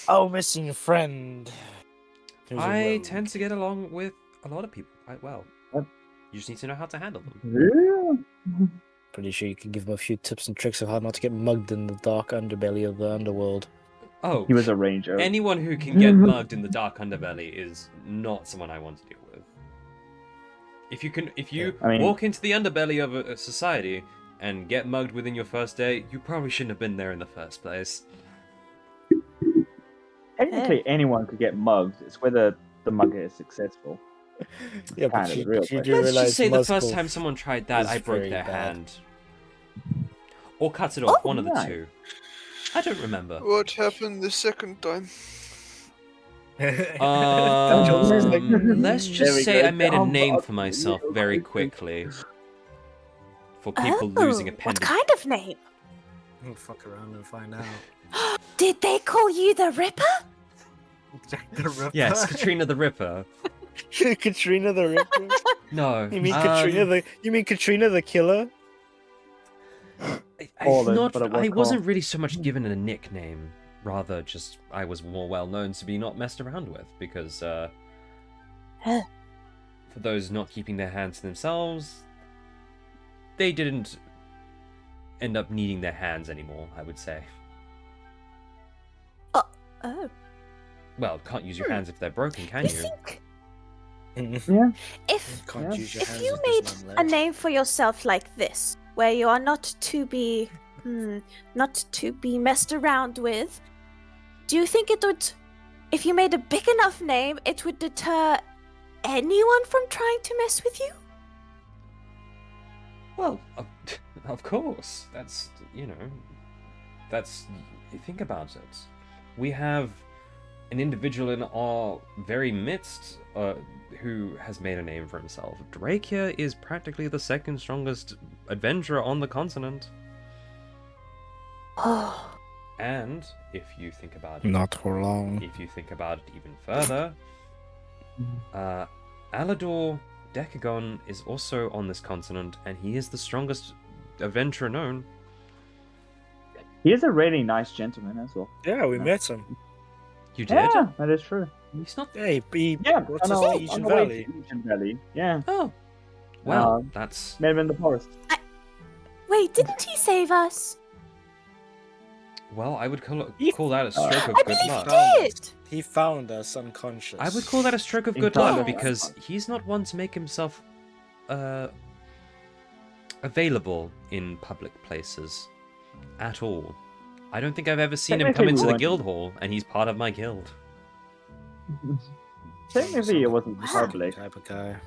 C: our missing friend. who's a
B: I
C: rogue.
B: tend to get along with a lot of people quite well.
E: Yep.
B: You just need to know how to handle them.
E: Yeah.
C: Pretty sure you can give him a few tips and tricks of how not to get mugged in the dark underbelly of the underworld.
B: Oh,
E: He was a ranger.
B: anyone who can get mugged in the dark underbelly is not someone I want to deal with. If you
E: I mean-
B: walk into the underbelly of a society and get mugged within your first day, you probably shouldn't have been there in the first place.
E: Technically, anyone could get mugged. It's whether the mugger is successful.
C: Yeah,
E: Kind
C: but
E: of
C: you,
E: the real
C: you
E: question.
C: do
B: Let's
C: realize
B: just say the first
C: Muzzle
B: time someone tried that,
C: is
B: I broke
C: very
B: their
C: bad.
B: hand. Or cut it off,
E: Oh,
B: one of the
E: nice.
B: two. I don't remember.
A: What happened the second time?
B: Let's
E: There
B: just
E: we
B: say
E: go.
B: I made a
E: Down
B: name
E: up
B: for myself very quickly.
G: for people losing
D: What
G: appendage.
D: kind of name?
J: We'll fuck around and find out.
D: Did they call you the Ripper?
J: Jack the Ripper.
G: Yes, Katrina the Ripper.
C: Katrina the Ripper?
G: No.
C: You mean Katrina the Killer?
G: I wasn't really so much given a nickname. Rather, just I was more well known to be not messed around with because for those not keeping their hands to themselves, they didn't end up needing their hands anymore, I would say.
D: Oh.
G: Well, can't use your hands if they're broken, can you?
E: Yeah.
D: If
J: Use your hands
D: you
J: if
D: made
J: there's none
D: a
J: left.
D: name for yourself like this, where you are not to be messed around with, do you think it would, if you made a big enough name, it would deter anyone from trying to mess with you?
G: Well, of course. That's, think about it. We have an individual in our very midst who has made a name for himself. Drake here is practically the second strongest adventurer on the continent.
D: Oh.
G: And if you think about it,
C: Not for long.
G: if you think about it even further, Alador Decagon is also on this continent, and he is the strongest adventurer known.
E: He is a really nice gentleman as well.
C: Yeah, we met him.
G: You did?
E: Yeah, that is true.
G: He's not.
C: Yeah, he
E: Yeah,
C: what's
E: on
C: his
E: the-
C: Legion
E: on the way to
C: Valley?
E: Legion Valley. Yeah.
G: Oh. Well,
E: Um,
G: that's.
E: Met him in the forest.
D: Wait, didn't he save us?
G: Well, I would call that a stroke of
D: I
G: good
D: believe
G: luck.
D: he did!
C: He found us unconscious.
G: I would call that a stroke of
E: In
G: good
E: time.
G: luck because he's not one to make himself available in public places at all. I don't think I've ever seen him come
E: Technically,
G: into
E: we
G: the
E: weren't-
G: guild hall, and he's part of my guild.
E: Technically, it wasn't public.
C: type of guy.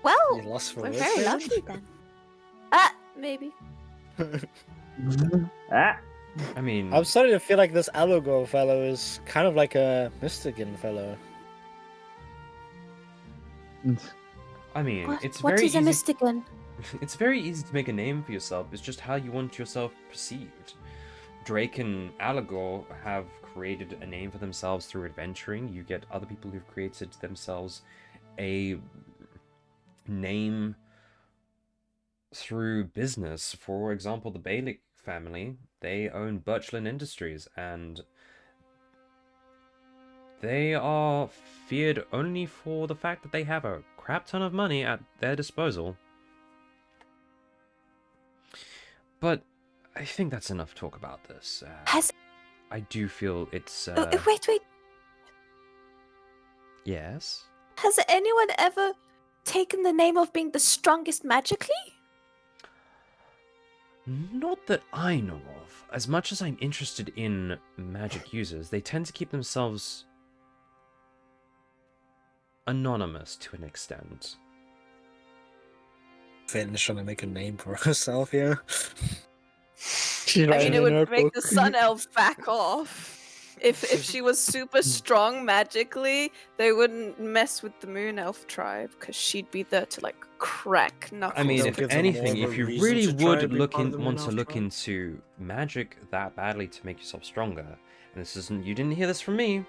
D: Well,
C: You lost for
D: we're
C: words
D: very
C: there?
D: lucky then. Maybe.
E: Ah.
G: I mean,
C: I'm starting to feel like this Alogor fellow is kind of like a Mystican fellow.
G: it's
D: What
G: very
D: is a
G: easy.
D: Mystican?
G: It's very easy to make a name for yourself. It's just how you want yourself perceived. Drake and Alagor have created a name for themselves through adventuring. You get other people who've created themselves a name through business. For example, the Baelic family, they own Birchland Industries, and they are feared only for the fact that they have a crap ton of money at their disposal. But I think that's enough talk about this. I do feel it's...
D: Wait.
G: Yes?
D: Has anyone ever taken the name of being the strongest magically?
G: Not that I know of. As much as I'm interested in magic users, they tend to keep themselves anonymous to an extent.
C: Finn's trying to make a name for herself here.
F: I mean, it would make the Sun Elf back off. If she was super strong magically, they wouldn't mess with the Moon Elf tribe because she'd be there to like crack knuckles.
G: I mean,
C: Don't
G: if
C: give them
G: anything,
C: more of
G: if
C: a
G: you
C: reason
G: really
C: to try
G: would
C: to be
G: look
C: part of
G: in,
C: the
G: want to
C: Moon
G: look
C: Elf
G: into magic that badly to make yourself stronger, and this isn't, you didn't hear this from me,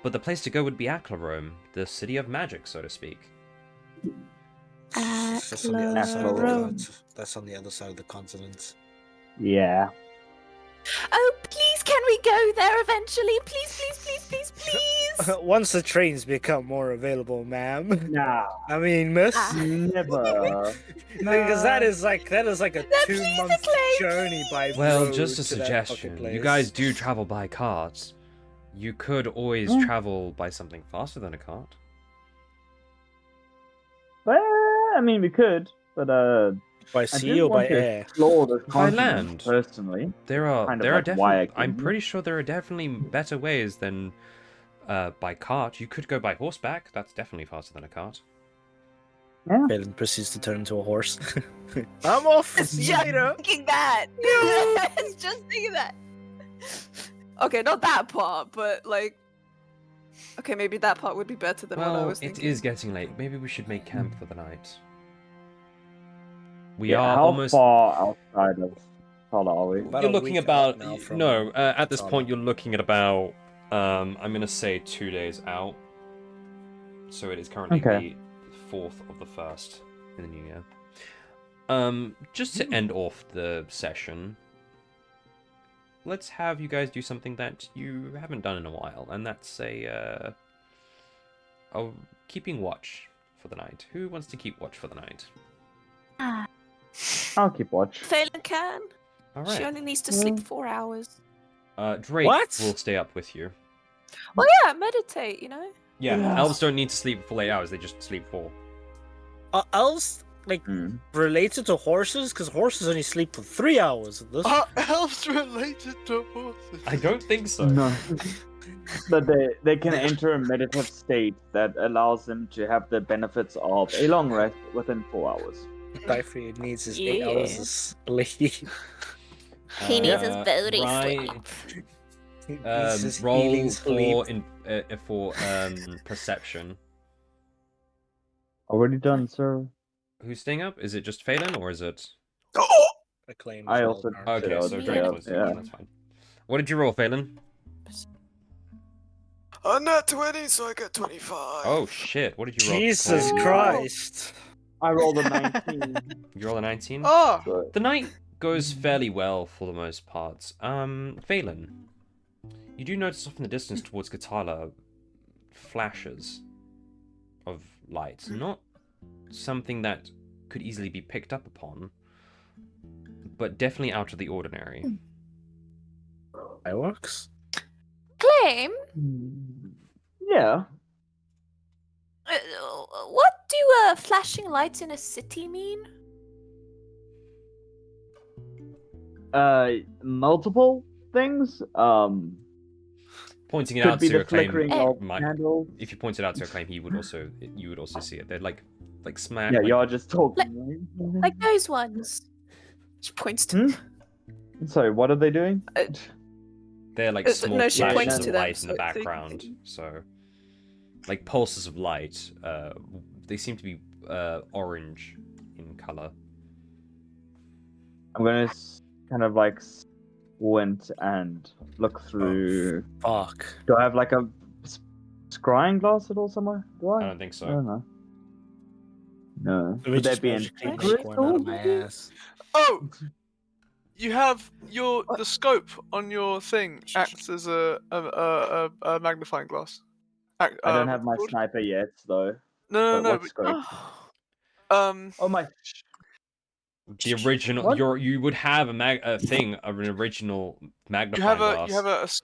G: but the place to go would be Aklarome, the city of magic, so to speak.
J: That's on the other side of the
D: Rome.
J: continent. That's on the other side of the continent.
E: Yeah.
D: Oh, please, can we go there eventually? Please.
C: Once the trains become more available, ma'am.
E: Nah.
C: I mean, miss.
E: Never.
C: Because that is like a
D: please,
C: 2-month
D: Acclaim,
C: journey by
G: Well,
C: road
G: just a
C: to that fucking
G: suggestion.
C: place.
G: You guys do travel by cart. You could always travel by something faster than a cart.
E: Well, I mean, we could, but
C: by
E: I
C: sea
E: do
C: or by
E: want to
C: air?
E: explore the
G: By
E: continent
G: land.
E: personally.
G: There are
E: Kind of
G: there are
E: like why I
G: definitely. I'm
E: came.
G: pretty sure there are definitely better ways than by cart. You could go by horseback. That's definitely faster than a cart.
C: Balin proceeds to turn into a horse. I'm off.
F: Just
C: Later.
F: thinking that. Just thinking that. Okay, not that part, but like Okay, maybe that part would be better than what I
G: Well,
F: was
G: it
F: thinking.
G: is getting late. Maybe we should make camp for the night. We
E: Yeah,
G: are
E: how
G: almost.
E: far outside of Katarla are we?
C: About
G: You're
C: a
G: looking
C: week
G: about
C: out now from
G: no. At this
C: Katarla.
G: point, you're looking at about. I'm gonna say 2 days out. So it is currently
E: Okay.
G: the 4th of the 1st in the new year. Just to end off the session, let's have you guys do something that you haven't done in a while, and that's a keeping watch for the night. Who wants to keep watch for the night?
E: I'll keep watch.
F: Phelan can.
G: All
F: She
G: right.
F: only needs to sleep 4 hours.
G: Drake
C: What?
G: will stay up with you.
F: Well, yeah, meditate, you know?
G: Yeah, elves don't need to sleep for 8 hours, they just sleep 4.
C: Are elves like
E: Hmm.
C: related to horses? Because horses only sleep for 3 hours. This
A: Are elves related to horses?
G: I don't think so.
E: No. But they can enter a meditative state that allows them to have the benefits of a long rest within 4 hours.
C: Alderfey needs his 8 hours of sleep.
D: He needs his booty
G: right.
D: sleep.
C: He needs his
G: Roll
C: healing
G: for
C: sleep.
G: perception.
E: Already done, sir.
G: Who's staying up? Is it just Phelan or is it?
C: Acclaim
E: I
C: as well,
E: also-
C: apparently.
G: Okay,
E: Yeah,
G: so
F: me.
G: Drake was
E: Yeah.
G: that's fine. What did you roll, Phelan?
A: A nat 20, so I get 25.
G: Oh shit! What did you roll?
C: Jesus
G: Oh,
C: Christ!
E: I rolled a 19.
G: You roll a 19.
A: Oh!
E: so
G: The night goes fairly well for the most part. Phelan, you do notice off in the distance towards Katarla flashes of light. Not something that could easily be picked up upon, but definitely out of the ordinary.
C: Fireworks?
D: Claim,
E: yeah.
D: what do flashing lights in a city mean?
E: Multiple things.
G: Pointing it
E: Could
G: out
E: be
G: to
E: the
G: Acclaim,
E: flickering of
G: might,
E: candles.
G: if you point it out to Acclaim, you would also see it. They're like smack.
E: Yeah,
G: like,
E: you're just talking.
D: Like those ones.
F: She points to
E: Sorry, what are they doing?
G: They're like
F: no,
G: small
F: she
G: flashes
E: points
G: of
F: to them,
G: light in the
F: so they can
G: background.
F: see.
G: So, like pulses of light. They seem to be orange in color.
E: I'm gonna kind of like squint and look through.
C: Fuck.
E: Do I have like a scrying glass at all somewhere? Do I?
G: I don't think so.
E: I don't know. No.
C: Let me
E: Would
C: just
E: that be in
C: magically make
E: secret?
C: one out of my ass.
A: Oh! You have the scope on your thing acts as a magnifying glass.
E: I don't have my
A: what's it called?
E: sniper yet, though.
A: No,
E: But
A: no,
E: what
A: no.
E: scope?
A: Oh,
E: Oh my!
G: The original,
E: What?
G: you would have an original
A: you
G: magnifying
A: have
G: glass.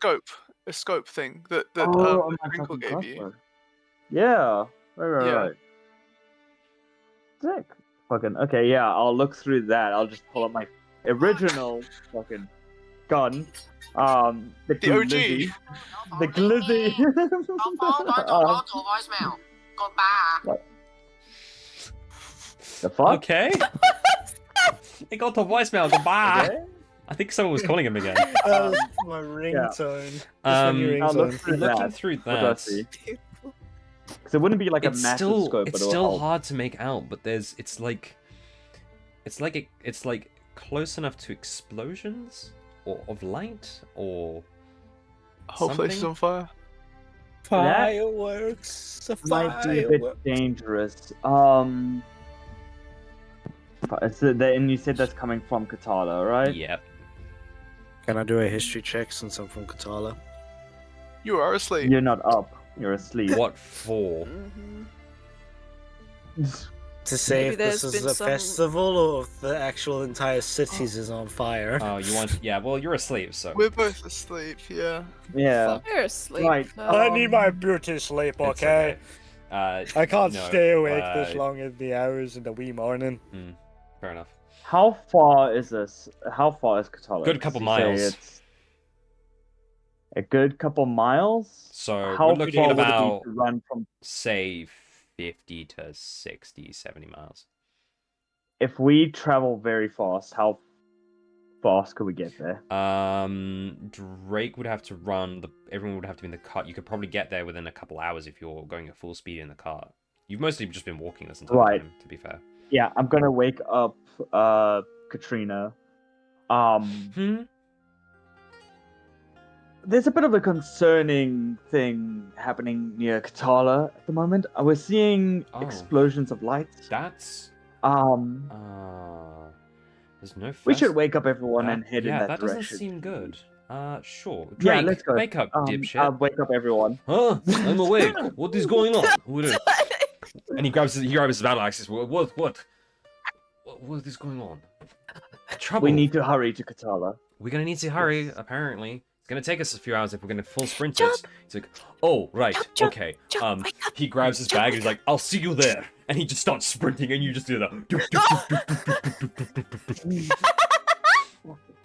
A: a scope thing that
E: Oh, my
A: Crinkle
E: fucking
A: gave you.
E: crossbow. Yeah. Right.
A: Yeah.
E: Right. Sick. Fucking okay. Yeah, I'll look through that. I'll just pull up my original fucking gun. The
A: OG.
E: glizzy. The glizzy. What? The fuck?
G: Okay. It got to voicemail. Goodbye.
E: Okay.
G: I think someone was calling him again.
C: That was my ringtone. Just my new
E: I'll look
C: ringtone.
E: through
G: Looking
E: that.
G: through
E: What do I
G: that,
E: see? Because it wouldn't be like a
G: it's
E: massive
G: still
E: scope,
G: it's
E: but it'll
G: still
E: help.
G: hard to make out. But it's like close enough to explosions or of light or
A: Whole place is
G: something?
A: on fire.
C: Fireworks.
E: Might be a
C: Fireworks.
E: bit dangerous. And you said that's coming from Katarla, right?
G: Yep.
C: Can I do a history check since I'm from Katarla?
A: You are asleep.
E: You're not up. You're asleep.
G: What for?
C: To say
F: Maybe
C: if this
F: there's
C: is
F: been
C: a
F: some-
C: festival or if the actual entire cities is on fire.
G: Oh, you want? Yeah. Well, you're asleep, so.
A: We're both asleep. Yeah.
E: Yeah.
F: You're asleep.
E: Right.
C: I need my beauty sleep,
G: It's
C: okay?
G: I
C: I can't
G: no,
C: stay awake this
G: uh,
C: long in the hours in the wee morning.
G: Fair enough.
E: How far is this? How far is Katarla?
G: Good couple
E: Did you say
G: miles.
E: It's a good couple miles.
G: So
E: How
G: we're looking
E: far
G: at
E: would it
G: about,
E: be to run from?
G: say, 50 to 60, 70 miles.
E: If we travel very fast, how fast could we get there?
G: Drake would have to run. Everyone would have to be in the cart. You could probably get there within a couple hours if you're going at full speed in the cart. You've mostly just been walking this entire time, to be fair.
E: Yeah, I'm gonna wake up Katrina. There's a bit of a concerning thing happening near Katarla at the moment. We're seeing explosions of lights.
G: That's there's no.
E: We should wake up everyone and head in that
G: that
E: direction.
G: doesn't seem good. Sure. Drake,
E: Yeah, let's go.
G: Wake up, dipshit.
E: I'll wake up everyone.
G: Huh? I'm awake. What is going on? And he grabs his battle axes. What is going on? Trouble.
E: We need to hurry to Katarla.
G: We're gonna need to hurry. Apparently, it's gonna take us a few hours if we're gonna full sprint it. He's like, oh right, okay. He grabs his bag and he's like, I'll see you there. And he just starts sprinting, and you just do that.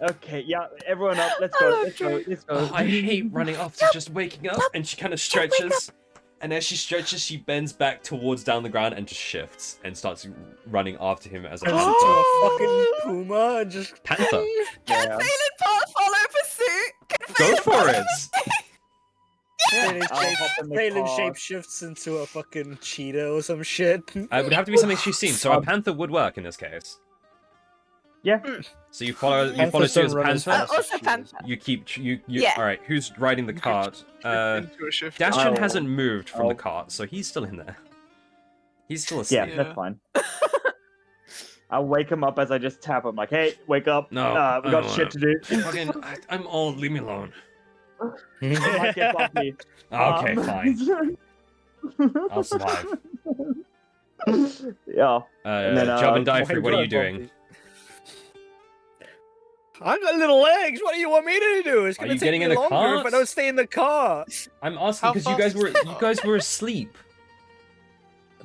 E: Okay, yeah, everyone up. Let's go. Let's go.
G: I hate running after just waking up. And she kind of stretches. And as she stretches, she bends back towards down the ground and just shifts and starts running after him as a panther.
C: a fucking puma and just
G: Panther.
F: Can Phelan follow pursuit?
G: Go for it.
C: Phelan shape shifts into a fucking cheetah or some shit.
G: It would have to be something she's seen. So a panther would work in this case.
E: Yeah.
G: So you follow suit as a panther.
F: Also panther.
G: You keep
F: Yeah.
G: All right. Who's riding the cart? Dastion hasn't moved from the cart, so he's still in there. He's still asleep.
E: Yeah, that's fine. I'll wake him up as I just tap him, like, "Hey, wake up!
G: No,
E: we got shit to do."
G: Fucking, I'm old. Leave me alone.
E: It might get bumpy.
G: Okay, fine. I'll survive.
E: Yeah.
G: And then, Job and Diefrey, what are you doing?
C: I've got little legs. What do you want me to do? It's
G: Are
C: gonna
G: you
C: take
G: getting
C: me
G: in a
C: longer
G: cart?
C: if I don't stay in the car.
G: I'm asking because you guys were asleep.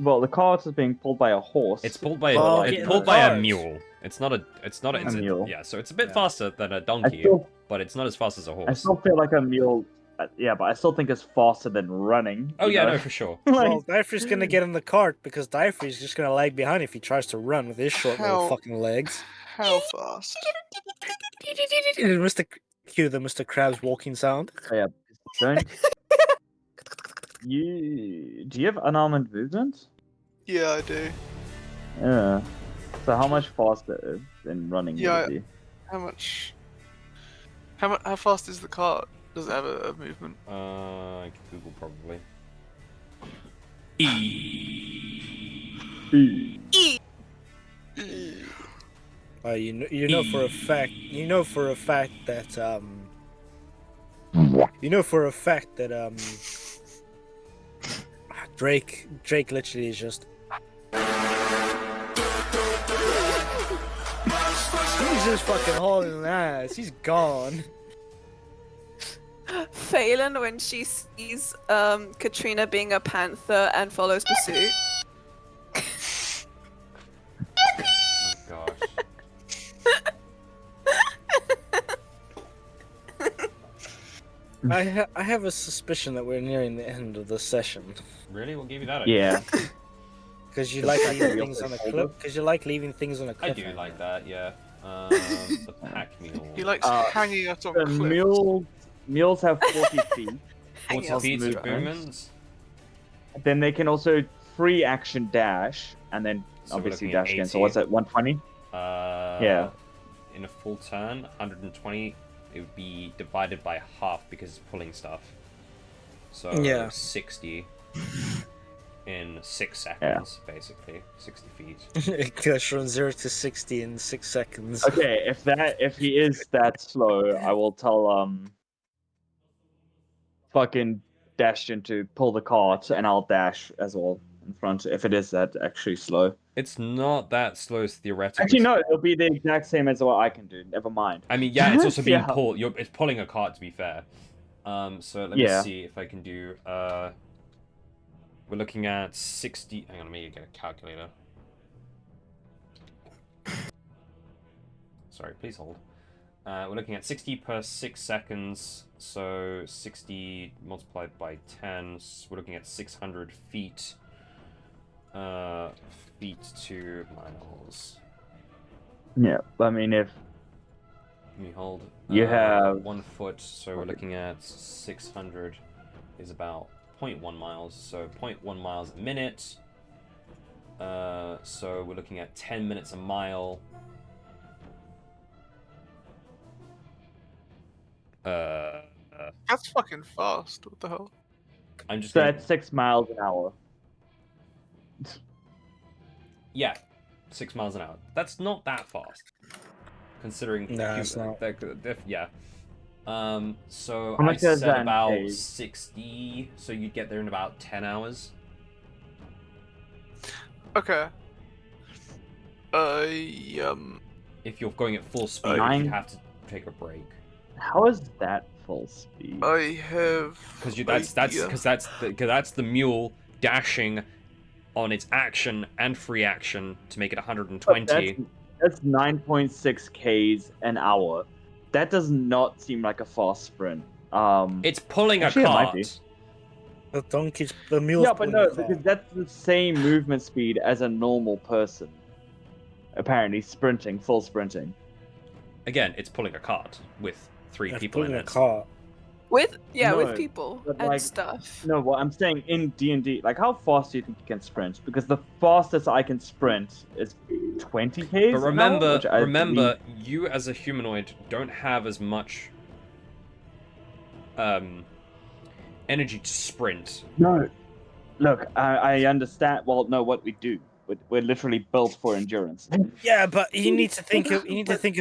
E: Well, the cart is being pulled by a horse.
G: It's pulled by a mule. It's not a
E: mule.
G: Yeah, so it's a bit faster than a donkey, but it's not as fast as a horse.
E: I still feel like a mule. Yeah, but I still think it's faster than running.
G: Oh yeah, no, for sure.
C: Well, Diefrey's gonna get in the cart because Diefrey's just gonna lag behind if he tries to run with his short little fucking legs.
A: How fast?
C: Cue the Mr. Krabs walking sound.
E: Oh, yeah, don't. Do you have unarmed movement?
A: Yeah, I do.
E: Yeah. So how much faster than running would it be?
A: How much? How fast is the cart? Does it have a movement?
G: I can Google probably.
C: You know for a fact that Drake literally is just he's just fucking hauling an ass. He's gone.
F: Phelan, when she sees Katrina being a panther and follows pursuit.
G: Oh gosh.
C: I have a suspicion that we're nearing the end of the session.
G: Really? What gave you that idea?
E: Yeah.
C: Because you like leaving things on a clip. Because you like leaving things on a clip.
G: I do like that. Yeah. The pack mule.
A: He likes hanging us on
E: The
A: cliffs.
E: mules have 40 feet.
G: 40 feet of movements.
E: Then they can also free action dash, and then
G: So we're
E: obviously
G: looking at
E: dash again. So
G: 80.
E: what's that? 120? Yeah.
G: In a full turn, 120. It would be divided by half because it's pulling stuff. So
C: Yeah.
G: 60 in 6 seconds, basically 60 feet.
C: It goes from 0 to 60 in 6 seconds.
E: Okay, if he is that slow, I will tell fucking Dastion to pull the cart, and I'll dash as well in front if it is that actually slow.
G: It's not that slow as theoretically.
E: Actually, no, it'll be the exact same as what I can do. Never mind.
G: I mean, yeah, it's also being
E: Yeah.
G: pulled. It's pulling a cart, to be fair. So let me see if I can do. We're looking at 60. Hang on, let me get a calculator. Sorry, please hold. We're looking at 60 per 6 seconds. So 60 multiplied by 10. So we're looking at 600 feet. Feet to miles.
E: Yeah, I mean, if
B: Let me hold.
E: You have
B: 1 foot, so we're looking at 600 is about 0.1 miles, so 0.1 miles a minute. So we're looking at 10 minutes a mile.
A: That's fucking fast. What the hell?
B: I'm just
E: So
B: gonna...
E: that's 6 miles an hour.
B: Yeah, 6 miles an hour. That's not that fast, considering.
C: No, it's not.
B: Yeah. So
E: How
B: I
E: much does
B: said
E: that
B: about
E: pay?
B: 60. So you'd get there in about 10 hours.
A: Okay.
B: If you're going at full speed,
E: Nine-
B: you'd have to take a break.
E: How is that full speed?
A: I have.
B: Because that's the mule dashing on its action and free action to make it 120.
E: That's 9.6 Ks an hour. That does not seem like a fast sprint.
B: It's pulling
E: actually,
B: a
E: it might be.
B: cart.
C: The mule's
E: Yeah, but
C: pulling
E: no,
C: the car.
E: because that's the same movement speed as a normal person. Apparently, sprinting, full sprinting.
B: Again, it's pulling a cart with 3
C: It's
B: people in
C: pulling a
B: it.
C: car.
F: With
E: No,
F: with people
E: but,
F: and
E: like,
F: stuff.
E: No, what I'm saying in D&D, like how fast do you think you can sprint? Because the fastest I can sprint is 20 Ks
B: But
E: an hour,
B: remember,
E: which I believe...
B: you as a humanoid don't have as much energy to sprint.
E: No, look, I understand. Well, no, what we do, we're literally built for endurance.
C: Yeah, but you need to think of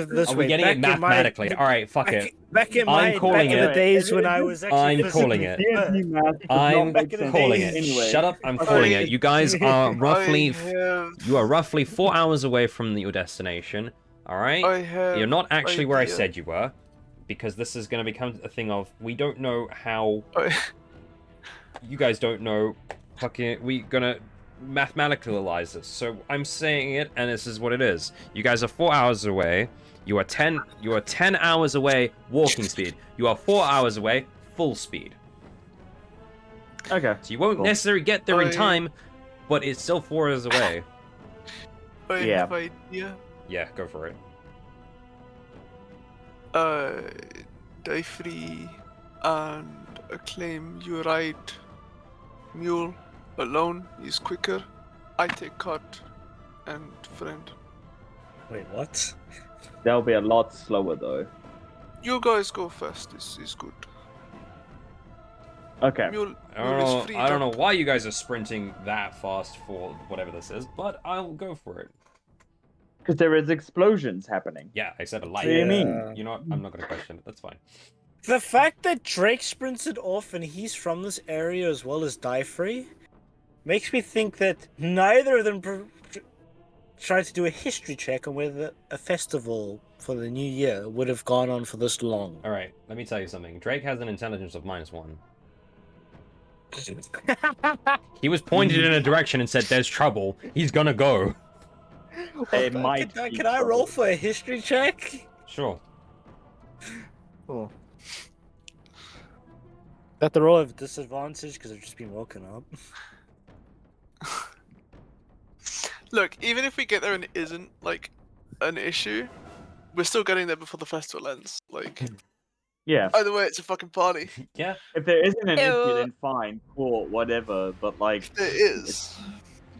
C: this
B: Are
C: way.
B: we getting it mathematically? All right, fuck it.
C: Back in
B: I'm calling
C: the
B: it.
C: days when I was actually
B: I'm calling
C: physically
B: it.
C: fit.
E: D&D math does
B: I'm
E: not make sense
B: calling it.
E: anyway.
B: Shut up! I'm calling it. You guys are roughly.
A: have.
B: You are roughly 4 hours away from your destination. All right.
A: I have.
B: You're not actually where I
A: idea.
B: said you were, because this is going to become a thing of we don't know how. You guys don't know. Fucking, we gonna mathematicalize this. So I'm saying it, and this is what it is. You guys are 4 hours away. You are 10 hours away walking speed. You are 4 hours away full speed.
E: Okay.
B: So you won't necessarily get there in time, but it's still 4 hours away.
A: I
E: Yeah.
A: have idea.
B: Yeah, go for it.
A: Alderfey and Acclaim, you ride mule alone is quicker. I take cart and friend.
C: Wait, what?
E: That'll be a lot slower though.
A: You guys go first. This is good.
E: Okay.
A: Mule
B: I
A: is
B: don't
A: free.
B: know. I don't know why you guys are sprinting that fast for whatever this is, but I'll go for it.
E: Because there is explosions happening.
B: Yeah, I said a light.
E: What do you mean?
B: You know what? I'm not gonna question it. That's fine.
C: The fact that Drake sprinted off and he's from this area as well as Alderfey makes me think that neither of them tried to do a history check on whether a festival for the new year would have gone on for this long.
B: All right, let me tell you something. Drake has an intelligence of -1. He was pointed in a direction and said, "There's trouble. He's gonna go."
E: It might.
C: Can I roll for a history check?
B: Sure.
C: Oh. Got the roll of disadvantage because I've just been woken up.
A: Look, even if we get there and it isn't like an issue, we're still getting there before the festival ends. Like,
E: Yeah.
A: either way, it's a fucking party.
B: Yeah.
E: If there isn't an issue,
F: Ew.
E: then fine, cool, whatever. But like,
A: There is.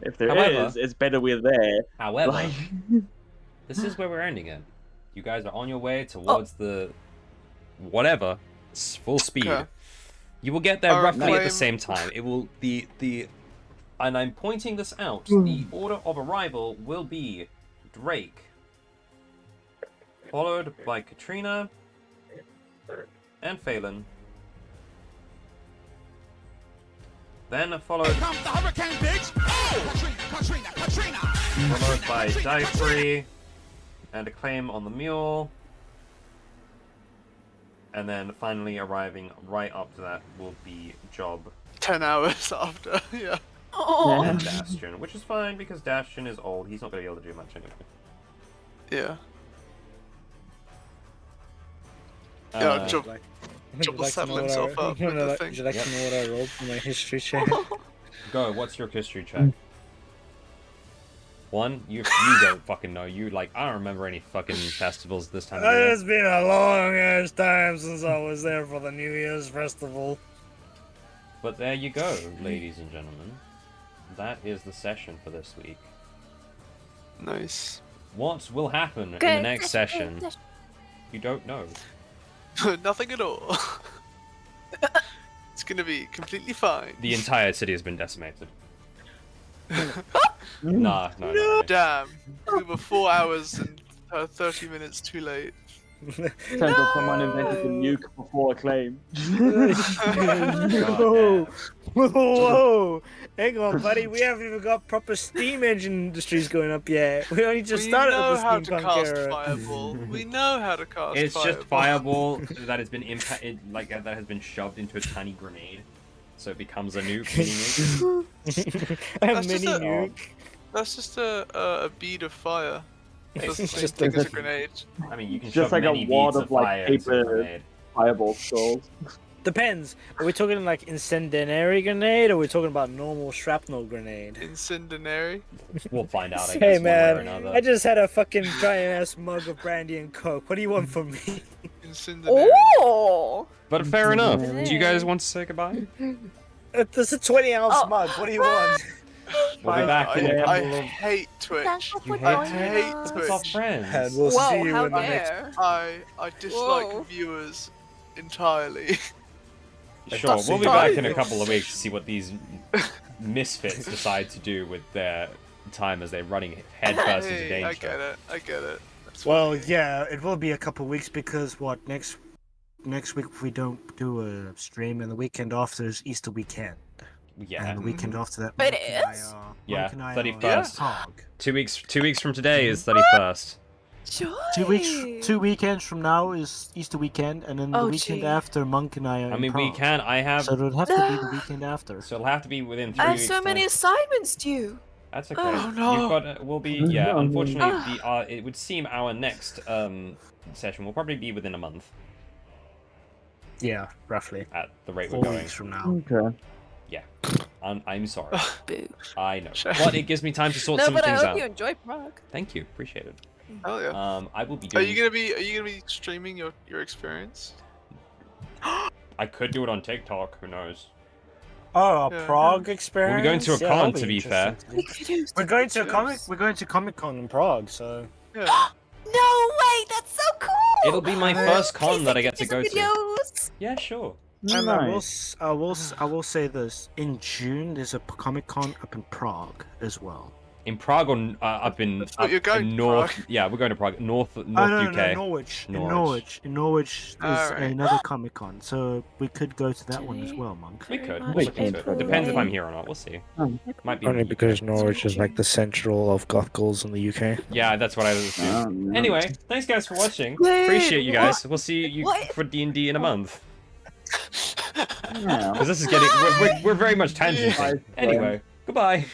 E: if there
B: However-
E: is, it's better we're there.
B: However,
E: Like,
B: this is where we're ending it. You guys are on your way towards the whatever full speed.
A: Okay.
B: You will get there
A: Alright,
B: roughly at the
A: claim-
B: same time. It will the and I'm pointing this out. The order of arrival will be Drake, followed by Katrina and Phelan. Then followed
K: Comes the hurricane, bitch! Oh! Katrina!
B: followed by Alderfey and Acclaim on the mule. And then finally arriving right after that will be Job
A: 10 hours after, yeah.
F: Oh,
B: and Dastion, which is fine because Dastion is old. He's not going to be able to do much anyway.
A: Yeah.
B: Uh,
A: Yeah, Job
C: Would
A: will
C: you like to
A: settle
C: know what
A: himself up with the
C: Would
A: thing.
C: you like to know what I rolled for my history check?
B: Go, what's your history check?
G: Quan, you don't fucking know. You like, I don't remember any fucking festivals this time of year.
C: It's been a long ass time since I was there for the New Year's festival.
G: But there you go, ladies and gentlemen. That is the session for this week.
A: Nice.
G: What will happen in the next session? You don't know.
A: Nothing at all. It's gonna be completely fine.
G: The entire city has been decimated. No.
A: Damn. We were 4 hours and 30 minutes too late.
E: Turns out someone invented the nuke before Acclaim.
C: Whoa! Hang on, buddy. We haven't even got proper steam engine industries going up yet. We only just started
A: We know
C: with the
A: how to
C: steampunk
A: cast
C: era.
A: Fireball. We know how to cast
G: It's
A: Fireball.
G: just fireball that has been that has been shoved into a tiny grenade, so it becomes a nuke.
C: A mini nuke.
A: That's just a bead of fire. It's
G: It's
A: just as a grenade.
G: I mean, you can
E: Just
G: shove
E: like a
G: many
E: wad
G: beads
E: of like
G: fire into a
E: paper
G: grenade.
E: fireball skulls.
C: Depends. Are we talking like incendiary grenade, or are we talking about normal shrapnel grenade?
A: Incendiary.
G: We'll find out. I
C: Hey
G: guess, one way or
C: man,
G: another.
C: I just had a fucking giant ass mug of brandy and coke. What do you want from me?
A: Incendiary.
F: Oh!
G: But fair enough. Do you guys want to say goodbye?
C: It's a 20-ounce mug. What do you want?
G: We'll be back in a couple
A: I
G: of...
A: hate Twitch.
G: You
A: I
G: hate
A: hate
G: Twitch?
A: Twitch.
G: It's our friends.
C: And we'll see
F: Whoa,
C: you
F: how
C: in the next.
F: dare!
A: I dislike
F: Whoa.
A: viewers entirely.
G: Sure, we'll be back in a couple of weeks to see what these misfits decide to do with their time as they're running headfirst into
A: Hey,
G: danger.
A: I get it. That's
C: Well,
A: fine.
C: yeah, it will be a couple of weeks because next week if we don't do a stream, and the weekend after is Easter weekend.
G: Yeah.
C: And the weekend after that,
F: It
C: Monk and I
F: is?
C: are-
G: Yeah,
C: Monk and I are
G: 31st.
C: in Prague.
G: 2 weeks from today is 31st.
F: Joy!
J: 2 weekends from now is Easter weekend, and then the
F: Oh,
J: weekend
F: gee.
J: after Monk and I are
G: I
J: in
G: mean, we
J: Prague.
G: can. I have.
J: So it'll have to be the weekend after.
G: So it'll have to be within 3
F: I have
G: weeks.
F: so many
G: time.
F: assignments due.
G: That's okay.
F: Oh,
A: no.
G: You've got. We'll be. Yeah.
E: No.
G: Unfortunately, it would seem our next session will probably be within a month
C: Yeah, roughly.
G: at the rate
C: 4
G: we're going.
C: weeks from now.
E: Okay.
G: Yeah. I'm sorry.
F: Boo.
G: I know.
A: Shame.
G: But it gives me time to sort
F: No,
G: some
F: but I
G: things
F: hope
G: out.
F: you enjoy Prague.
G: Thank you. Appreciate it.
A: Hell yeah.
G: I will be
A: Are
G: doing.
A: you gonna be streaming your experience?
G: I could do it on TikTok. Who knows?
C: Oh, a
A: Yeah.
C: Prague experience.
G: We'll be going to a
C: Yeah,
G: con,
C: that'll
G: to be fair.
C: interesting. We're going to Comic-Con in Prague, so.
A: Yeah.
D: No way, that's so cool!
G: It'll be my first con
D: Please
G: that I
D: take
G: get to go
D: pictures of
G: to.
D: videos.
G: Yeah, sure.
C: And I
E: Nice.
C: will say this: in June, there's a Comic-Con up in Prague as well.
G: In Prague or up in,
A: thought you were going
G: in
A: to
G: North?
A: Prague.
G: Yeah, we're going to Prague. North
C: No,
G: UK.
C: no, Norwich.
G: Norwich.
C: In Norwich, there's
A: Alright.
C: another Comic-Con, so we could go to that one as well, Monk.
G: We could.
F: Very
G: We'll
E: much
G: look into it.
E: for
G: Depends if
E: it.
G: I'm here or not. We'll see. Might be.
C: Only
G: in the
C: because
G: UK.
C: Norwich is like the central of goth girls in the UK.
G: Yeah, that's what I was assuming.
E: Yeah.
G: Anyway, thanks guys for watching.
F: Wait,
G: Appreciate you guys. We'll see you
F: What?
G: for D&D in a month.
E: Yeah.
G: Because this is getting we're very much tangenting.
E: Bye,
G: Anyway, goodbye.